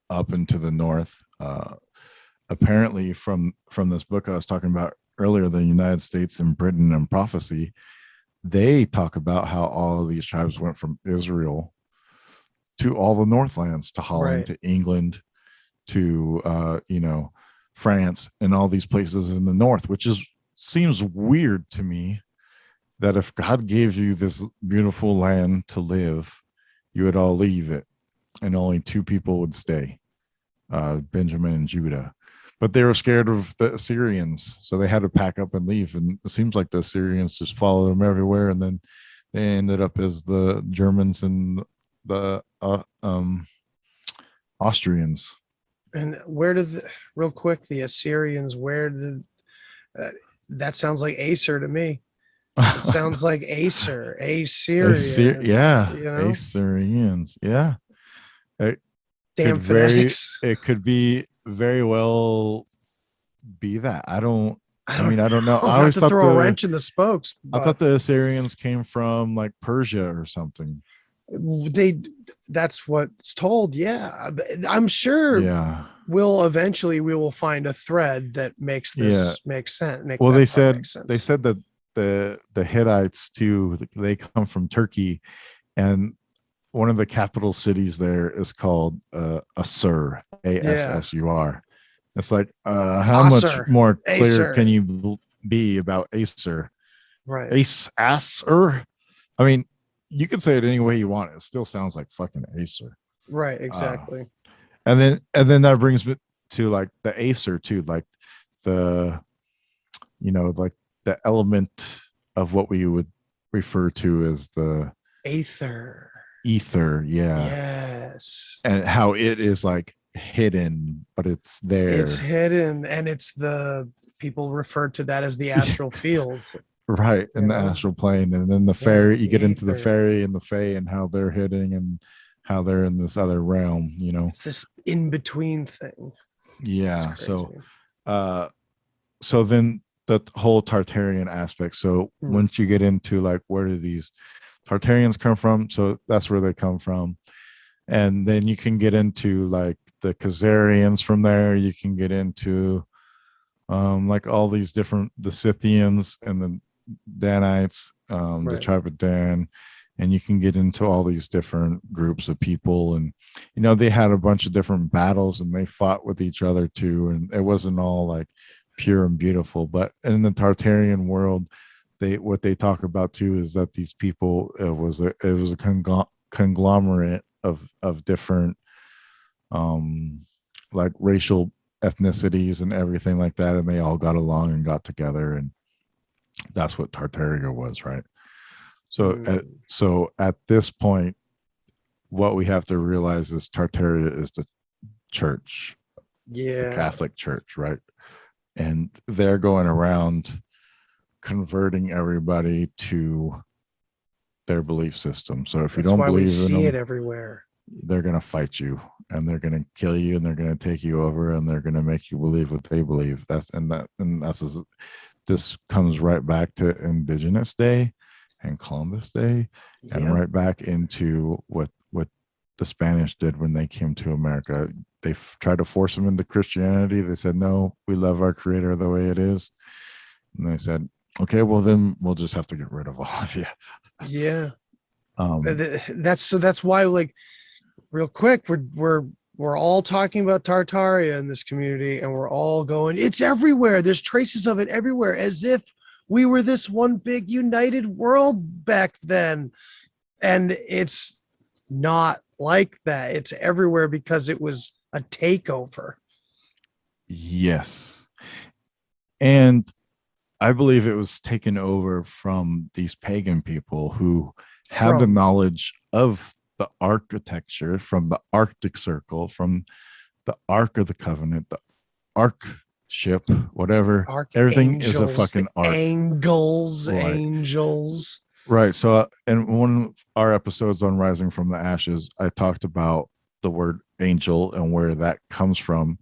[SPEAKER 7] up into the north. Apparently from this book I was talking about earlier, the United States and Britain and Prophecy, they talk about how all of these tribes went from Israel to all the Northlands, to Holland, to England, to France, and all these places in the north, which seems weird to me, that if God gave you this beautiful land to live, you would all leave it, and only two people would stay, Benjamin and Judah. But they were scared of the Assyrians, so they had to pack up and leave. And it seems like the Assyrians just followed them everywhere, and then they ended up as the Germans and the Austrians.
[SPEAKER 8] And where did real quick, the Assyrians, where did That sounds like Acer to me. It sounds like Acer, Assyrian.
[SPEAKER 7] Yeah,
[SPEAKER 8] you know,
[SPEAKER 7] Assyrians. Yeah, it
[SPEAKER 8] damn
[SPEAKER 7] could very,
[SPEAKER 8] phonetics.
[SPEAKER 7] it could be very well be that. I don't know. I
[SPEAKER 8] Not
[SPEAKER 7] always
[SPEAKER 8] to
[SPEAKER 7] thought
[SPEAKER 8] throw a wrench in the spokes,
[SPEAKER 7] I
[SPEAKER 8] but
[SPEAKER 7] thought the Assyrians came from like Persia or something.
[SPEAKER 8] that's what's told. Yeah, I'm sure
[SPEAKER 7] Yeah,
[SPEAKER 8] we will find a thread that makes this make sense.
[SPEAKER 7] well,
[SPEAKER 8] That part make
[SPEAKER 7] they
[SPEAKER 8] sense.
[SPEAKER 7] said that the Hittites too, they come from Turkey, and one of the capital cities there is called Assur, Assur. It's like how much
[SPEAKER 8] Assur.
[SPEAKER 7] more clear
[SPEAKER 8] Acer.
[SPEAKER 7] can you be about Acer?
[SPEAKER 8] Right.
[SPEAKER 7] Assur. I mean, you can say it any way you want. It still sounds like fucking Acer.
[SPEAKER 8] Right. Exactly.
[SPEAKER 7] And then that brings me to like the Acer too, like the, like the element of what we would refer to as the
[SPEAKER 8] Aether.
[SPEAKER 7] ether. Yeah.
[SPEAKER 8] Yes.
[SPEAKER 7] And how it is like hidden, but it's there.
[SPEAKER 8] It's hidden, and it's the people refer to that as the astral field.
[SPEAKER 7] Right, in the astral plane. And then the fairy, you get into the
[SPEAKER 8] ether.
[SPEAKER 7] fairy and the fae and how they're hidden and how they're in this other realm,
[SPEAKER 8] It's this in between thing.
[SPEAKER 7] Yeah. So then the whole Tartarian aspect. So once you get into like, where do these Tartarians come from? So that's where they come from. And then you can get into like the Khazarians from there. You can get into like all these different, the Scythians and the Danites, the tribe of Dan, and you can get into all these different groups of people. And they had a bunch of different battles and they fought with each other too, and it wasn't all like pure and beautiful. But in the Tartarian world, what they talk about too is that these people, it was a conglomerate of different like racial ethnicities and everything like that, and they all got along and got together, and that's what Tartaria was, right? So at this point, what we have to realize is Tartaria is the church, the Catholic Church, right? And they're going around converting everybody to their belief system. So if you don't believe in them,
[SPEAKER 8] it everywhere.
[SPEAKER 7] They're going to fight you, and they're going to kill you, and they're going to take you over, and they're going to make you believe what they believe. This comes right back to Indigenous Day and Columbus Day, and right back into what the Spanish did when they came to America. They tried to force them into Christianity. They said, no, we love our creator the way it is. And they said, okay, well then we'll just have to get rid of all of you.
[SPEAKER 8] Yeah. That's why, like, real quick, we're all talking about Tartaria in this community, and we're all going, it's everywhere. There's traces of it everywhere, as if we were this one big united world back then. And it's not like that. It's everywhere because it was a takeover.
[SPEAKER 7] Yes. And I believe it was taken over from these pagan people who have the knowledge of the architecture, from the Arctic Circle, from the Ark of the Covenant, the Ark ship, whatever. Everything is a fucking ark.
[SPEAKER 8] Angels.
[SPEAKER 7] Right. So in one of our episodes on Rising from the Ashes, I talked about the word angel and where that comes from.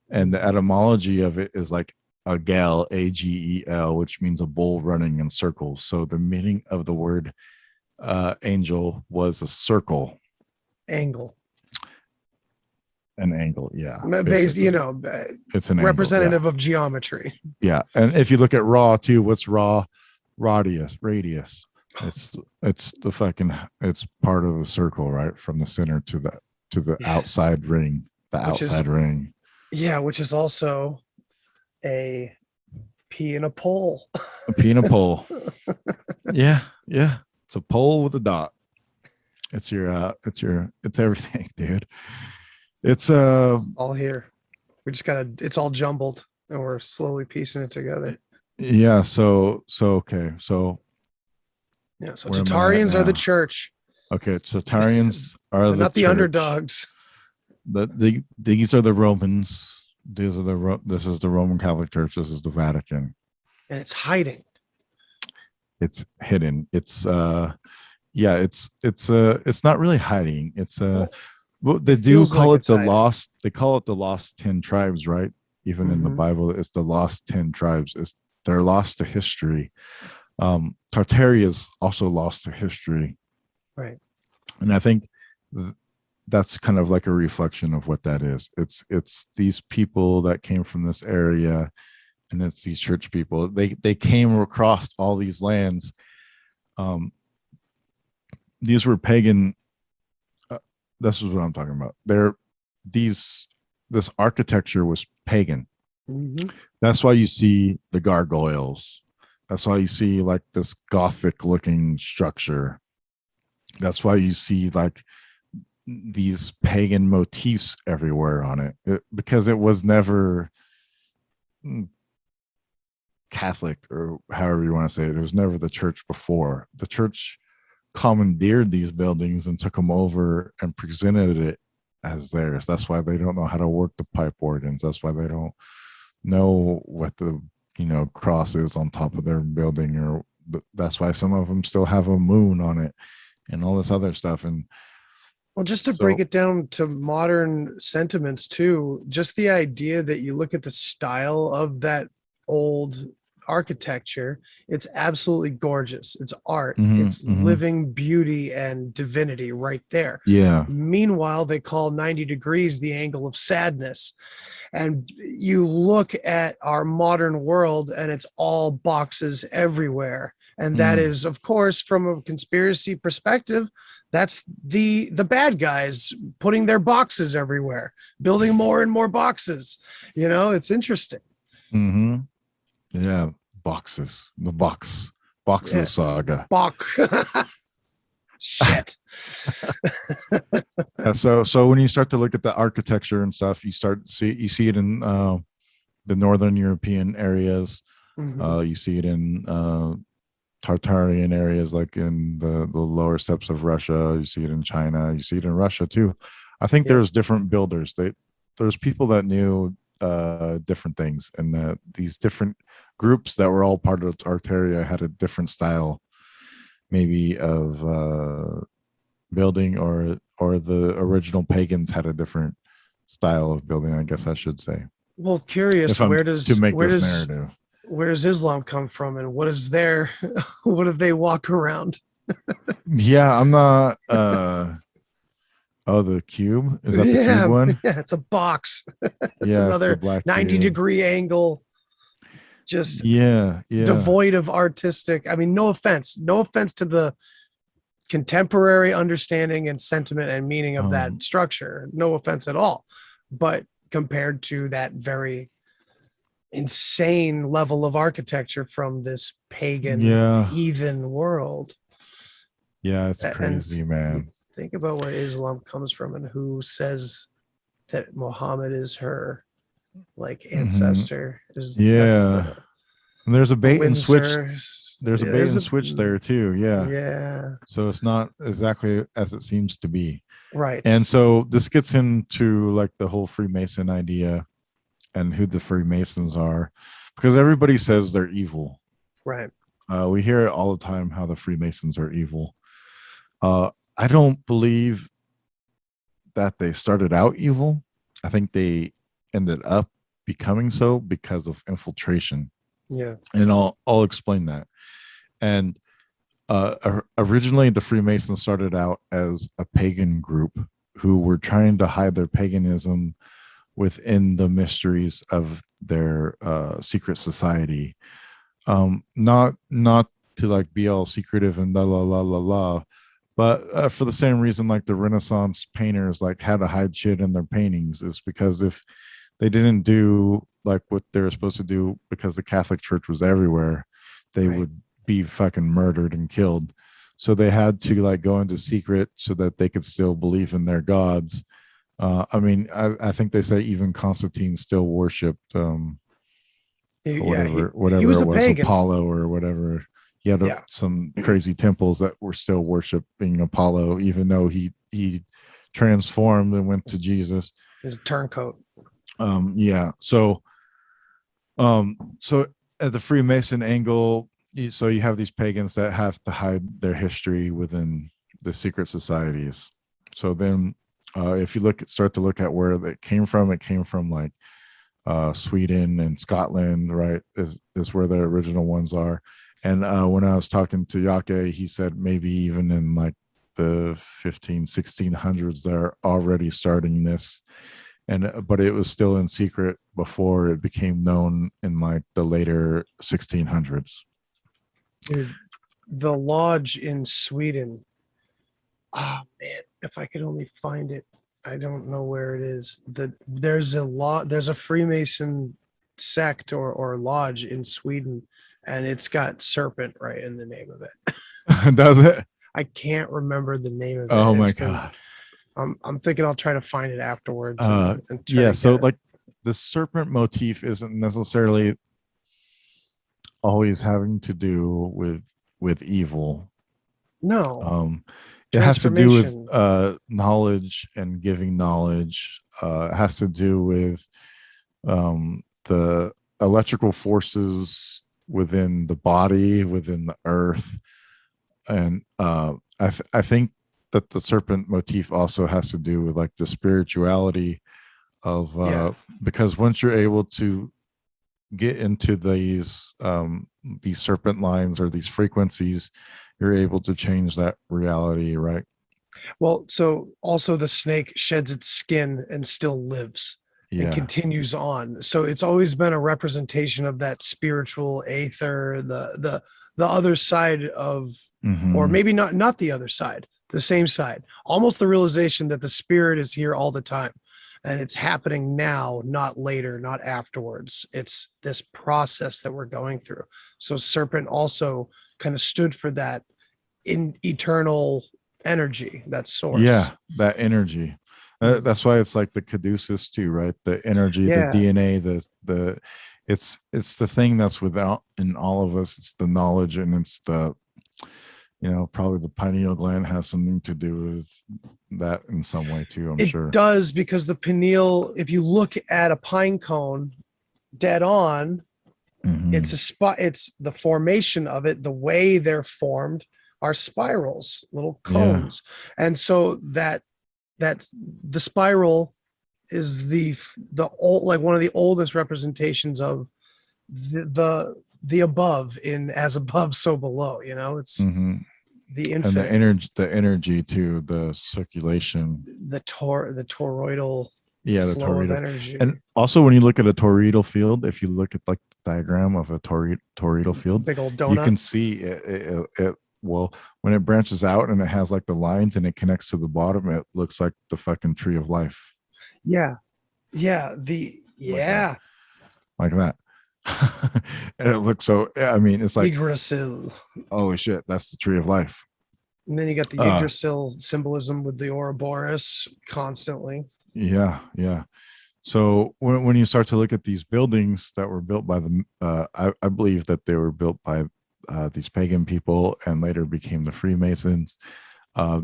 [SPEAKER 7] And the etymology of it is like agel, A-G-E-L, which means a bull running in circles. So the meaning of the word angel was a circle.
[SPEAKER 8] Angle.
[SPEAKER 7] An angle, yeah.
[SPEAKER 8] Based,
[SPEAKER 7] it's an
[SPEAKER 8] representative
[SPEAKER 7] angle,
[SPEAKER 8] of geometry.
[SPEAKER 7] Yeah. And if you look at raw too, what's raw? Radius. It's the fucking, it's part of the circle, right? From the center to the outside ring, ring.
[SPEAKER 8] Yeah, which is also a pea in a pole.
[SPEAKER 7] A pea in a pole. Yeah. It's a pole with a dot. It's everything, dude. It's
[SPEAKER 8] all here. We just it's all jumbled, and we're slowly piecing it together.
[SPEAKER 7] Yeah. So okay. So
[SPEAKER 8] yeah. So Tartarians are the church.
[SPEAKER 7] Okay. So Tartarians are
[SPEAKER 8] not the
[SPEAKER 7] church.
[SPEAKER 8] Underdogs.
[SPEAKER 7] These are the Romans. This is the Roman Catholic Church. This is the Vatican.
[SPEAKER 8] and it's hiding.
[SPEAKER 7] It's hidden. It's it's not really hiding. It's well, they do
[SPEAKER 8] feels
[SPEAKER 7] call
[SPEAKER 8] like
[SPEAKER 7] it
[SPEAKER 8] it's
[SPEAKER 7] the
[SPEAKER 8] hiding.
[SPEAKER 7] lost. They call it the lost 10 tribes, right? Even in the
[SPEAKER 8] Mhm.
[SPEAKER 7] Bible, it's the lost 10 tribes. They're lost to history. Tartaria is also lost to history,
[SPEAKER 8] Right.
[SPEAKER 7] and I think that's kind of like a reflection of what that is. It's these people that came from this area, and it's these church people. They came across all these lands. These were pagan. This is what I'm talking about. This architecture was pagan.
[SPEAKER 8] Mhm.
[SPEAKER 7] That's why you see the gargoyles. That's why you see like this Gothic looking structure. That's why you see like these pagan motifs everywhere on it, because it was never Catholic, or however you want to say it. It was never the church before. The church commandeered these buildings and took them over and presented it as theirs. That's why they don't know how to work the pipe organs. That's why they don't know what the cross is on top of their building, or that's why some of them still have a moon on it and all this other stuff. And
[SPEAKER 8] Well, just to
[SPEAKER 7] so,
[SPEAKER 8] break it down to modern sentiments too, just the idea that you look at the style of that old architecture, it's absolutely gorgeous. It's art. It's living beauty and divinity right there.
[SPEAKER 7] yeah,
[SPEAKER 8] Meanwhile, they call 90 degrees the angle of sadness. And you look at our modern world and it's all boxes everywhere. And that is, of course, from a conspiracy perspective, that's the bad guys putting their boxes everywhere, building more and more boxes. It's interesting.
[SPEAKER 7] yeah, boxes, the boxes saga.
[SPEAKER 8] Bach. Shit.
[SPEAKER 7] So when you start to look at the architecture and stuff, you see it in the northern European areas. You see it in Tartarian areas, like in the lower steppes of Russia. You see it in China. You see it in Russia too. I think there's different builders. There's people that knew different things, and that these different groups that were all part of Tartaria had a different style, maybe of building, or the original pagans had a different style of building, I guess I should say.
[SPEAKER 8] Well, curious,
[SPEAKER 7] If I'm
[SPEAKER 8] where
[SPEAKER 7] to make
[SPEAKER 8] does
[SPEAKER 7] this narrative.
[SPEAKER 8] where does Islam come from, and what is their what do they walk around?
[SPEAKER 7] Yeah, I'm not oh, the cube, is that the cube one?
[SPEAKER 8] Yeah, it's a box. It's
[SPEAKER 7] Yeah, it's the
[SPEAKER 8] another
[SPEAKER 7] black
[SPEAKER 8] 90
[SPEAKER 7] cube.
[SPEAKER 8] degree angle, just
[SPEAKER 7] Yeah,
[SPEAKER 8] devoid of artistic. I mean, no offense to the contemporary understanding and sentiment and meaning of that structure. No offense at all. But compared to that very insane level of architecture from this pagan heathen world.
[SPEAKER 7] Yeah, it's crazy, man.
[SPEAKER 8] Think about where Islam comes from and who says that Muhammad is her ancestor.
[SPEAKER 7] And there's a bait and switch. There's a bait and
[SPEAKER 8] a
[SPEAKER 7] switch there too.
[SPEAKER 8] Yeah.
[SPEAKER 7] So it's not exactly as it seems to be.
[SPEAKER 8] Right.
[SPEAKER 7] And so this gets into like the whole Freemason idea and who the Freemasons are, because everybody says they're evil.
[SPEAKER 8] Right.
[SPEAKER 7] We hear it all the time how the Freemasons are evil. I don't believe that they started out evil. I think they ended up becoming so because of infiltration.
[SPEAKER 8] Yeah.
[SPEAKER 7] And I'll explain that. And originally the Freemasons started out as a pagan group who were trying to hide their paganism within the mysteries of their secret society. Not to like be all secretive and la la la la la, but for the same reason like the Renaissance painters like had to hide shit in their paintings, is because if they didn't do like what they were supposed to do, because the Catholic Church was everywhere, they would be fucking murdered and killed. So they had to like go into secret so that they could still believe in their gods. I mean, I think they say even Constantine still worshipped whatever
[SPEAKER 8] he was
[SPEAKER 7] it
[SPEAKER 8] a
[SPEAKER 7] was,
[SPEAKER 8] pagan.
[SPEAKER 7] Apollo or whatever. He had some crazy temples that were still worshiping Apollo, even though he transformed and went to Jesus.
[SPEAKER 8] His turncoat.
[SPEAKER 7] So at the Freemason angle, so you have these pagans that have to hide their history within the secret societies. So then, if you start to look at where it came from like Sweden and Scotland, right? Is where the original ones are. And when I was talking to Yake, he said maybe even in like the 1600s, they're already starting this. But it was still in secret before it became known in like the later 1600s.
[SPEAKER 8] Dude, the lodge in Sweden. Oh man, if I could only find it. I don't know where it is. There's a Freemason sect or lodge in Sweden, and it's got serpent right in the name of it.
[SPEAKER 7] Does it?
[SPEAKER 8] I can't remember the name of it.
[SPEAKER 7] Oh my God.
[SPEAKER 8] I'm thinking I'll try to find it afterwards. And try
[SPEAKER 7] Yeah,
[SPEAKER 8] to
[SPEAKER 7] so
[SPEAKER 8] get it.
[SPEAKER 7] like the serpent motif isn't necessarily always having to do with evil.
[SPEAKER 8] No.
[SPEAKER 7] It has to do with
[SPEAKER 8] Transformation.
[SPEAKER 7] knowledge and giving knowledge. It has to do with the electrical forces within the body, within the earth. And I think that the serpent motif also has to do with like the spirituality of because once you're able to get into these serpent lines or these frequencies, you're able to change that reality, right?
[SPEAKER 8] Well, so also the snake sheds its skin and still lives and continues on. So it's always been a representation of that spiritual aether, the other side of, or maybe not the other side, the same side. Almost the realization that the spirit is here all the time. And it's happening now, not later, not afterwards. It's this process that we're going through. So serpent also kind of stood for that in eternal energy, that source.
[SPEAKER 7] Yeah, that energy. That's why it's like the caduceus too, right? The energy, the DNA, the it's the thing that's without in all of us. It's the knowledge, and it's the, probably the pineal gland has something to do with that in some way too, I'm sure.
[SPEAKER 8] It does, because the pineal, if you look at a pine cone dead on, it's a spot, it's the formation of it, the way they're formed are spirals, little cones. And so that's the spiral is the old, like one of the oldest representations of the above, in as above so below, it's the infinite,
[SPEAKER 7] and the energy to the circulation,
[SPEAKER 8] the toroidal
[SPEAKER 7] the
[SPEAKER 8] flow of
[SPEAKER 7] toroidal
[SPEAKER 8] energy.
[SPEAKER 7] And also when you look at a toroidal field, if you look at like the diagram of a toroidal field,
[SPEAKER 8] big old donut,
[SPEAKER 7] you can see it well, when it branches out and it has like the lines and it connects to the bottom, it looks like the fucking tree of life.
[SPEAKER 8] Like
[SPEAKER 7] that. And it looks so, I mean, it's like
[SPEAKER 8] Yggdrasil.
[SPEAKER 7] Holy shit, that's the tree of life.
[SPEAKER 8] And then you got the Yggdrasil symbolism with the Ouroboros constantly.
[SPEAKER 7] Yeah. So when you start to look at these buildings that were built by I believe that they were built by these pagan people and later became the Freemasons,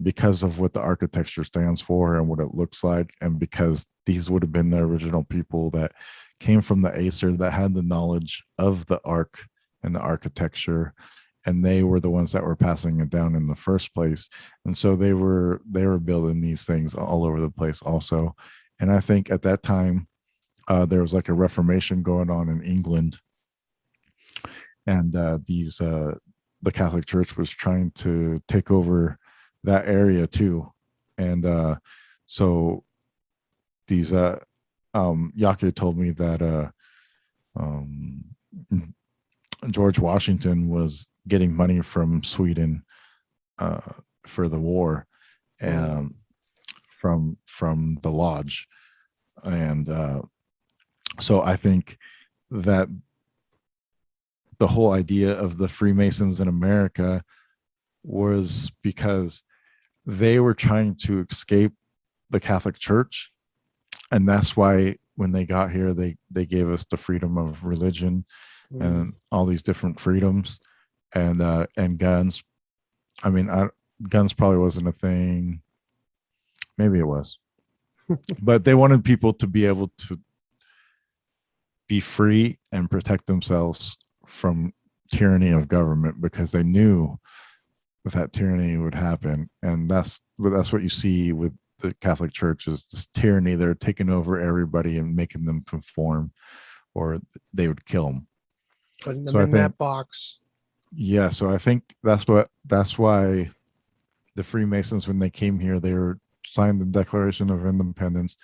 [SPEAKER 7] because of what the architecture stands for and what it looks like, and because these would have been the original people that came from the Acer, that had the knowledge of the arc and the architecture, and they were the ones that were passing it down in the first place. And so they were building these things all over the place also. And I think at that time there was like a Reformation going on in England, and the Catholic Church was trying to take over that area too. And so these Yake told me that George Washington was getting money from Sweden for the war, and from the lodge. And so I think that the whole idea of the Freemasons in America was because they were trying to escape the Catholic Church. And that's why when they got here, they gave us the freedom of religion and all these different freedoms, and guns. I mean, guns probably wasn't a thing. Maybe it was, but they wanted people to be able to be free and protect themselves from tyranny of government, because they knew that tyranny would happen. And that's what you see with the Catholic Church, is this tyranny. They're taking over everybody and making them conform, or they would kill them.
[SPEAKER 8] Putting them in that box.
[SPEAKER 7] Yeah, so I think that's why the Freemasons, when they came here, they were signed the Declaration of Independence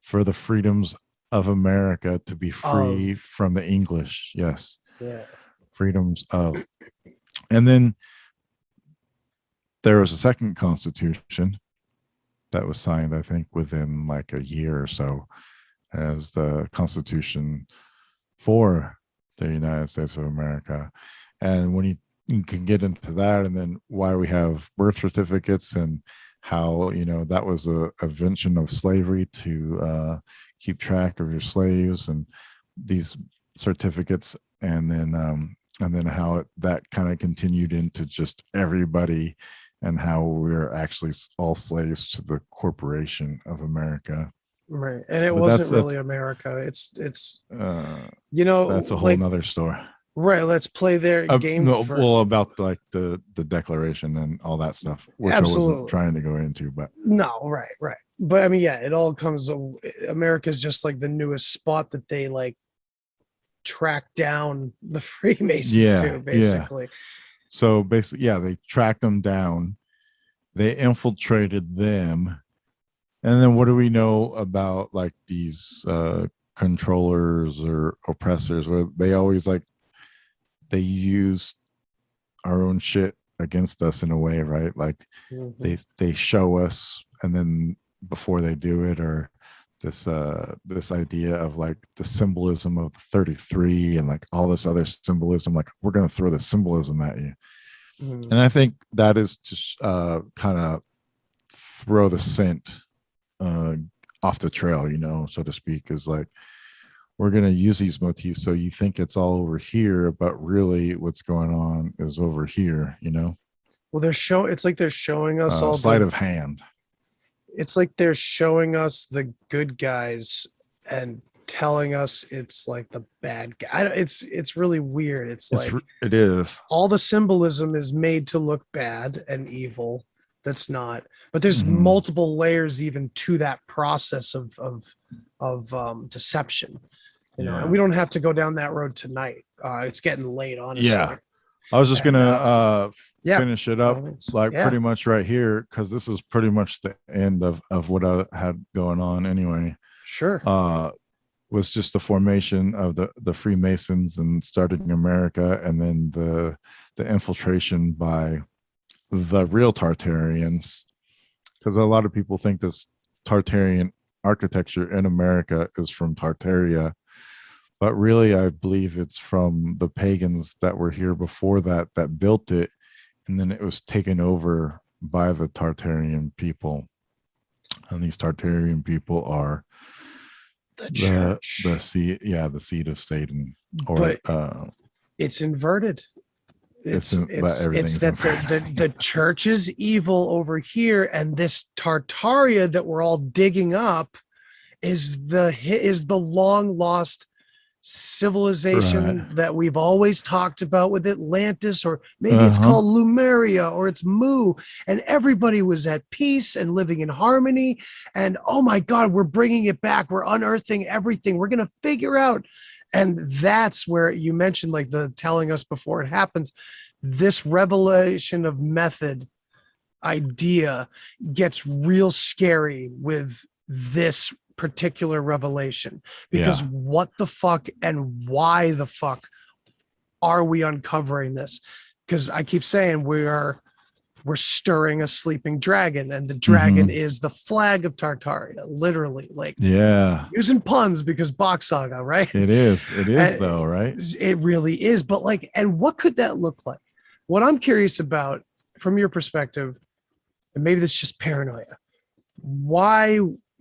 [SPEAKER 7] for the freedoms of America, to be free from the English. Yes.
[SPEAKER 8] Yeah.
[SPEAKER 7] Freedoms of. And then there was a second constitution that was signed, I think, within like a year or so, as the Constitution for the United States of America. And when you can get into that, and then why we have birth certificates, and how, that was a invention of slavery to keep track of your slaves, and these certificates, and then how that kind of continued into just everybody, and how we're actually all slaves to the corporation of America.
[SPEAKER 8] Right. And it wasn't really America. It's that's a whole
[SPEAKER 7] nother story.
[SPEAKER 8] Right. Let's play their game.
[SPEAKER 7] About like the Declaration and all that stuff, which
[SPEAKER 8] Absolutely.
[SPEAKER 7] I wasn't trying to go into, but
[SPEAKER 8] no, right. But I mean, yeah, it all comes. America's just like the newest spot that they like track down the Freemasons to, basically.
[SPEAKER 7] Yeah. So basically, they tracked them down, they infiltrated them, and then what do we know about like these controllers or oppressors, where they always they use our own shit against us in a way, right? Like they show us, and then before they do it, or this idea of like the symbolism of 33 and like all this other symbolism, like we're going to throw the symbolism at you. And I think that is to kind of throw the scent off the trail, so to speak, is like, we're going to use these motifs so you think it's all over here, but really what's going on is over here,
[SPEAKER 8] Well, it's like they're showing us all
[SPEAKER 7] sleight of hand.
[SPEAKER 8] It's like they're showing us the good guys and telling us it's like the bad guy. It's really weird. It
[SPEAKER 7] is.
[SPEAKER 8] All the symbolism is made to look bad and evil. That's not. But there's multiple layers even to that process of deception. And we don't have to go down that road tonight. It's getting late, honestly.
[SPEAKER 7] Yeah. I was just gonna finish it up pretty much right here, because this is pretty much the end of what I had going on anyway.
[SPEAKER 8] Sure.
[SPEAKER 7] Was just the formation of the Freemasons and starting America, and then the infiltration by the real Tartarians, because a lot of people think this Tartarian architecture in America is from Tartaria. But really, I believe it's from the pagans that were here before that built it, and then it was taken over by the Tartarian people. And these Tartarian people are
[SPEAKER 8] the church,
[SPEAKER 7] the seed of Satan.
[SPEAKER 8] But it's inverted. It's that the church is evil over here, and this Tartaria that we're all digging up is the long lost civilization that we've always talked about with Atlantis, or maybe it's called Lemuria, or it's Mu, and everybody was at peace and living in harmony. And oh my God, we're bringing it back. We're unearthing everything. We're going to figure out. And that's where you mentioned like the telling us before it happens. This revelation of method idea gets real scary with this particular revelation, because what the fuck and why the fuck are we uncovering this? Because I keep saying we're stirring a sleeping dragon, and the dragon is the flag of Tartaria, literally, like using puns, because Bach Saga, right?
[SPEAKER 7] It is though, right?
[SPEAKER 8] It really is. But like, and what could that look like? What I'm curious about from your perspective, and maybe this is just paranoia, why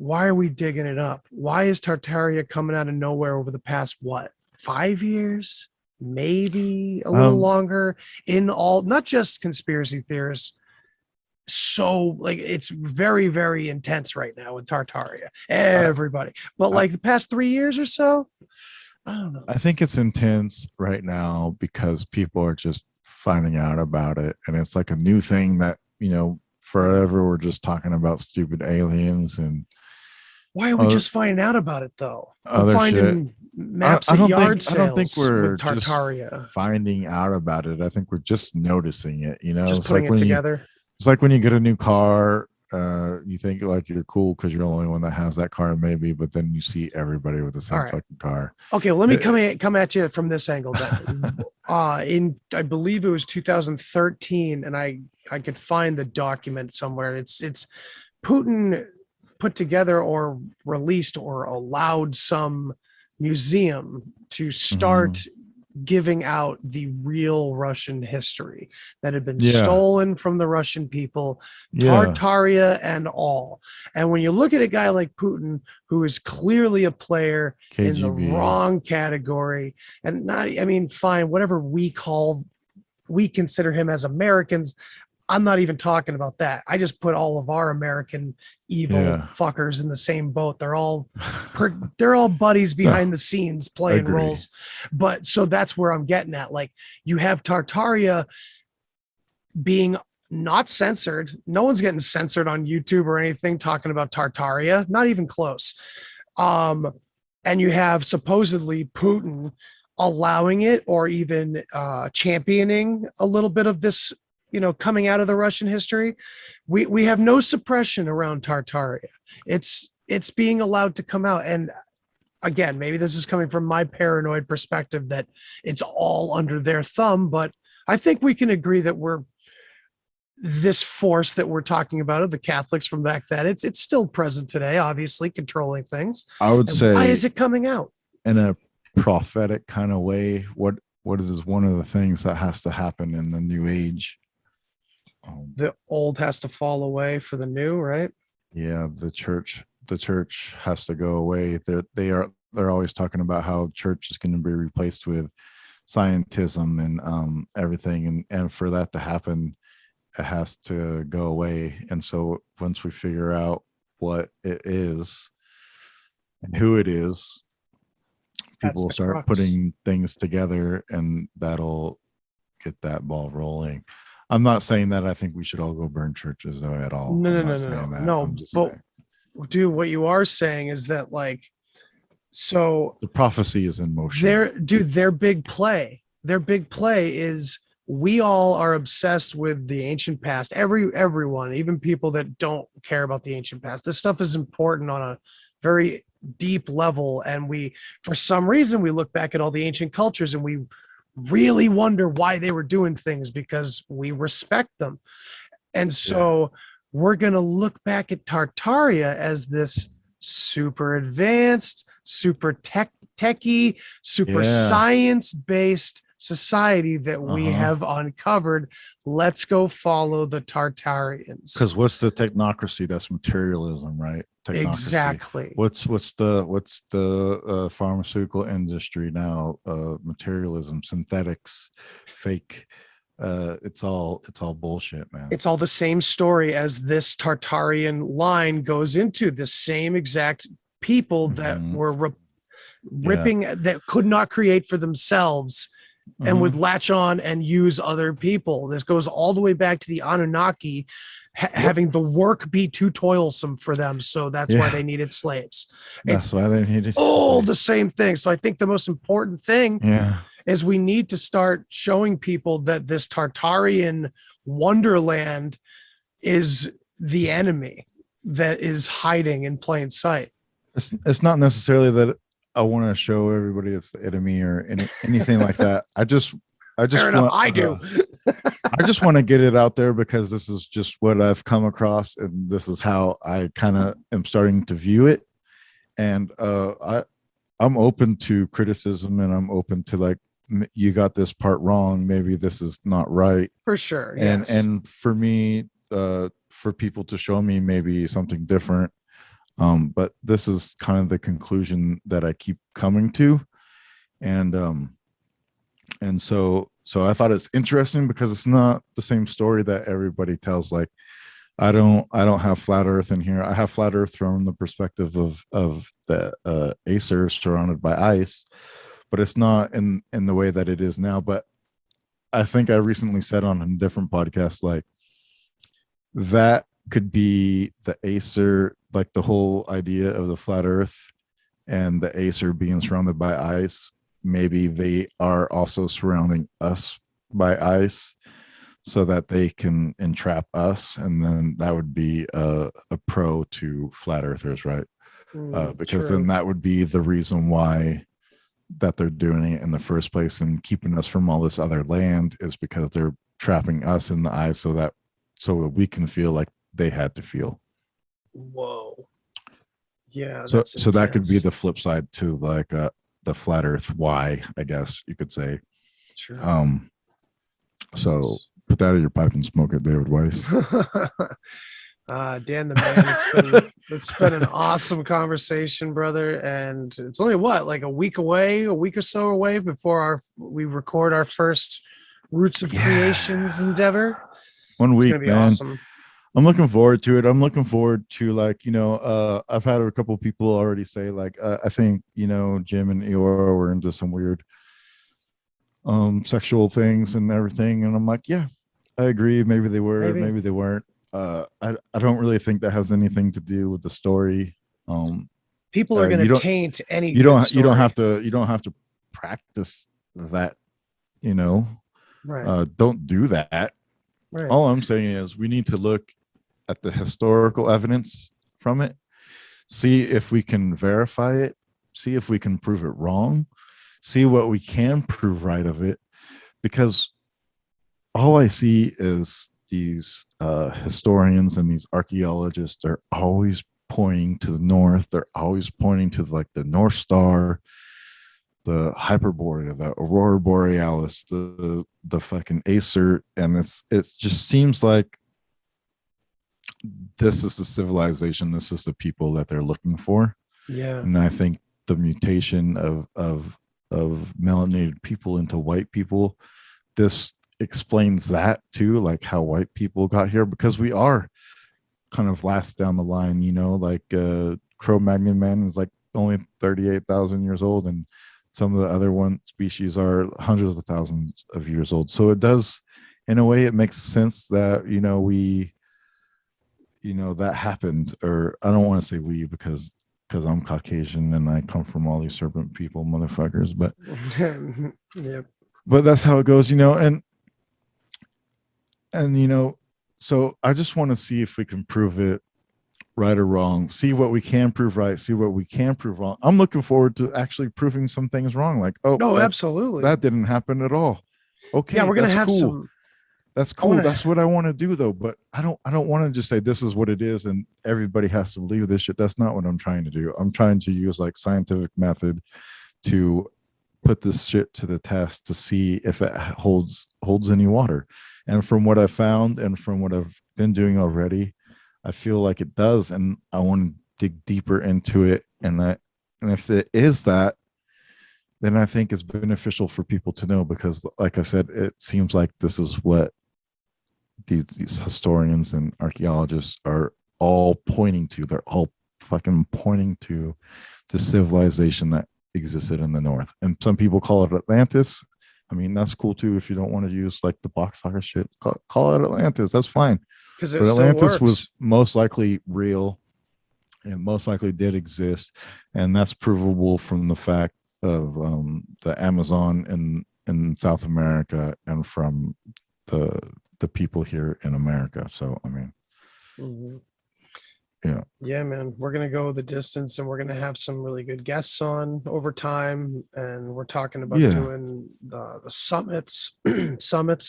[SPEAKER 8] are we digging it up? Why is Tartaria coming out of nowhere over the past, 5 years? Maybe a little longer, in all, not just conspiracy theorists. So like, it's very, very intense right now with Tartaria, everybody, but like the past 3 years or so. I don't know.
[SPEAKER 7] I think it's intense right now because people are just finding out about it, and it's like a new thing that, forever we're just talking about stupid aliens and
[SPEAKER 8] Why are we just finding out about it though? I'm
[SPEAKER 7] other shit.
[SPEAKER 8] finding maps
[SPEAKER 7] I
[SPEAKER 8] at
[SPEAKER 7] don't
[SPEAKER 8] yard
[SPEAKER 7] think I don't think
[SPEAKER 8] sales
[SPEAKER 7] we're
[SPEAKER 8] with
[SPEAKER 7] just
[SPEAKER 8] Tartaria.
[SPEAKER 7] finding out about it. I think we're just noticing it.
[SPEAKER 8] Just
[SPEAKER 7] It's
[SPEAKER 8] putting
[SPEAKER 7] like
[SPEAKER 8] it together.
[SPEAKER 7] it's like when you get a new car. You think like you're cool because you're the only one that has that car, maybe, but then you see everybody with the same
[SPEAKER 8] All right.
[SPEAKER 7] fucking car.
[SPEAKER 8] Okay, well, let me come at you from this angle then. I believe it was 2013, and I could find the document somewhere. It's Putin put together or released or allowed some museum to start giving out the real Russian history that had been stolen from the Russian people, Tartaria and all. And when you look at a guy like Putin, who is clearly a player in the wrong category, and fine, whatever we consider him as Americans, I'm not even talking about that. I just put all of our American evil fuckers in the same boat. They're all buddies behind the scenes playing roles. But so that's where I'm getting at. Like, you have Tartaria being not censored. No one's getting censored on YouTube or anything talking about Tartaria, not even close. And you have supposedly Putin allowing it or even championing a little bit of this, coming out of the Russian history. We have no suppression around Tartaria. It's being allowed to come out. And again, maybe this is coming from my paranoid perspective that it's all under their thumb, but I think we can agree that this force that we're talking about of the Catholics from back then, it's still present today, obviously controlling things.
[SPEAKER 7] I would say,
[SPEAKER 8] why is it coming out?
[SPEAKER 7] In a prophetic kind of way, what is one of the things that has to happen in the new age?
[SPEAKER 8] The old has to fall away for the new, right?
[SPEAKER 7] Yeah, the church has to go away. They're always talking about how church is going to be replaced with scientism and everything, and for that to happen, it has to go away. And so once we figure out what it is and who it is, people will start putting things together, and that'll get that ball rolling. I'm not saying that I think we should all go burn churches though at all.
[SPEAKER 8] No. But dude, what you are saying is that, like, so
[SPEAKER 7] the prophecy is in motion.
[SPEAKER 8] Their big play is, we all are obsessed with the ancient past. Everyone, even people that don't care about the ancient past. This stuff is important on a very deep level, and for some reason we look back at all the ancient cultures and we really wonder why they were doing things, because we respect them. And so we're going to look back at Tartaria as this super advanced, super techie, super science-based society that we have uncovered. Let's go follow the Tartarians.
[SPEAKER 7] Because what's the technocracy? That's materialism, right? Technocracy.
[SPEAKER 8] Exactly.
[SPEAKER 7] What's the pharmaceutical industry now? Materialism, synthetics, fake. It's all bullshit, man.
[SPEAKER 8] It's all the same story as this Tartarian line goes into. The same exact people that were ripping, that could not create for themselves and would latch on and use other people. This goes all the way back to the Anunnaki having the work be too toilsome for them. So that's why they needed slaves.
[SPEAKER 7] That's why they needed
[SPEAKER 8] the same thing. So I think the most important thing is we need to start showing people that this Tartarian wonderland is the enemy that is hiding in plain sight.
[SPEAKER 7] It's not necessarily that I want to show everybody it's the enemy or anything like that. I just
[SPEAKER 8] Fair enough, I do.
[SPEAKER 7] I just want to get it out there because this is just what I've come across, and this is how I kind of am starting to view it. And I'm open to criticism, and I'm open to, like, you got this part wrong. Maybe this is not right.
[SPEAKER 8] For sure.
[SPEAKER 7] And for me, for people to show me maybe something different. But this is kind of the conclusion that I keep coming to. And so I thought it's interesting because it's not the same story that everybody tells. Like, I don't have flat earth in here. I have flat earth from the perspective of the Acer surrounded by ice, but it's not in the way that it is now. But I think I recently said on a different podcast, like that could be the Acer, like the whole idea of the flat Earth and the Acer being surrounded by ice. Maybe they are also surrounding us by ice so that they can entrap us, and then that would be a pro to flat earthers, right? Because
[SPEAKER 8] true.
[SPEAKER 7] then that would be the reason why that they're doing it in the first place and keeping us from all this other land is because they're trapping us in the ice so that we can feel like they had to feel.
[SPEAKER 8] Whoa. Yeah.
[SPEAKER 7] So
[SPEAKER 8] That's
[SPEAKER 7] that could be
[SPEAKER 8] intense.
[SPEAKER 7] the flip side to like the flat earth why, I guess you could say.
[SPEAKER 8] True.
[SPEAKER 7] So put that in your pipe and smoke it, David Weiss.
[SPEAKER 8] Dan the man, it's been an awesome conversation, brother. And it's only like a week or so away before we record our first Roots of Creations endeavor.
[SPEAKER 7] 1 week,
[SPEAKER 8] it's gonna be
[SPEAKER 7] man.
[SPEAKER 8] awesome.
[SPEAKER 7] I'm looking forward to it. I'm looking forward to, like, I've had a couple people already say, like, I think, Jim and Eeyore were into some weird sexual things and everything. And I'm like, yeah, I agree. Maybe they were, maybe they weren't. I don't really think that has anything to do with the story.
[SPEAKER 8] People are going to taint any.
[SPEAKER 7] You don't have to practice that.
[SPEAKER 8] Right.
[SPEAKER 7] Don't do that.
[SPEAKER 8] Right.
[SPEAKER 7] All I'm saying is we need to look at the historical evidence from it, see if we can verify it, see if we can prove it wrong, see what we can prove right of it, because all I see is these historians and these archaeologists, they're always pointing to the north. They're always pointing to like the North Star, the Hyperborea, the Aurora Borealis, the fucking Acer, and it just seems like this is the civilization, this is the people that they're looking for.
[SPEAKER 8] Yeah.
[SPEAKER 7] And I think the mutation of melanated people into white people, this explains that too, like how white people got here, because we are kind of last down the line, like Cro-Magnon man is like only 38,000 years old, and some of the other species are hundreds of thousands of years old. So it does, in a way, it makes sense that that happened. Or I don't want to say we because I'm Caucasian and I come from all these serpent people motherfuckers, but
[SPEAKER 8] yep.
[SPEAKER 7] But that's how it goes, and so I just want to see if we can prove it right or wrong, see what we can prove right, see what we can prove wrong. I'm looking forward to actually proving some things wrong, like,
[SPEAKER 8] absolutely,
[SPEAKER 7] that didn't happen at all. Okay,
[SPEAKER 8] yeah, we're gonna have
[SPEAKER 7] cool. That's cool. That's what I want to do, though. But I don't want to just say this is what it is and everybody has to believe this shit. That's not what I'm trying to do. I'm trying to use like scientific method to put this shit to the test to see if it holds any water. And from what I've found and from what I've been doing already, I feel like it does. And I want to dig deeper into it. And if it is that, then I think it's beneficial for people to know, because like I said, it seems like this is what these historians and archaeologists are all pointing to. They're all fucking pointing to the civilization that existed in the north. And some people call it Atlantis. I mean, that's cool too. If you don't want to use like the box office shit, call it Atlantis. That's fine.
[SPEAKER 8] Because
[SPEAKER 7] but Atlantis was most likely real and most likely did exist. And that's provable from the fact of the Amazon in South America and from the people here in America. So, I mean,
[SPEAKER 8] yeah, man, we're going to go the distance and we're going to have some really good guests on over time. And we're talking about doing the summits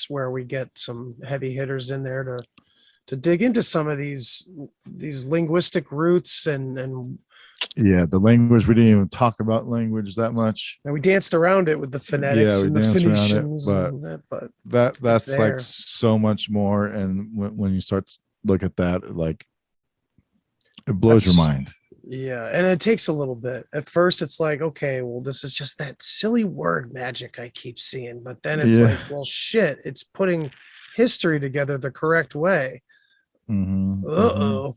[SPEAKER 8] where we get some heavy hitters in there to dig into some of these linguistic roots and
[SPEAKER 7] the language. We didn't even talk about language that much,
[SPEAKER 8] and we danced around it with the phonetics and the Phoenicians, but
[SPEAKER 7] that's like so much more. And when you start to look at that, like, it blows your mind.
[SPEAKER 8] Yeah, and it takes a little bit. At first, it's like, okay, well, this is just that silly word magic I keep seeing. But then it's like, well, shit, it's putting history together the correct way.
[SPEAKER 7] Mm-hmm.
[SPEAKER 8] Uh-oh.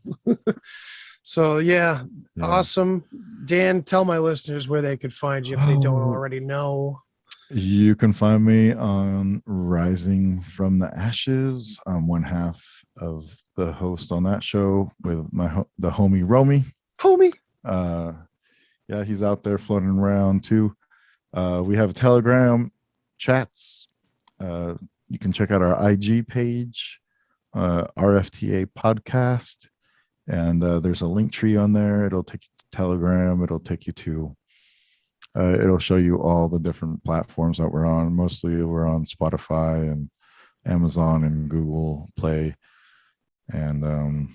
[SPEAKER 8] So yeah,
[SPEAKER 7] Yeah.
[SPEAKER 8] awesome. Dan, tell my listeners where they could find you if they don't already know.
[SPEAKER 7] You can find me on Rising from the Ashes. I'm one half of the host on that show with the homie Romy.
[SPEAKER 8] Homie.
[SPEAKER 7] Yeah, he's out there floating around too. We have Telegram chats. You can check out our IG page, RFTA podcast, and there's a link tree on there. It'll take you to Telegram. It'll take you to it'll show you all the different platforms that we're on. Mostly we're on Spotify and Amazon and Google Play. And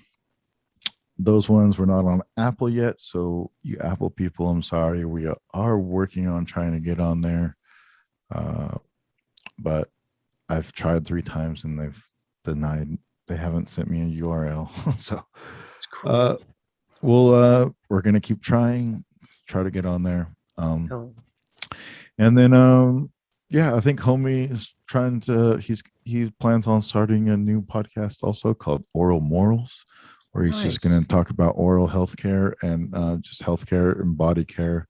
[SPEAKER 7] those ones we're not on Apple yet. So you Apple people, I'm sorry. We are working on trying to get on there. But I've tried 3 times and they've denied. They haven't sent me a URL. So
[SPEAKER 8] It's cool.
[SPEAKER 7] we're going to keep try to get on there. And then I think homie is trying to he plans on starting a new podcast also called Oral Morals, where he's just going to talk about oral healthcare and just healthcare and body care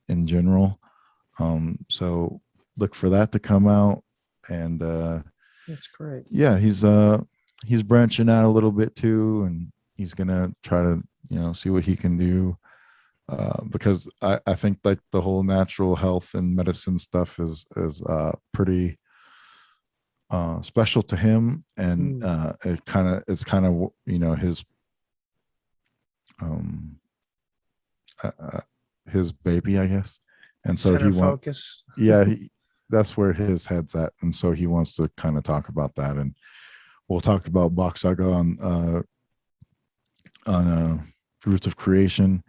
[SPEAKER 7] in general. So look for that to come out. And
[SPEAKER 8] that's great.
[SPEAKER 7] Yeah, he's branching out a little bit too, and he's gonna try to see what he can do. Because I think like the whole natural health and medicine stuff is pretty special to him, and it's kind of his baby, I guess. And so
[SPEAKER 8] Center focus.
[SPEAKER 7] That's where his head's at, and so he wants to kind of talk about that. And we'll talk about Bach Saga on Roots of Creation.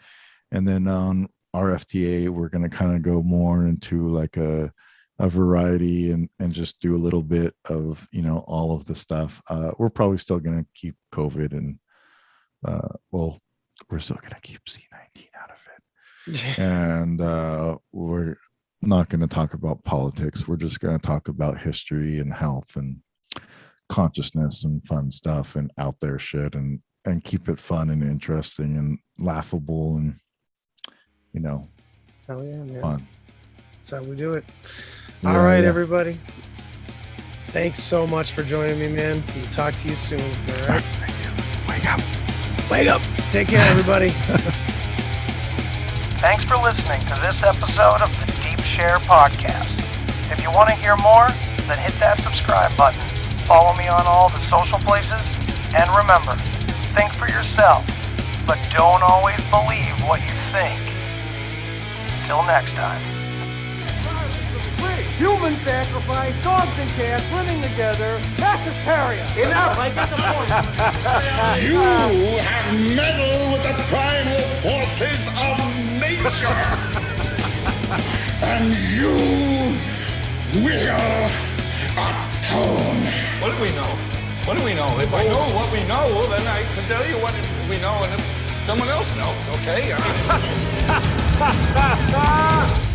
[SPEAKER 7] And then on RFTA, we're going to kind of go more into like a variety and just do a little bit of, all of the stuff. We're probably still going to keep COVID and, we're still going to keep C19 out of it. And we're not going to talk about politics. We're just going to talk about history and health and consciousness and fun stuff and out there shit and keep it fun and interesting and laughable and,
[SPEAKER 8] Hell yeah, man.
[SPEAKER 7] fun.
[SPEAKER 8] That's how we do it.
[SPEAKER 7] Yeah,
[SPEAKER 8] All right,
[SPEAKER 7] yeah.
[SPEAKER 8] everybody. Thanks so much for joining me, man. We'll talk to you soon. All right.
[SPEAKER 7] Wake up.
[SPEAKER 8] Wake up. Take care, everybody.
[SPEAKER 1] Thanks for listening to this episode of the Deep Share Podcast. If you want to hear more, then hit that subscribe button. Follow me on all the social places. And remember, think for yourself, but don't always believe what you think. Till next time.
[SPEAKER 2] Human sacrifice, dogs and cats living together, mass hysteria. Enough, I get the point.
[SPEAKER 4] You have meddled with the primal forces of nature. And you will atone.
[SPEAKER 5] What do we know? What do we know? If I know what we know, then I can tell you what we know, and if someone else knows, okay? I mean...